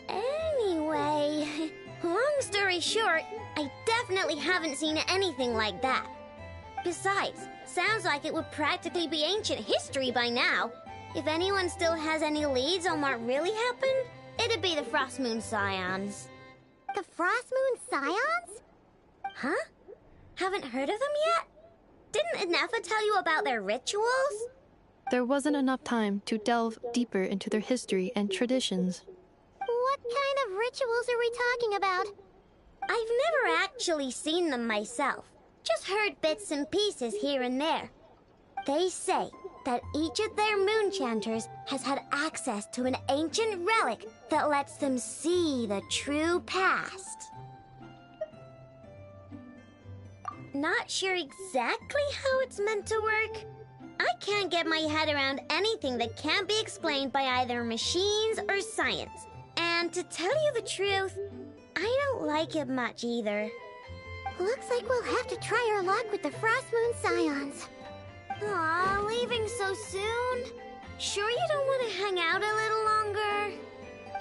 Anyway, long story short, I definitely haven't seen anything like that. Besides, sounds like it would practically be ancient history by now. If anyone still has any leads on what really happened, it'd be the Frost Moon Scions. The Frost Moon Scions? Huh? Haven't heard of them yet? Didn't Inefa tell you about their rituals? There wasn't enough time to delve deeper into their history and traditions. What kind of rituals are we talking about? I've never actually seen them myself. Just heard bits and pieces here and there. They say that each of their moonchanters has had access to an ancient relic that lets them see the true past. Not sure exactly how it's meant to work. I can't get my head around anything that can't be explained by either machines or science. And to tell you the truth, I don't like it much either. Looks like we'll have to try our luck with the Frost Moon Scions. Aw, leaving so soon? Sure you don't want to hang out a little longer?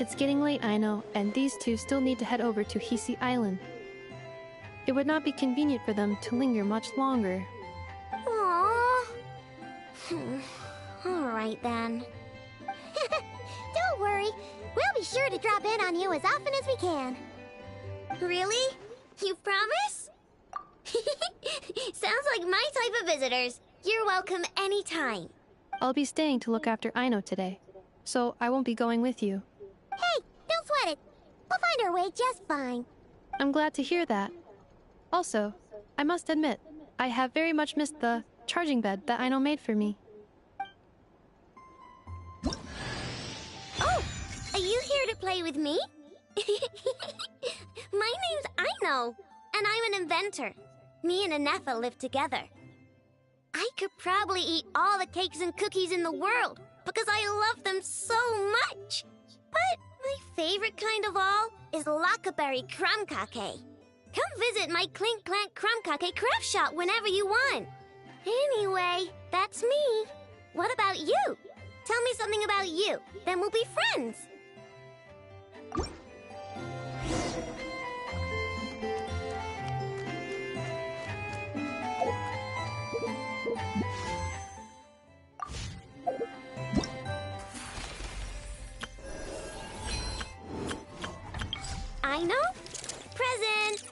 It's getting late, I know, and these two still need to head over to Hisi Island. It would not be convenient for them to linger much longer. Aww. Alright then. Don't worry. We'll be sure to drop in on you as often as we can. Really? You promise? Sounds like my type of visitors. You're welcome anytime. I'll be staying to look after Aino today, so I won't be going with you. Hey, don't sweat it. We'll find our way just fine. I'm glad to hear that. Also, I must admit, I have very much missed the charging bed that Aino made for me. Oh, are you here to play with me? My name's Aino, and I'm an inventor. Me and Anefa live together. I could probably eat all the cakes and cookies in the world because I love them so much. But my favorite kind of all is Lakaberry Crumb Cake. Come visit my Clink Clank Crumb Cake craft shop whenever you want. Anyway, that's me. What about you? Tell me something about you, then we'll be friends. Aino? Present!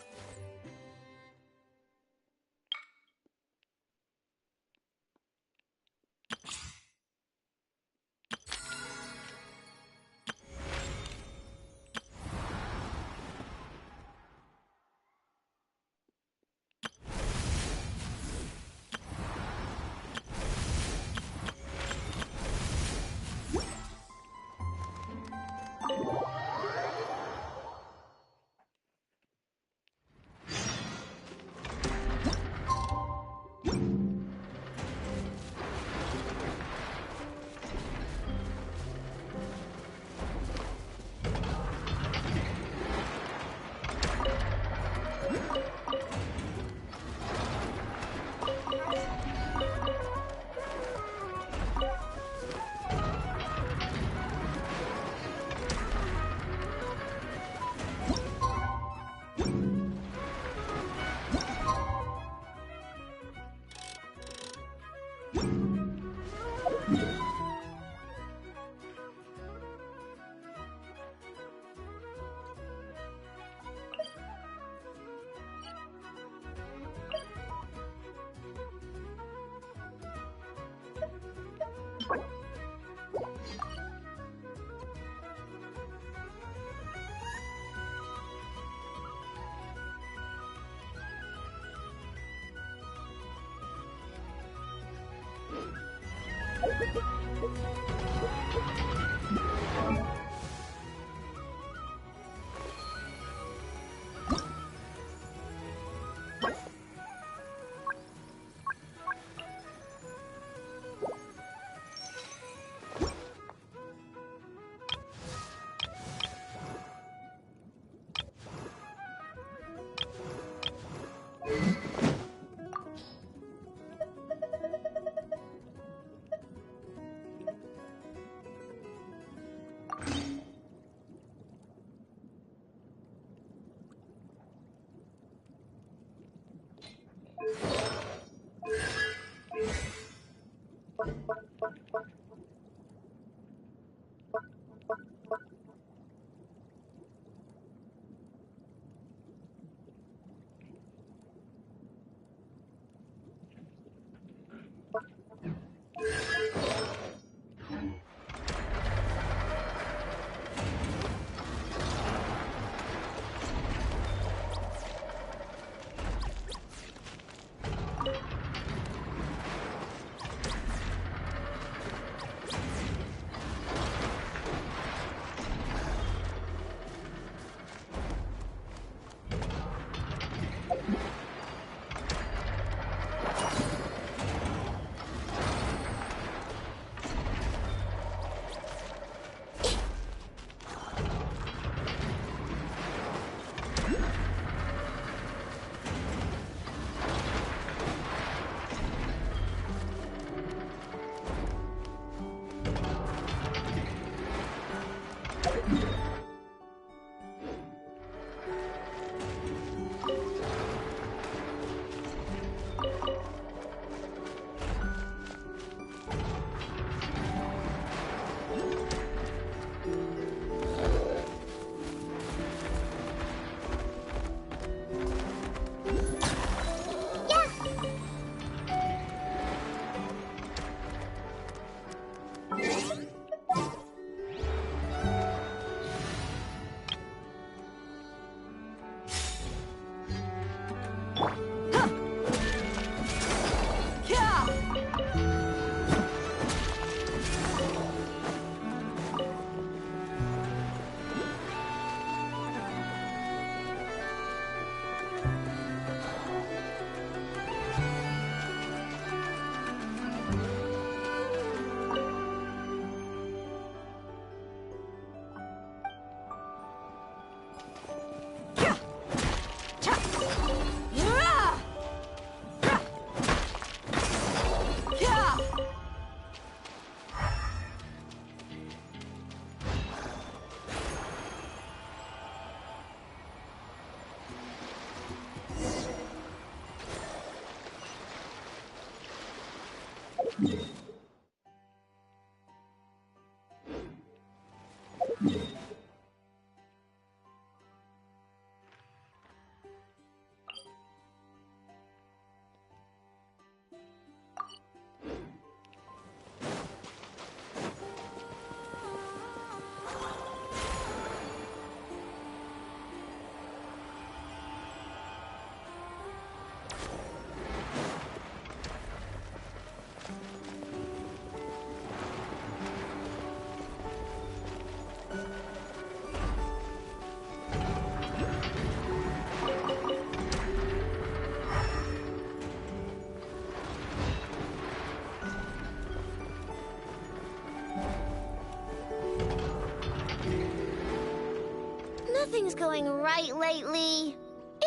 Nothing's going right lately.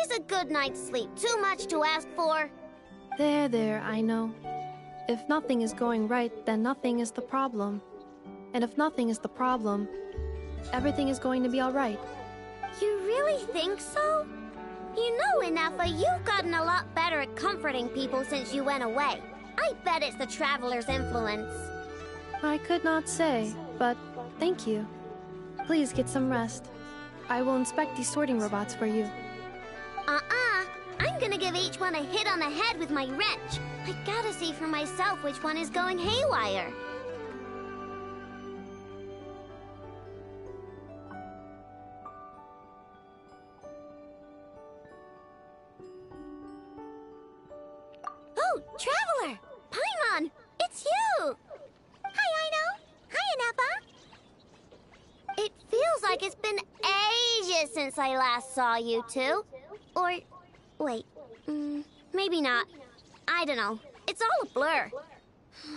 Is a good night's sleep too much to ask for? There, I know. If nothing is going right, then nothing is the problem. And if nothing is the problem, everything is going to be alright. You really think so? You know, Inefa, you've gotten a lot better at comforting people since you went away. I bet it's the Traveler's influence. I could not say, but thank you. Please get some rest. I will inspect these sorting robots for you. I'm gonna give each one a hit on the head with my wrench. I gotta see for myself which one is going haywire. Oh, Traveler! Paimon! It's you! Hi, Aino! Hi, Inefa! It feels like it's been ages since I last saw you two. Or, wait, maybe not. I don't know. It's all a blur.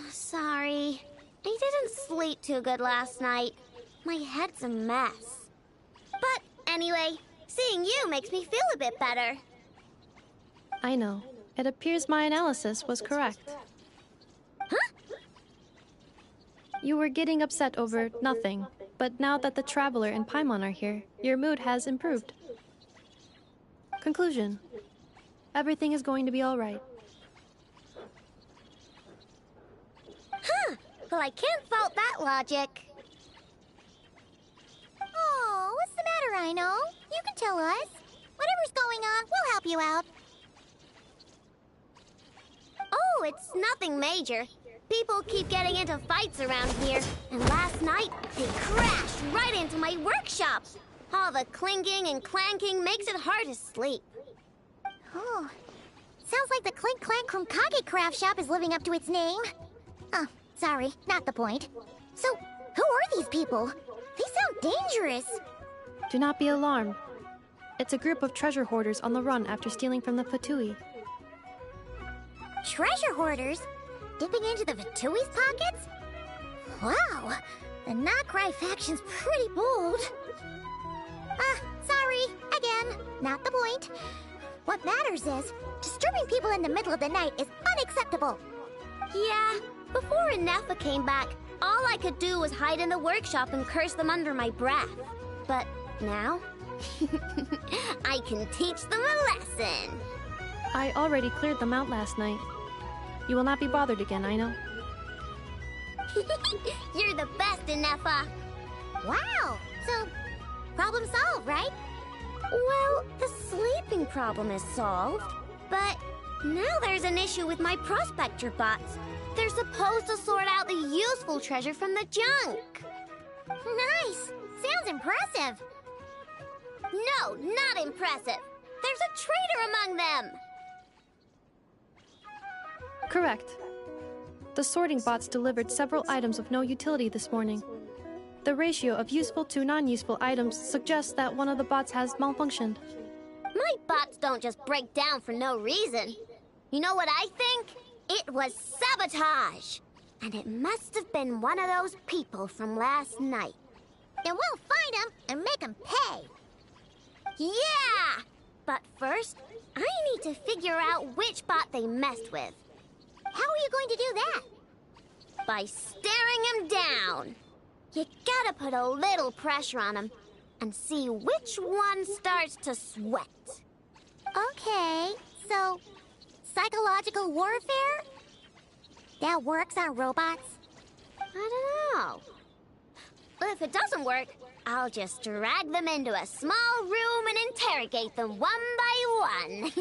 Sorry. I didn't sleep too good last night. My head's a mess. But anyway, seeing you makes me feel a bit better. I know. It appears my analysis was correct. Huh? You were getting upset over nothing, but now that the Traveler and Paimon are here, your mood has improved. Conclusion. Everything is going to be alright. Huh. Well, I can't fault that logic. Oh, what's the matter, Aino? You can tell us. Whatever's going on, we'll help you out. Oh, it's nothing major. People keep getting into fights around here, and last night they crashed right into my workshop. All the clinking and clanking makes it hard to sleep. Oh, sounds like the Clink Clank from Kage Craft Shop is living up to its name. Oh, sorry, not the point. So, who are these people? They sound dangerous. Do not be alarmed. It's a group of treasure hoarders on the run after stealing from the Fatui. Treasure hoarders? Dipping into the Vatui's pockets? Wow, the Notcry faction's pretty bold. Sorry, again, not the point. What matters is, disturbing people in the middle of the night is unacceptable. Yeah, before Inefa came back, all I could do was hide in the workshop and curse them under my breath. But now, I can teach them a lesson. I already cleared them out last night. You will not be bothered again, I know. You're the best, Inefa. Wow, so problem solved, right? Well, the sleeping problem is solved, but now there's an issue with my prospector bots. They're supposed to sort out the useful treasure from the junk. Nice! Sounds impressive. No, not impressive. There's a traitor among them. Correct. The sorting bots delivered several items of no utility this morning. The ratio of useful to non-useful items suggests that one of the bots has malfunctioned. My bots don't just break down for no reason. You know what I think? It was sabotage. And it must have been one of those people from last night. Then we'll find them and make them pay. Yeah! But first, I need to figure out which bot they messed with. How are you going to do that? By staring him down. You gotta put a little pressure on him and see which one starts to sweat. Okay, so psychological warfare? That works on robots? I don't know. If it doesn't work, I'll just drag them into a small room and interrogate them one by one.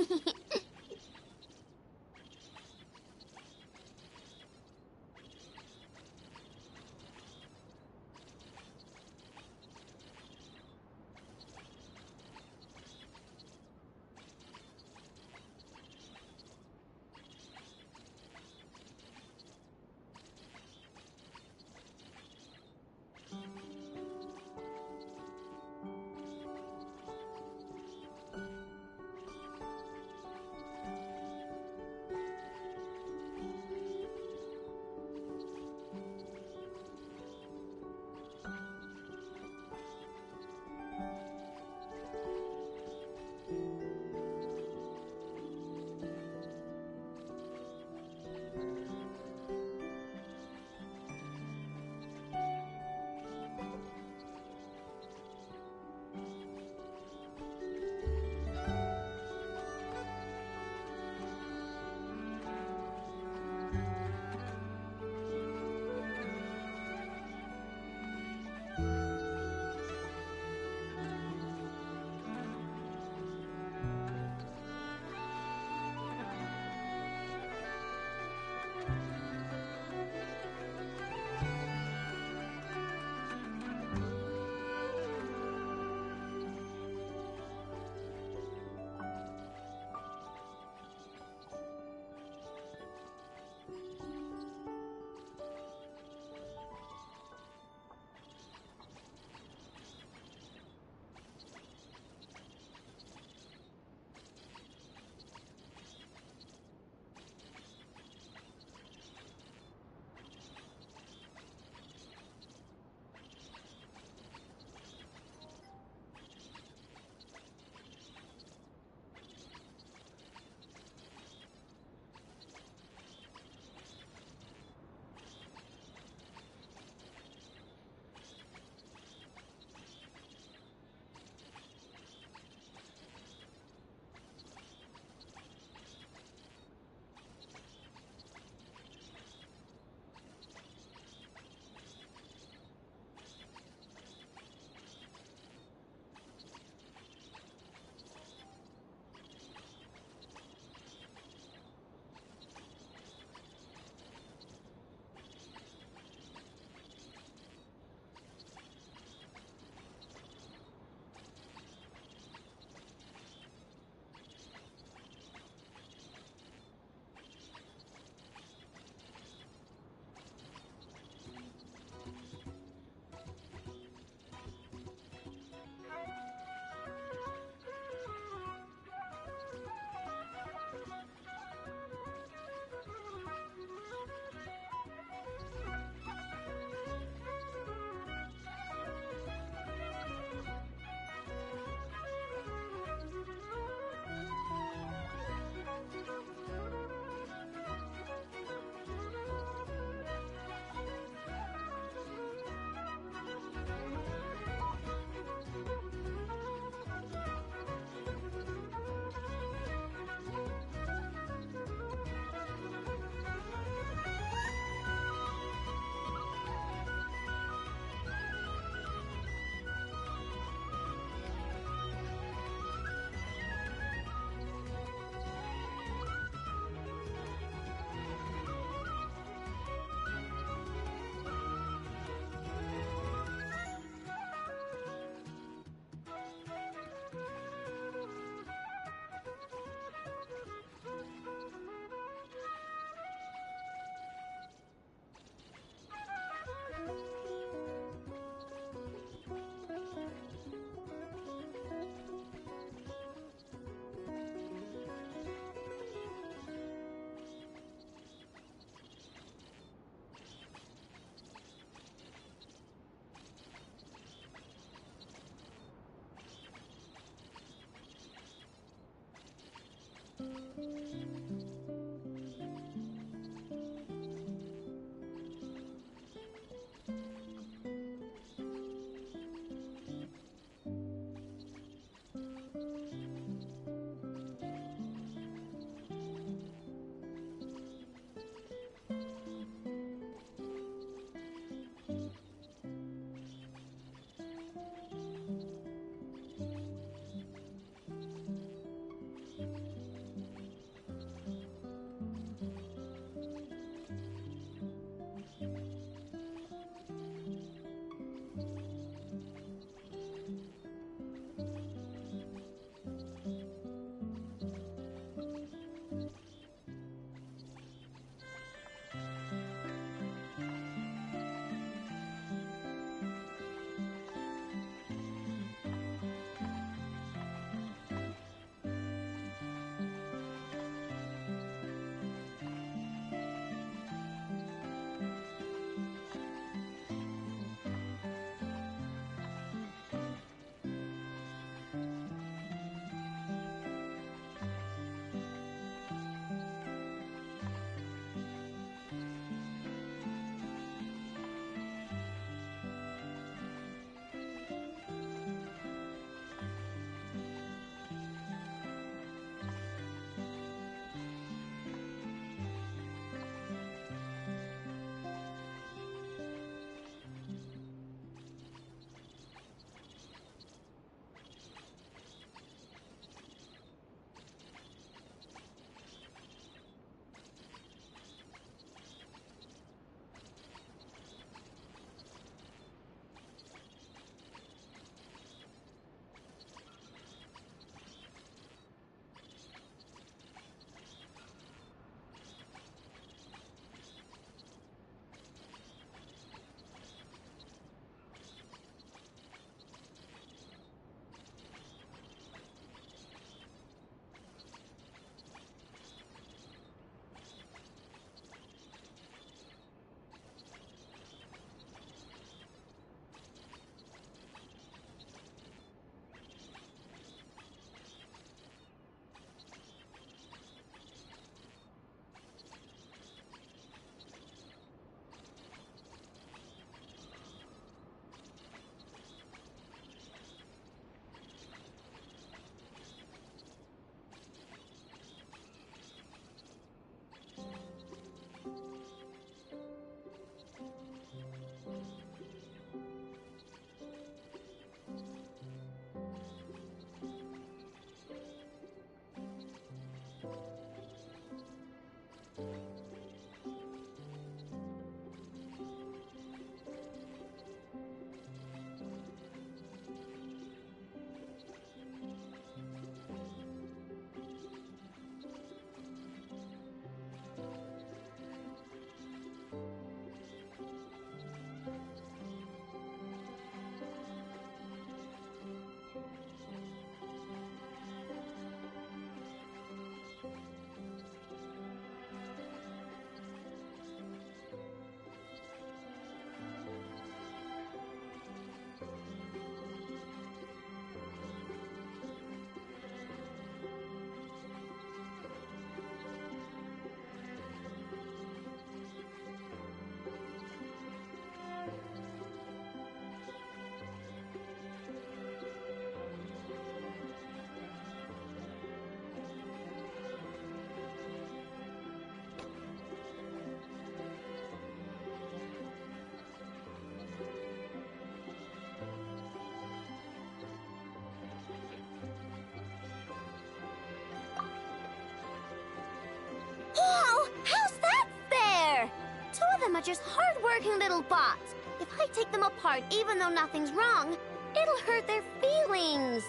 them are just hard-working little bots. If I take them apart even though nothing's wrong, it'll hurt their feelings.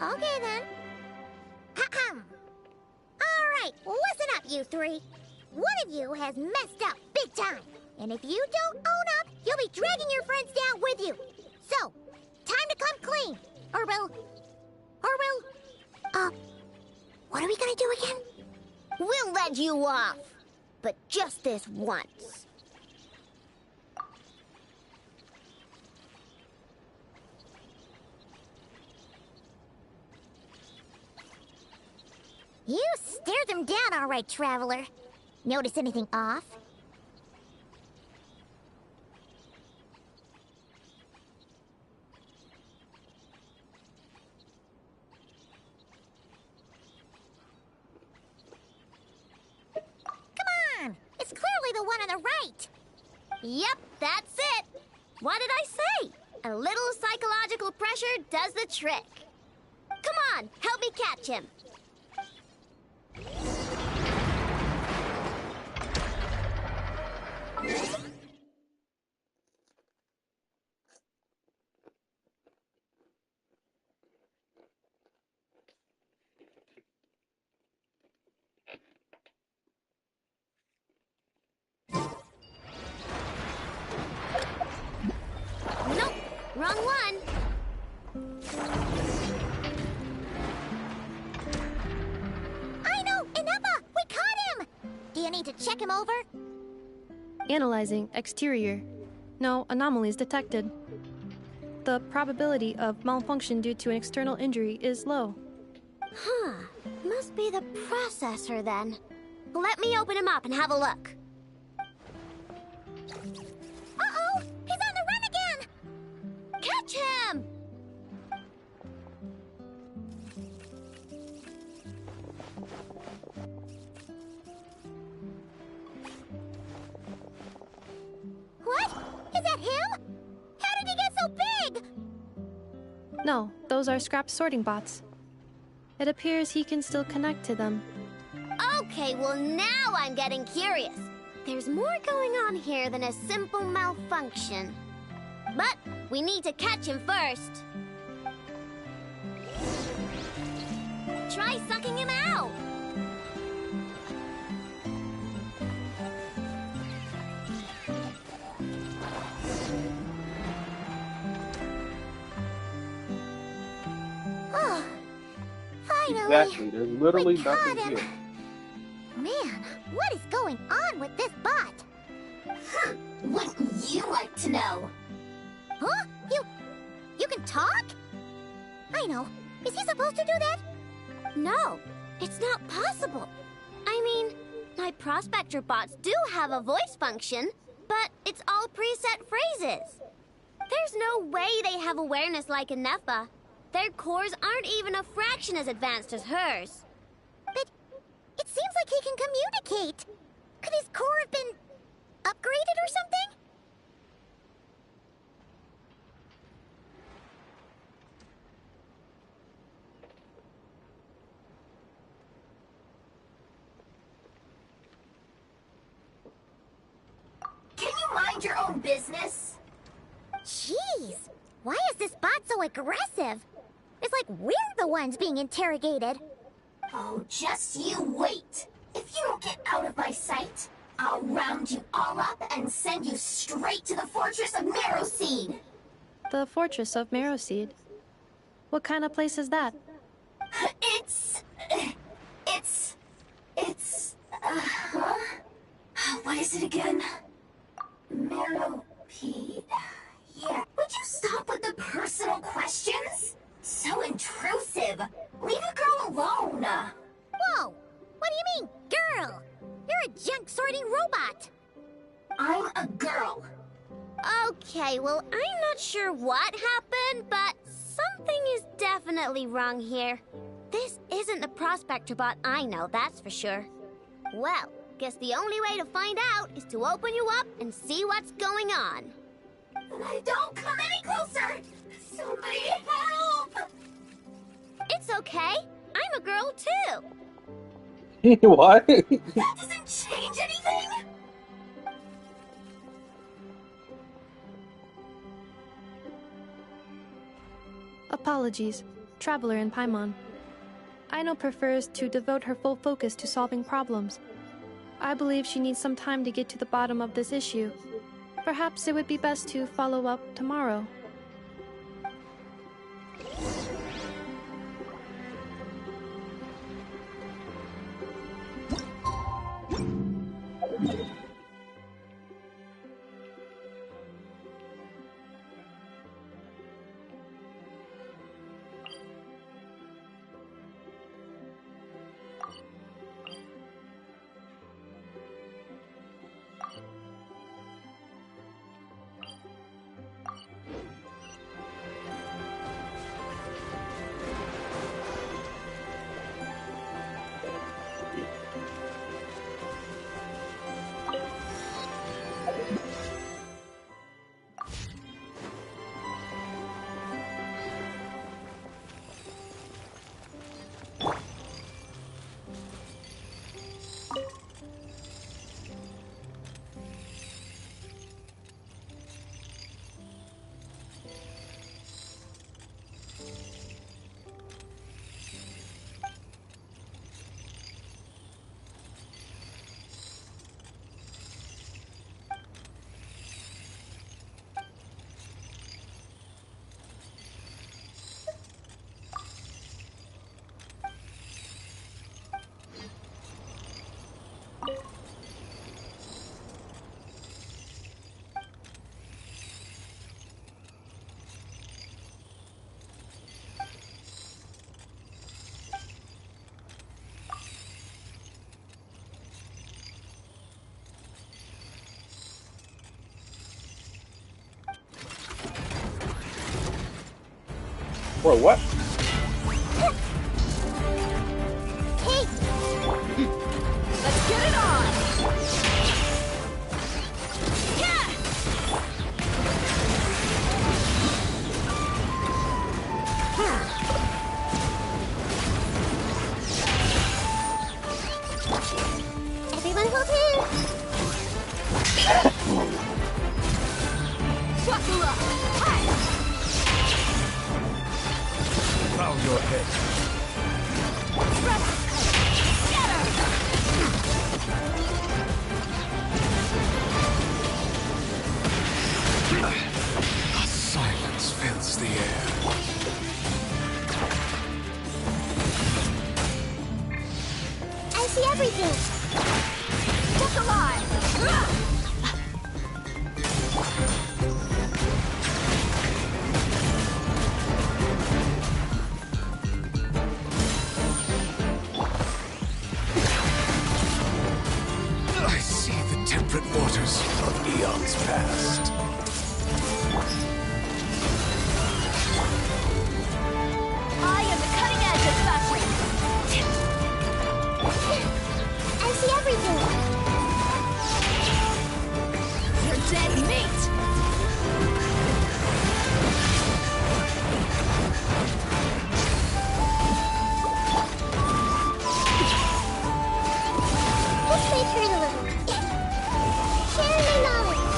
Okay then. Ahem. Alright, listen up, you three. One of you has messed up big time. And if you don't own up, you'll be dragging your friends down with you. So, time to come clean. Or we'll... what are we gonna do again? We'll let you off. But just this once. You stared them down all right, Traveler. Notice anything off? Come on! It's clearly the one on the right! Yep, that's it! What did I say? A little psychological pressure does the trick. Come on, help me catch him. Nope, wrong one. I know, Ineppa, we caught him. Do you need to check him over? Analyzing exterior. No anomalies detected. The probability of malfunction due to an external injury is low. Huh. Must be the processor then. Let me open him up and have a look. Uh-oh! He's on the run again! Catch him! What? Is that him? How did he get so big? No, those are scrap sorting bots. It appears he can still connect to them. Okay, well now I'm getting curious. There's more going on here than a simple malfunction. But we need to catch him first. Try sucking him out. Oh, finally. Exactly. There's literally we caught nothing him. here. Man, what is going on with this bot? Wouldn't you like to know? Huh? You can talk? I know. Is he supposed to do that? No, it's not possible. I mean, my prospector bots do have a voice function, but it's all preset phrases. There's no way they have awareness like Ineppa. Their cores aren't even a fraction as advanced as hers. But it seems like he can communicate. Could his core have been upgraded or something? Can you mind your own business? Jeez, why is this bot so aggressive? It's like we're the ones being interrogated. Oh, just you wait. If you don't get out of my sight, I'll round you all up and send you straight to the fortress of Marrowseed. The Fortress of Marrowseed? What kind of place is that? What is it again? Marrowpeed. Yeah. Would you stop with the personal questions? So intrusive. Leave a girl alone. Whoa! What do you mean, girl? You're a junk sorting robot. I'm a girl. Okay, well, I'm not sure what happened, but something is definitely wrong here. This isn't the prospector bot I know, that's for sure. Well, guess the only way to find out is to open you up and see what's going on. Don't come any closer! Somebody help! It's okay. I'm a girl, too. What? That doesn't change anything! Apologies, Traveler in Paimon. Aino prefers to devote her full focus to solving problems. I believe she needs some time to get to the bottom of this issue. Perhaps it would be best to follow up tomorrow. Bro, what? Hey! Let's get it on! Yeah! Everyone hold Bow your head. A silence fills the air. I see everything. Look alive! I see the temperate waters of eons past. I am the cutting edge of fashion! I see everything. You're dead meat! This may hurt a little. Sharing my knowledge.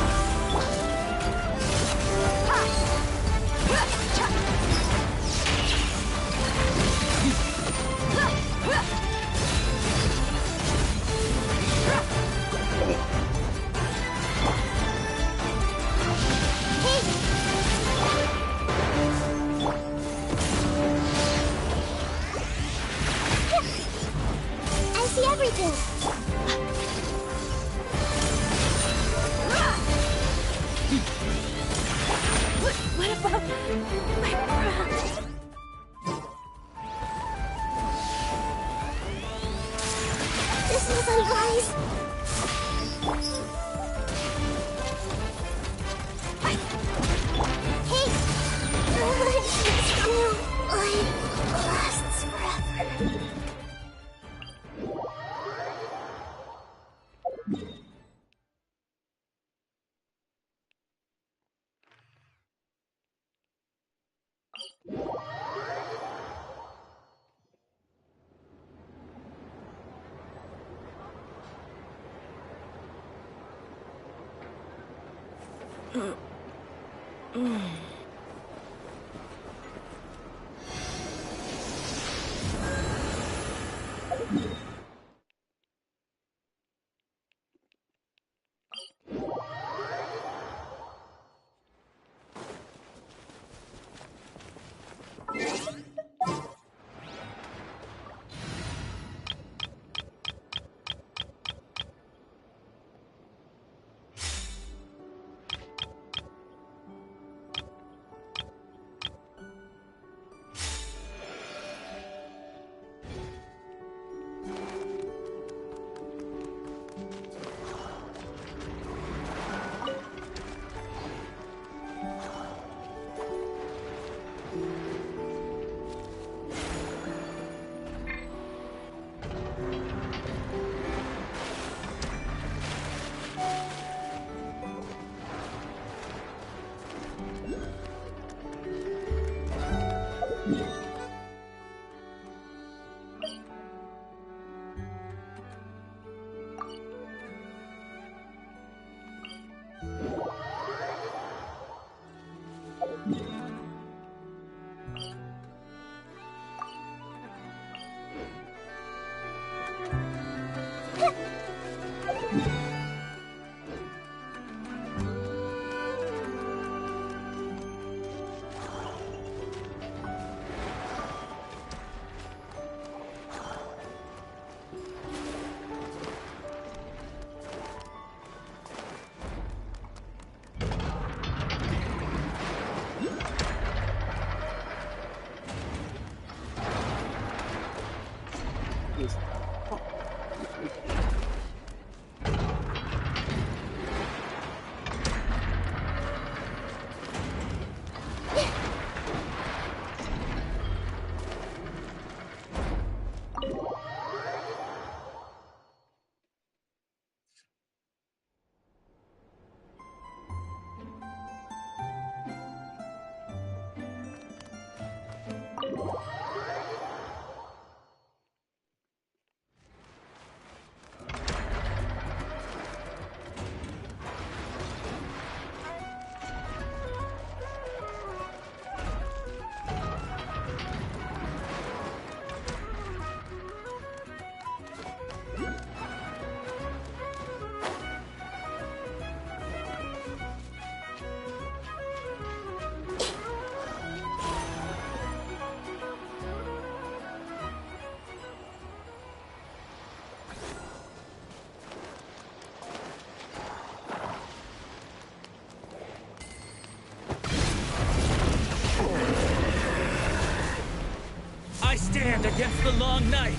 I stand against the long night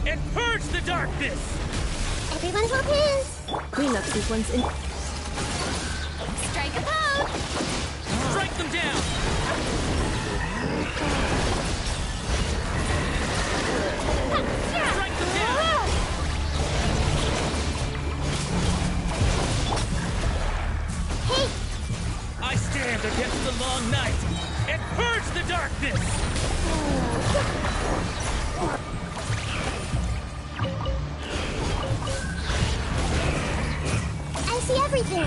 and purge the darkness! Everyone hold hands! Cleanup sequence in... Strike a pose! Strike them down! Strike them down! Hey! I stand against the long night and purge the darkness! I see everything!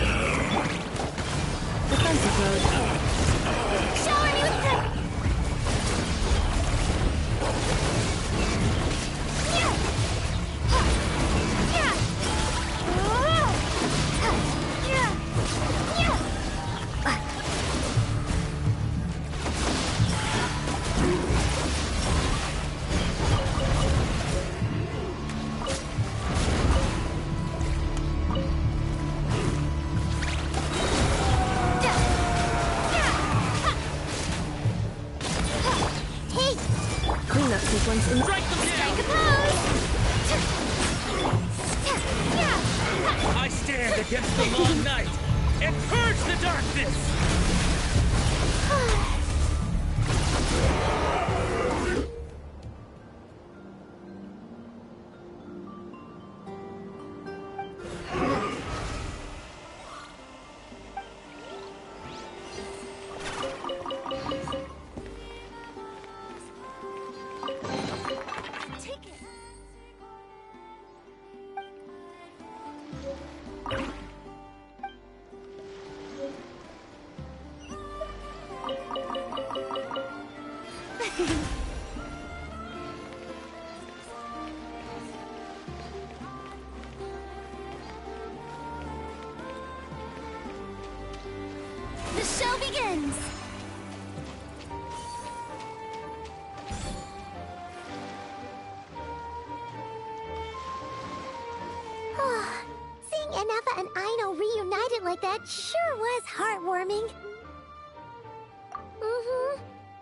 Defensive mode. Show her new trick! Cleanup sequence in... Strike them down! Strike a pose! I stand against the long night and purge the darkness! The show begins! Seeing Anafa and Aino reunited like that sure was heartwarming.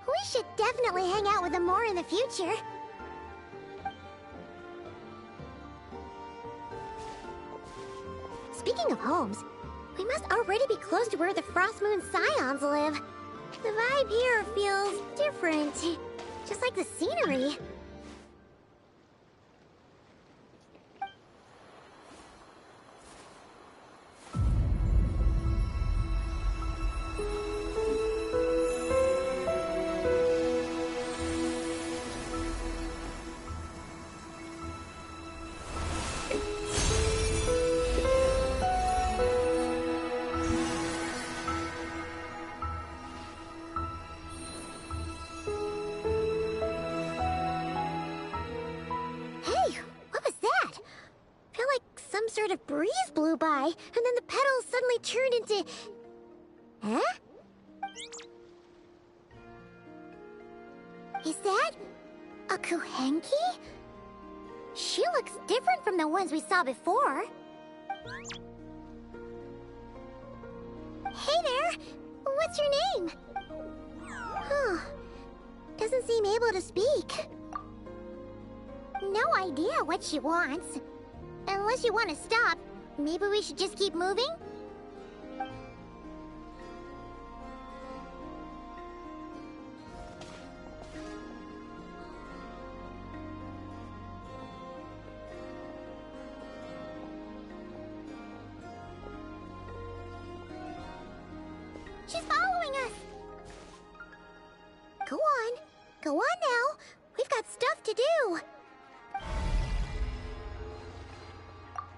We should definitely hang out with them more in the future. Speaking of homes, we must already be close to where the Frost Moon Scions live. The vibe here feels different, just like the scenery. Sort of breeze blew by, and then the petals suddenly turned into... Huh? Is that a Kuhenki? She looks different from the ones we saw before. Hey there! What's your name? Huh. Doesn't seem able to speak. No idea what she wants. Unless you want to stop, maybe we should just keep moving? She's following us! Go on. Go on now. We've got stuff to do.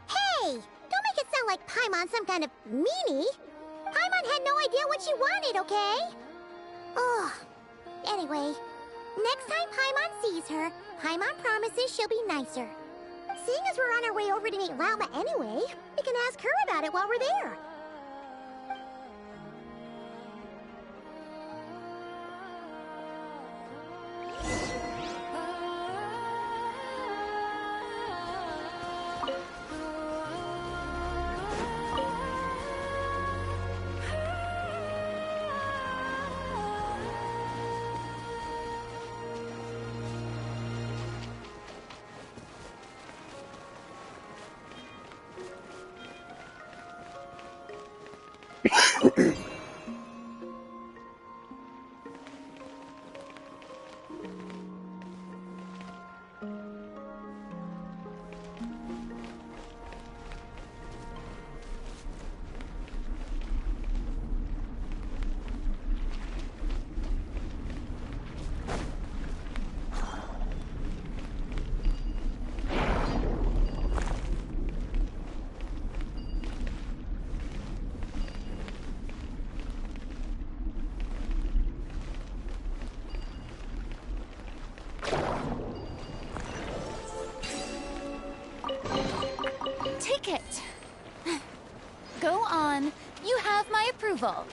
Hey! Don't make it sound like Paimon's some kind of meanie. Paimon had no idea what she wanted, okay? Ugh. Anyway, next time Paimon sees her, Paimon promises she'll be nicer. Seeing as we're on our way over to meet Lauma anyway, we can ask her about it while we're there. Ticket. Go on. You have my approval.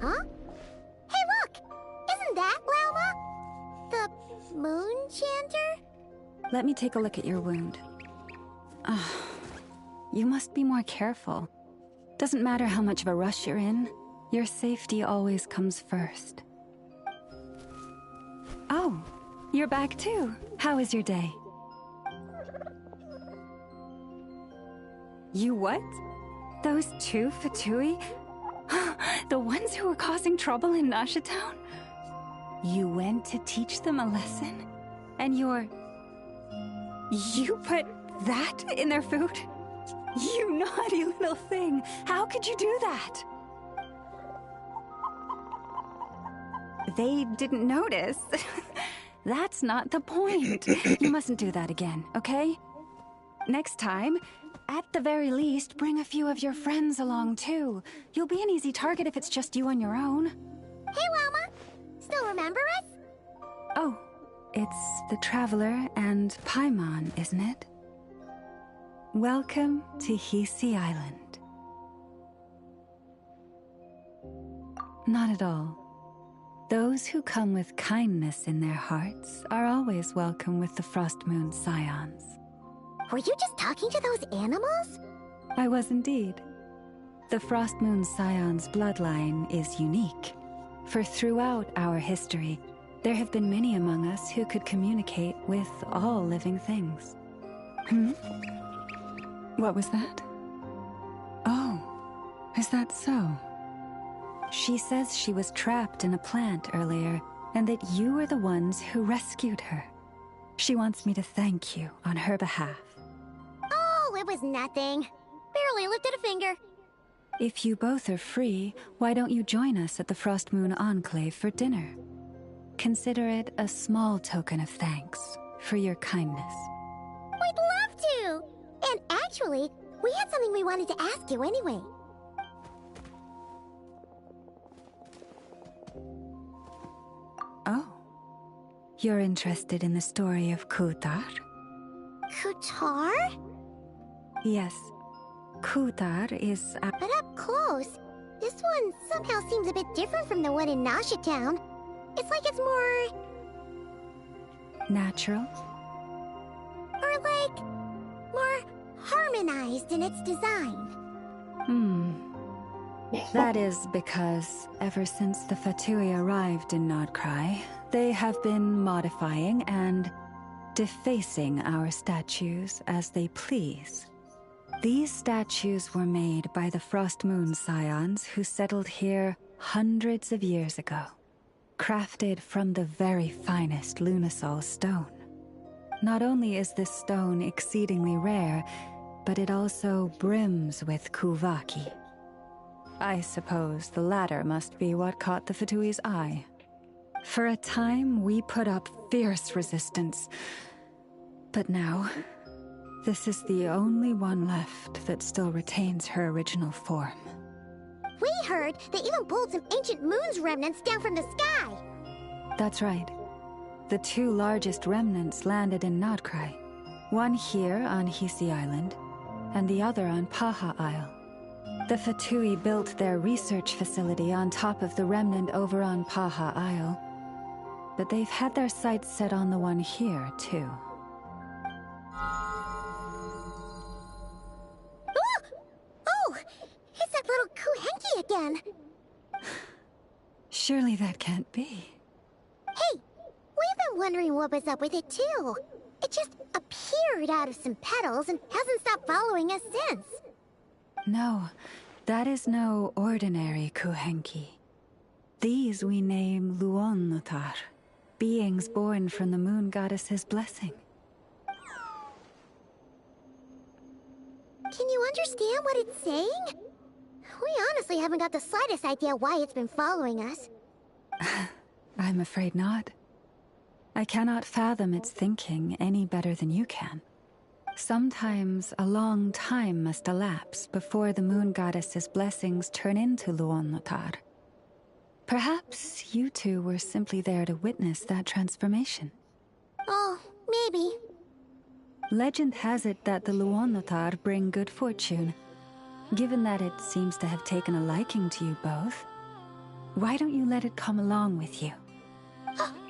Huh? Hey, look! Isn't that Lauma? The moon chanter? Let me take a look at your wound. you must be more careful. Doesn't matter how much of a rush you're in, your safety always comes first. Oh, you're back too. How was your day? You what? Those two Fatui? The ones who were causing trouble in Nasha Town? You went to teach them a lesson? And you put that in their food? You naughty little thing! How could you do that? They didn't notice. That's not the point. You mustn't do that again, okay? Next time, at the very least, bring a few of your friends along too. You'll be an easy target if it's just you on your own. Hey, Llama! Still remember us? Oh, it's the Traveler and Paimon, isn't it? Welcome to Hisi Island. Not at all. Those who come with kindness in their hearts are always welcome with the Frost Moon Scions. Were you just talking to those animals? I was indeed. The Frost Moon Scions bloodline is unique, for throughout our history, there have been many among us who could communicate with all living things. What was that? Oh, is that so? She says she was trapped in a plant earlier, and that you were the ones who rescued her. She wants me to thank you on her behalf. Oh, it was nothing. Barely lifted a finger. If you both are free, why don't you join us at the Frost Moon Enclave for dinner? Consider it a small token of thanks for your kindness. We'd love to! And actually, we had something we wanted to ask you anyway. Oh. You're interested in the story of Kutar? Kutar? Yes. Kutar is a... But up close, this one somehow seems a bit different from the one in Nasha Town. It's like it's more... natural? Or like... more harmonized in its design. That is because ever since the Fatui arrived in Nodcry, they have been modifying and defacing our statues as they please. These statues were made by the Frost Moon Scions who settled here hundreds of years ago, crafted from the very finest Lunasol stone. Not only is this stone exceedingly rare, but it also brims with Kuvaki. I suppose the latter must be what caught the Fatui's eye. For a time, we put up fierce resistance. But now, this is the only one left that still retains her original form. We heard they even pulled some ancient moon's remnants down from the sky. That's right. The two largest remnants landed in Nodcry. One here on Hisi Island, and the other on Paha Isle. The Fatui built their research facility on top of the remnant over on Paha Isle. But they've had their sights set on the one here, too. Oh! It's that little Kuhenki again! Surely that can't be. Hey! We've been wondering what was up with it, too. It just appeared out of some petals and hasn't stopped following us since. No, that is no ordinary Kuhenki. These we name Luonnotar, beings born from the moon goddess's blessing. Can you understand what it's saying? We honestly haven't got the slightest idea why it's been following us. I'm afraid not. I cannot fathom its thinking any better than you can. Sometimes a long time must elapse before the moon goddess's blessings turn into Luonnotar. Perhaps you two were simply there to witness that transformation. Oh, maybe. Legend has it that the Luonnotar bring good fortune. Given that it seems to have taken a liking to you both, why don't you let it come along with you?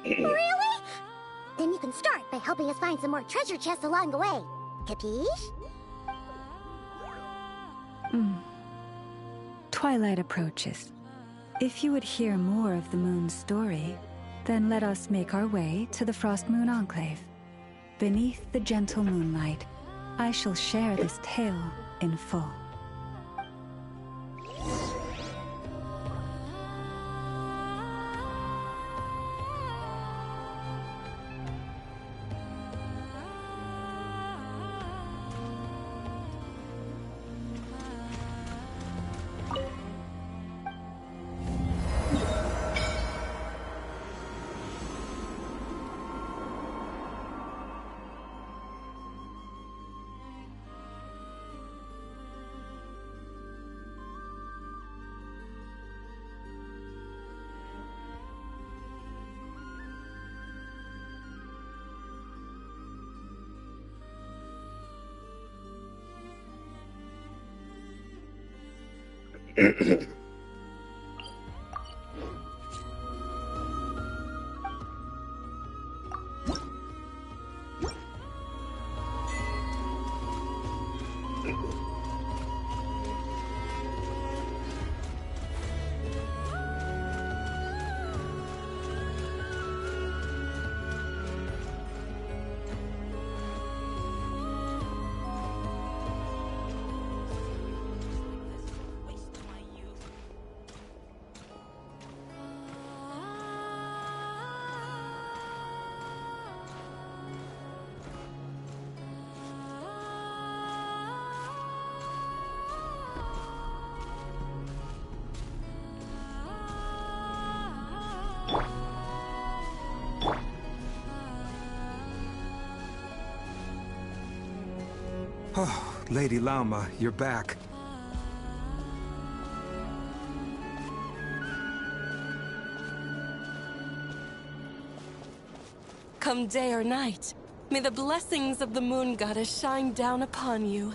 Really? Then you can start by helping us find some more treasure chests along the way. Capiche? Twilight approaches. If you would hear more of the moon's story, then let us make our way to the Frost Moon Enclave. Beneath the gentle moonlight, I shall share this tale in full. Oh, Lady Lauma, you're back. Come day or night, may the blessings of the Moon Goddess shine down upon you.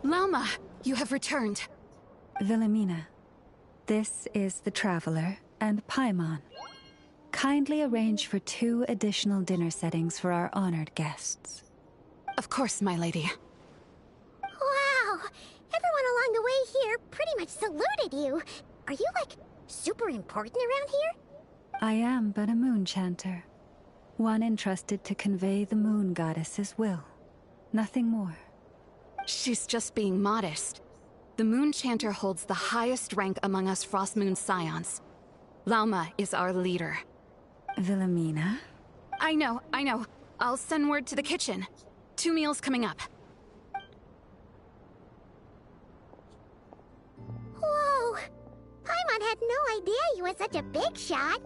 Lauma, you have returned. Wilhelmina, this is the Traveler and Paimon. Kindly arrange for 2 additional dinner settings for our honored guests. Of course, my lady. Wow! Everyone along the way here pretty much saluted you. Are you, like, super important around here? I am but a moon chanter. One entrusted to convey the moon goddess's will. Nothing more. She's just being modest. The Moon Chanter holds the highest rank among us Frostmoon Scions. Lauma is our leader. Wilhelmina? I know. I'll send word to the kitchen. 2 meals coming up. Whoa! Paimon had no idea you were such a big shot.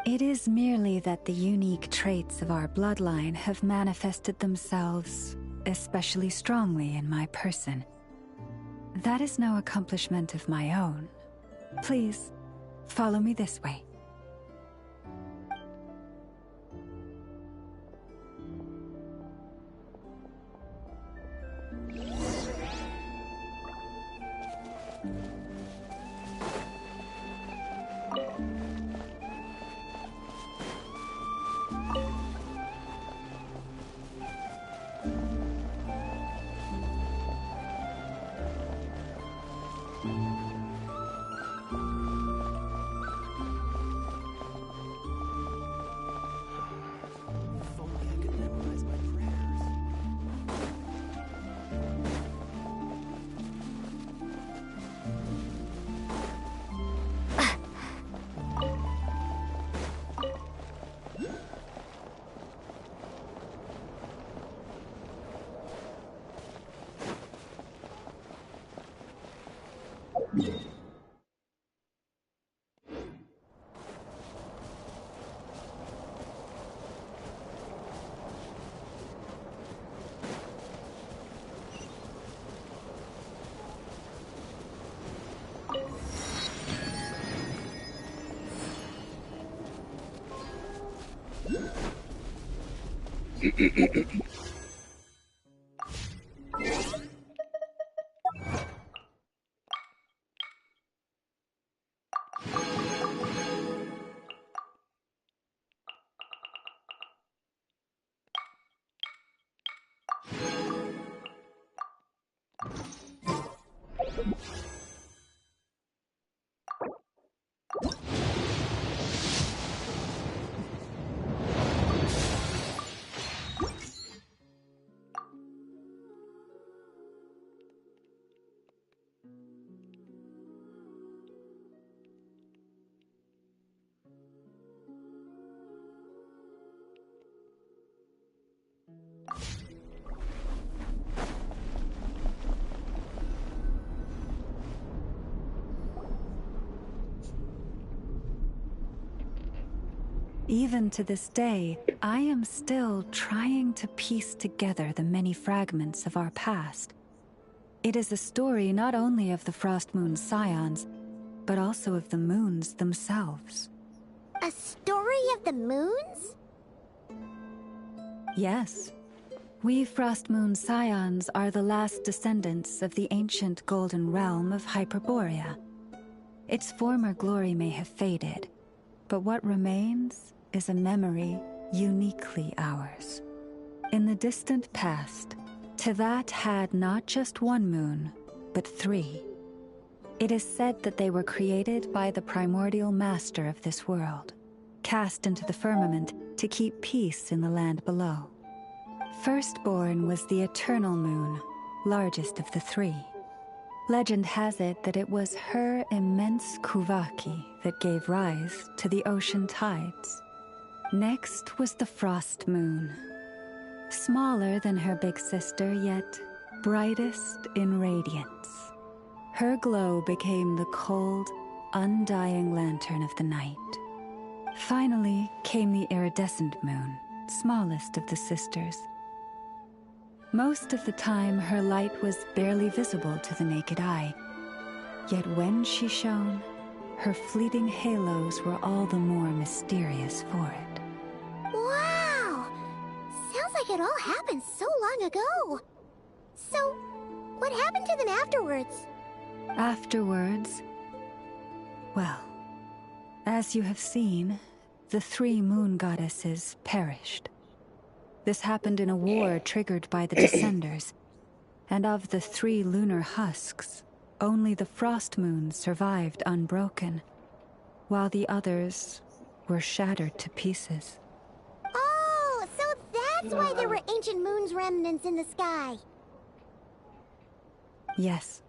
It is merely that the unique traits of our bloodline have manifested themselves especially strongly in my person. That is no accomplishment of my own. Please, follow me this way. Even to this day, I am still trying to piece together the many fragments of our past. It is a story not only of the Frost Moon Scions, but also of the moons themselves. A story of the moons? Yes. We Frost Moon Scions are the last descendants of the ancient golden realm of Hyperborea. Its former glory may have faded, but what remains is a memory uniquely ours. In the distant past, Teyvat had not just one moon, but 3. It is said that they were created by the primordial master of this world, cast into the firmament to keep peace in the land below. Firstborn was the eternal moon, largest of the 3. Legend has it that it was her immense Kuvaki that gave rise to the ocean tides. Next was the frost moon. Smaller than her big sister, yet brightest in radiance. Her glow became the cold, undying lantern of the night. Finally came the iridescent moon, smallest of the sisters. Most of the time, her light was barely visible to the naked eye. Yet when she shone, her fleeting halos were all the more mysterious for it. Wow! Sounds like it all happened so long ago. So, what happened to them afterwards? Afterwards, well, as you have seen, the 3 moon goddesses perished. This happened in a war triggered by the Descenders, and of the 3 lunar husks, only the frost moons survived unbroken, while the others were shattered to pieces. Oh, so that's why there were ancient moon's remnants in the sky. Yes.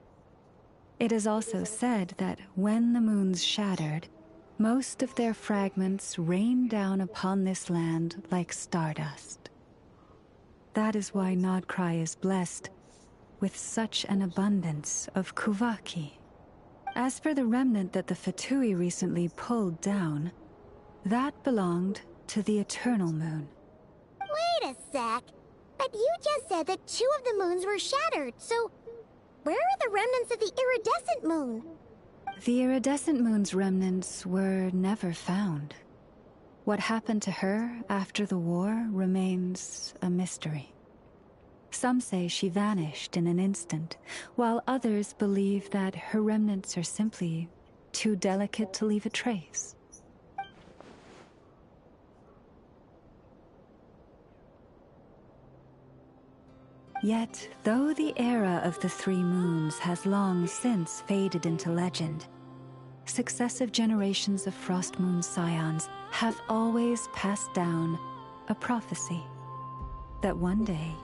It is also said that when the moons shattered, most of their fragments rained down upon this land like stardust. That is why Nodcry is blessed with such an abundance of Kuvaki. As for the remnant that the Fatui recently pulled down, that belonged to the Eternal Moon. Wait a sec. But you just said that 2 of the moons were shattered, so where are the remnants of the iridescent moon? The iridescent moon's remnants were never found. What happened to her after the war remains a mystery. Some say she vanished in an instant, while others believe that her remnants are simply too delicate to leave a trace. Yet, though the era of the 3 moons has long since faded into legend, successive generations of Frost Moon Scions have always passed down a prophecy that one day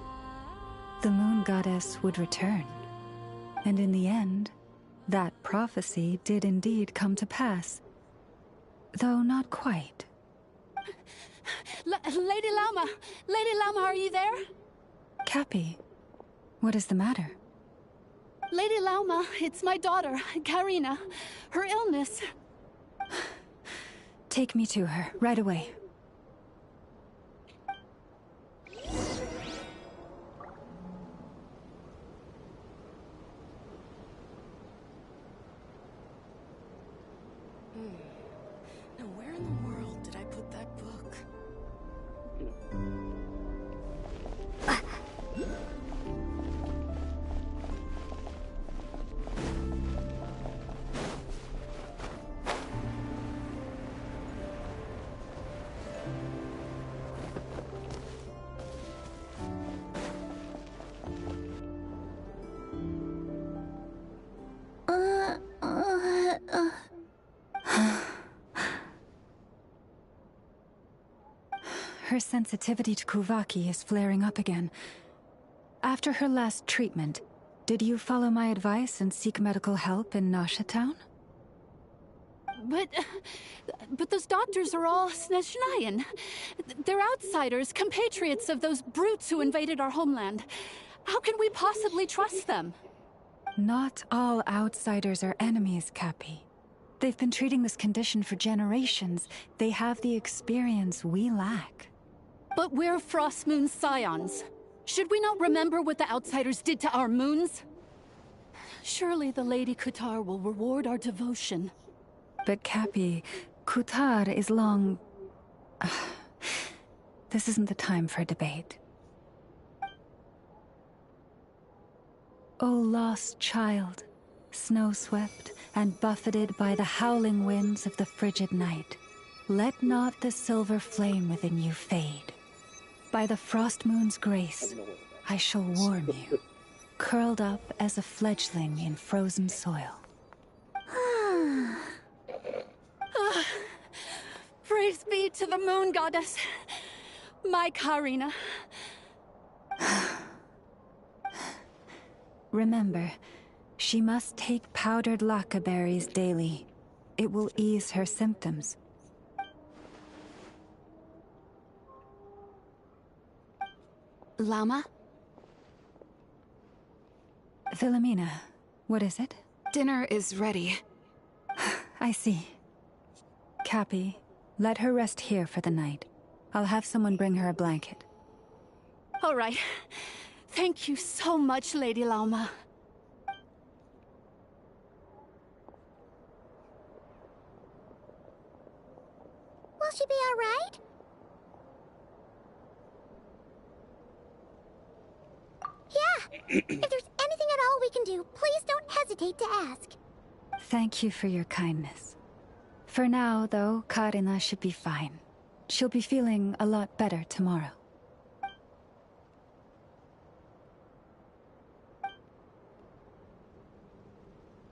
the moon goddess would return. And in the end, that prophecy did indeed come to pass, though not quite. Lady Lauma! Lady Lauma, are you there? Cappy, what is the matter? Lady Lauma, it's my daughter, Karina. Her illness. Take me to her, right away. Now where in the world did I put that book? Her sensitivity to Kuvaki is flaring up again. After her last treatment, did you follow my advice and seek medical help in Nasha Town? But those doctors are all Snezhnayan. They're outsiders, compatriots of those brutes who invaded our homeland. How can we possibly trust them? Not all outsiders are enemies, Cappy. They've been treating this condition for generations. They have the experience we lack. But we're Frost Moon Scions. Should we not remember what the outsiders did to our moons? Surely the Lady Kutar will reward our devotion. But Cappy, Kutar is long... This isn't the time for a debate. O lost child, snow-swept and buffeted by the howling winds of the frigid night, let not the silver flame within you fade. By the frost moon's grace, I shall warm you, curled up as a fledgling in frozen soil. Praise be to the moon goddess, my Karina. Remember, she must take powdered laka berries daily. It will ease her symptoms. Llama? Philomena, what is it? Dinner is ready. I see. Cappy, let her rest here for the night. I'll have someone bring her a blanket. All right. Thank you so much, Lady Llama. Will she be all right? Yeah. If there's anything at all we can do, please don't hesitate to ask. Thank you for your kindness. For now, though, Karina should be fine. She'll be feeling a lot better tomorrow.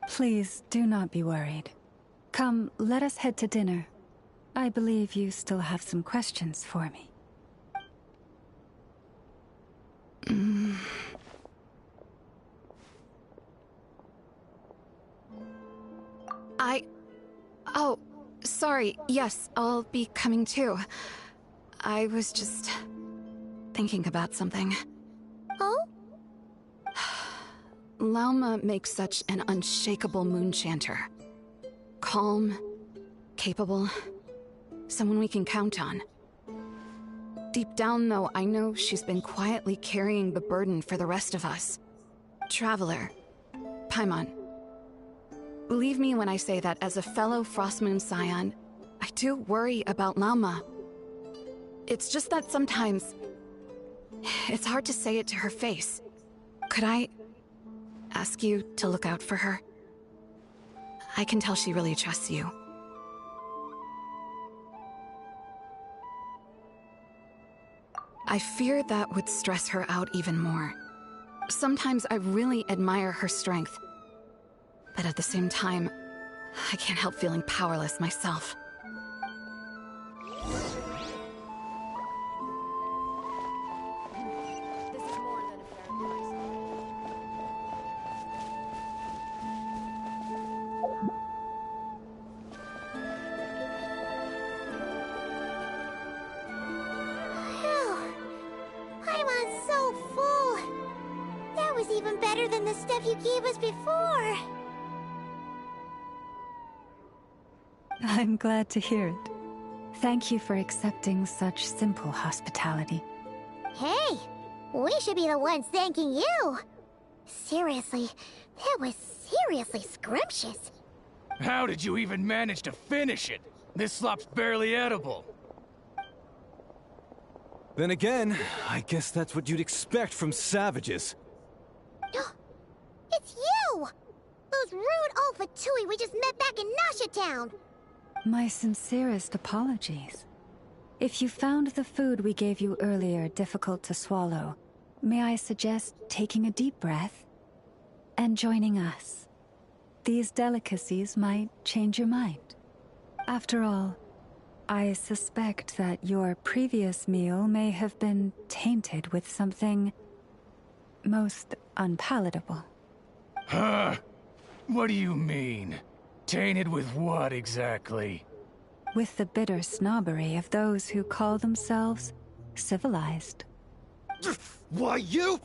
Please, do not be worried. Come, let us head to dinner. I believe you still have some questions for me. Oh, sorry. Yes, I'll be coming too. I was just thinking about something. Oh? Lauma makes such an unshakable moon chanter. Calm, capable, someone we can count on. Deep down, though, I know she's been quietly carrying the burden for the rest of us. Traveler, Paimon. Believe me when I say that as a fellow Frostmoon Scion, I do worry about Lauma. It's just that sometimes it's hard to say it to her face. Could I ask you to look out for her? I can tell she really trusts you. I fear that would stress her out even more. Sometimes I really admire her strength, but at the same time, I can't help feeling powerless myself. Paimon's so full. That was even better than the stuff you gave us before. I'm glad to hear it. Thank you for accepting such simple hospitality. Hey, we should be the ones thanking you. Seriously, that was seriously scrumptious. How did you even manage to finish it? This slop's barely edible. Then again, I guess that's what you'd expect from savages. It's you! Those rude Alpha Tui we just met back in Nasha Town! My sincerest apologies. If you found the food we gave you earlier difficult to swallow, may I suggest taking a deep breath and joining us? These delicacies might change your mind. After all, I suspect that your previous meal may have been tainted with something most unpalatable. Huh? What do you mean? Tainted with what exactly? With the bitter snobbery of those who call themselves civilized. Why, you...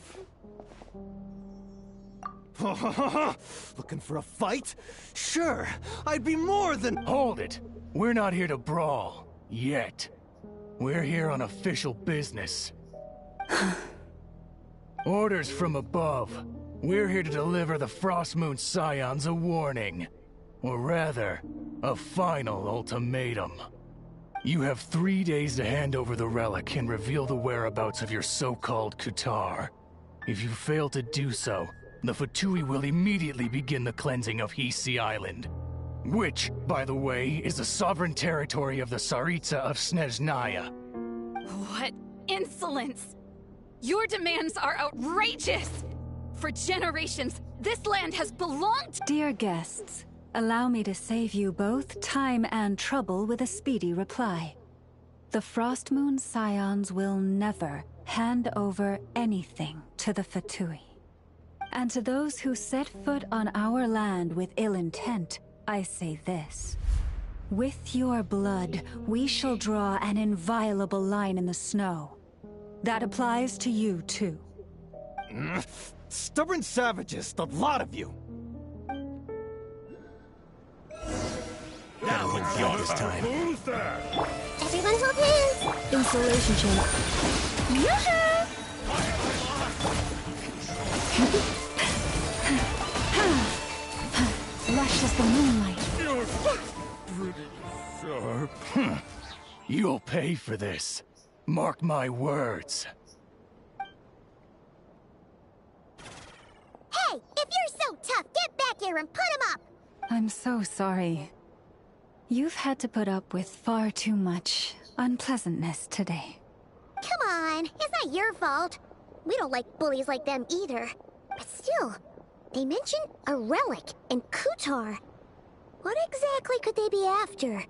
Looking for a fight? Sure, I'd be more than— Hold it! We're not here to brawl. Yet. We're here on official business. Orders from above. We're here to deliver the Frostmoon Scions a warning. Or rather, a final ultimatum. You have 3 days to hand over the relic and reveal the whereabouts of your so-called Kutar. If you fail to do so, the Fatui will immediately begin the cleansing of Hisi Island. Which, by the way, is the sovereign territory of the Tsaritsa of Snezhnaya. What insolence! Your demands are outrageous! For generations, this land has belonged— Dear guests, allow me to save you both time and trouble with a speedy reply. The Frostmoon Scions will never hand over anything to the Fatui. And to those who set foot on our land with ill intent, I say this. With your blood, we shall draw an inviolable line in the snow. That applies to you, too. Stubborn savages, the lot of you! Gotta win beyond this time. Everyone hold hands! Insulation chamber. Yoo-hoo! Lush as the moonlight. You're pretty sharp. You'll pay for this. Mark my words. Hey, if you're so tough, get back here and put him up! I'm so sorry. You've had to put up with far too much unpleasantness today. Come on, it's not your fault. We don't like bullies like them either. But still, they mentioned a relic and Kutar. What exactly could they be after?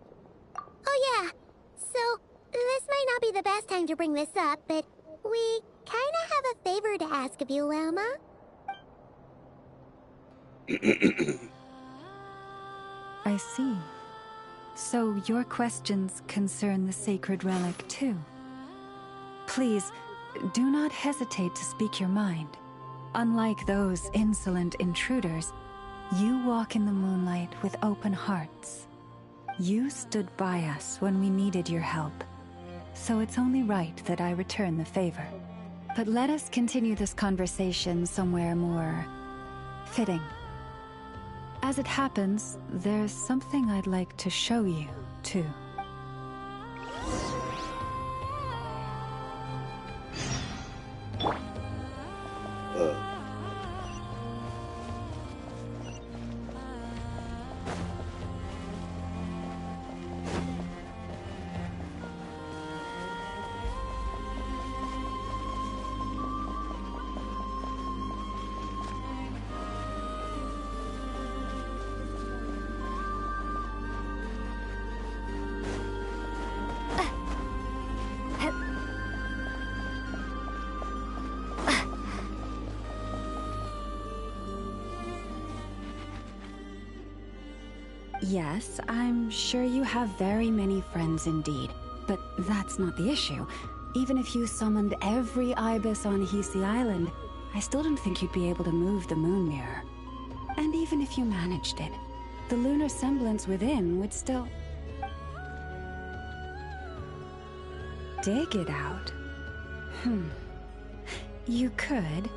Oh yeah, so this might not be the best time to bring this up, but we kinda have a favor to ask of you, Lama. I see. So your questions concern the sacred relic too. Please, do not hesitate to speak your mind. Unlike those insolent intruders, you walk in the moonlight with open hearts. You stood by us when we needed your help, so it's only right that I return the favor. But let us continue this conversation somewhere more fitting. As it happens, there's something I'd like to show you, too. Yes, I'm sure you have very many friends indeed, but that's not the issue. Even if you summoned every ibis on Hisi Island, I still don't think you'd be able to move the moon mirror. And even if you managed it, the lunar semblance within would still... dig it out? You could,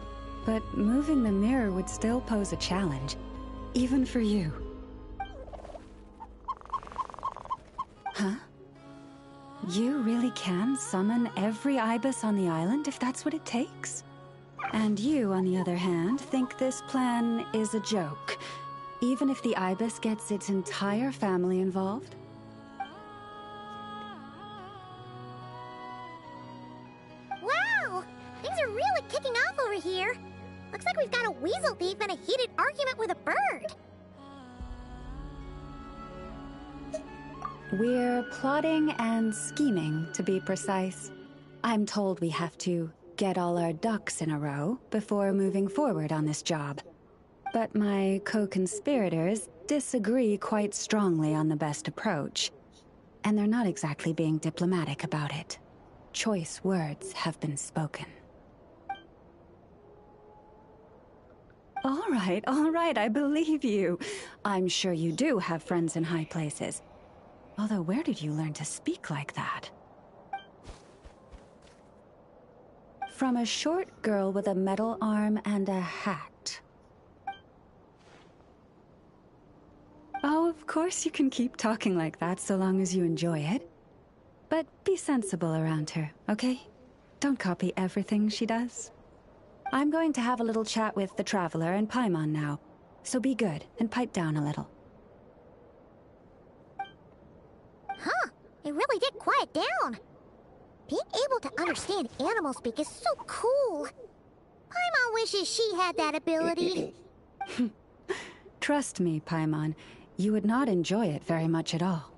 but moving the mirror would still pose a challenge, even for you. Huh? You really can summon every ibis on the island if that's what it takes? And you, on the other hand, think this plan is a joke, even if the ibis gets its entire family involved? Wow! Things are really kicking off over here. Looks like we've got a weasel thief in a heated argument with a bird. We're plotting and scheming, to be precise. I'm told we have to get all our ducks in a row before moving forward on this job. But my co-conspirators disagree quite strongly on the best approach. And they're not exactly being diplomatic about it. Choice words have been spoken. All right, I believe you. I'm sure you do have friends in high places. Although, where did you learn to speak like that? From a short girl with a metal arm and a hat. Oh, of course you can keep talking like that so long as you enjoy it. But be sensible around her, okay? Don't copy everything she does. I'm going to have a little chat with the Traveler and Paimon now, so be good and pipe down a little. Huh, it really did quiet down. Being able to understand animal speak is so cool. Paimon wishes she had that ability. Trust me, Paimon, you would not enjoy it very much at all.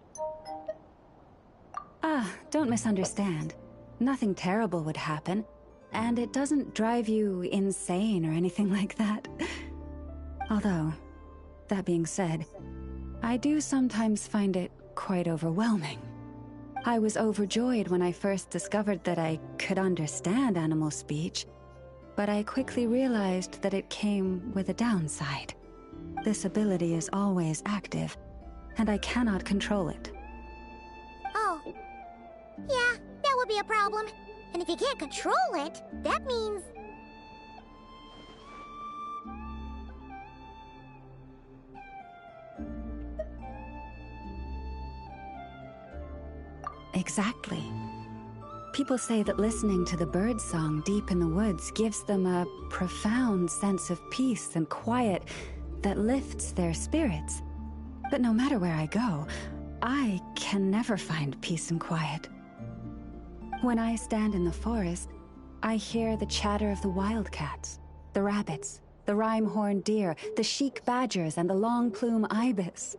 Ah, don't misunderstand. Nothing terrible would happen, and it doesn't drive you insane or anything like that. Although, that being said, I do sometimes find it quite overwhelming. I was overjoyed when I first discovered that I could understand animal speech, but I quickly realized that it came with a downside. This ability is always active, and I cannot control it. Oh. Yeah, that would be a problem. And if you can't control it, that means... Exactly. People say that listening to the bird song deep in the woods gives them a profound sense of peace and quiet that lifts their spirits. But no matter where I go, I can never find peace and quiet. When I stand in the forest, I hear the chatter of the wildcats, the rabbits, the rhyme-horned deer, the chic badgers, and the long-plume ibis.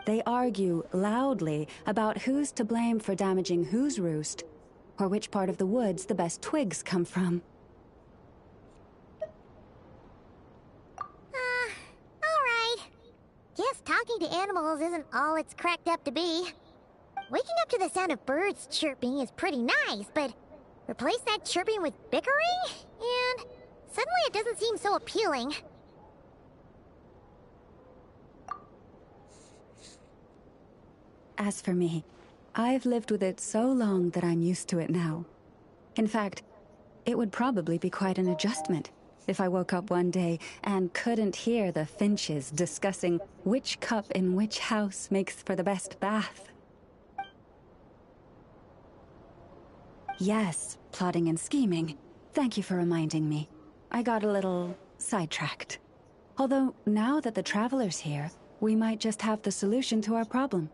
They argue loudly about who's to blame for damaging whose roost, or which part of the woods the best twigs come from. Alright. Guess talking to animals isn't all it's cracked up to be. Waking up to the sound of birds chirping is pretty nice, but replace that chirping with bickering, and suddenly it doesn't seem so appealing. As for me, I've lived with it so long that I'm used to it now. In fact, it would probably be quite an adjustment if I woke up one day and couldn't hear the finches discussing which cup in which house makes for the best bath. Yes, plotting and scheming. Thank you for reminding me. I got a little sidetracked. Although, now that the Traveler's here, we might just have the solution to our problem.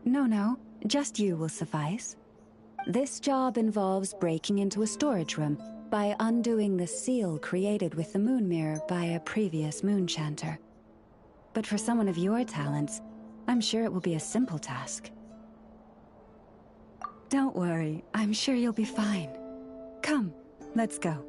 No, just you will suffice. This job involves breaking into a storage room by undoing the seal created with the moon mirror by a previous moonchanter. But for someone of your talents, I'm sure it will be a simple task. Don't worry, I'm sure you'll be fine. Come, let's go.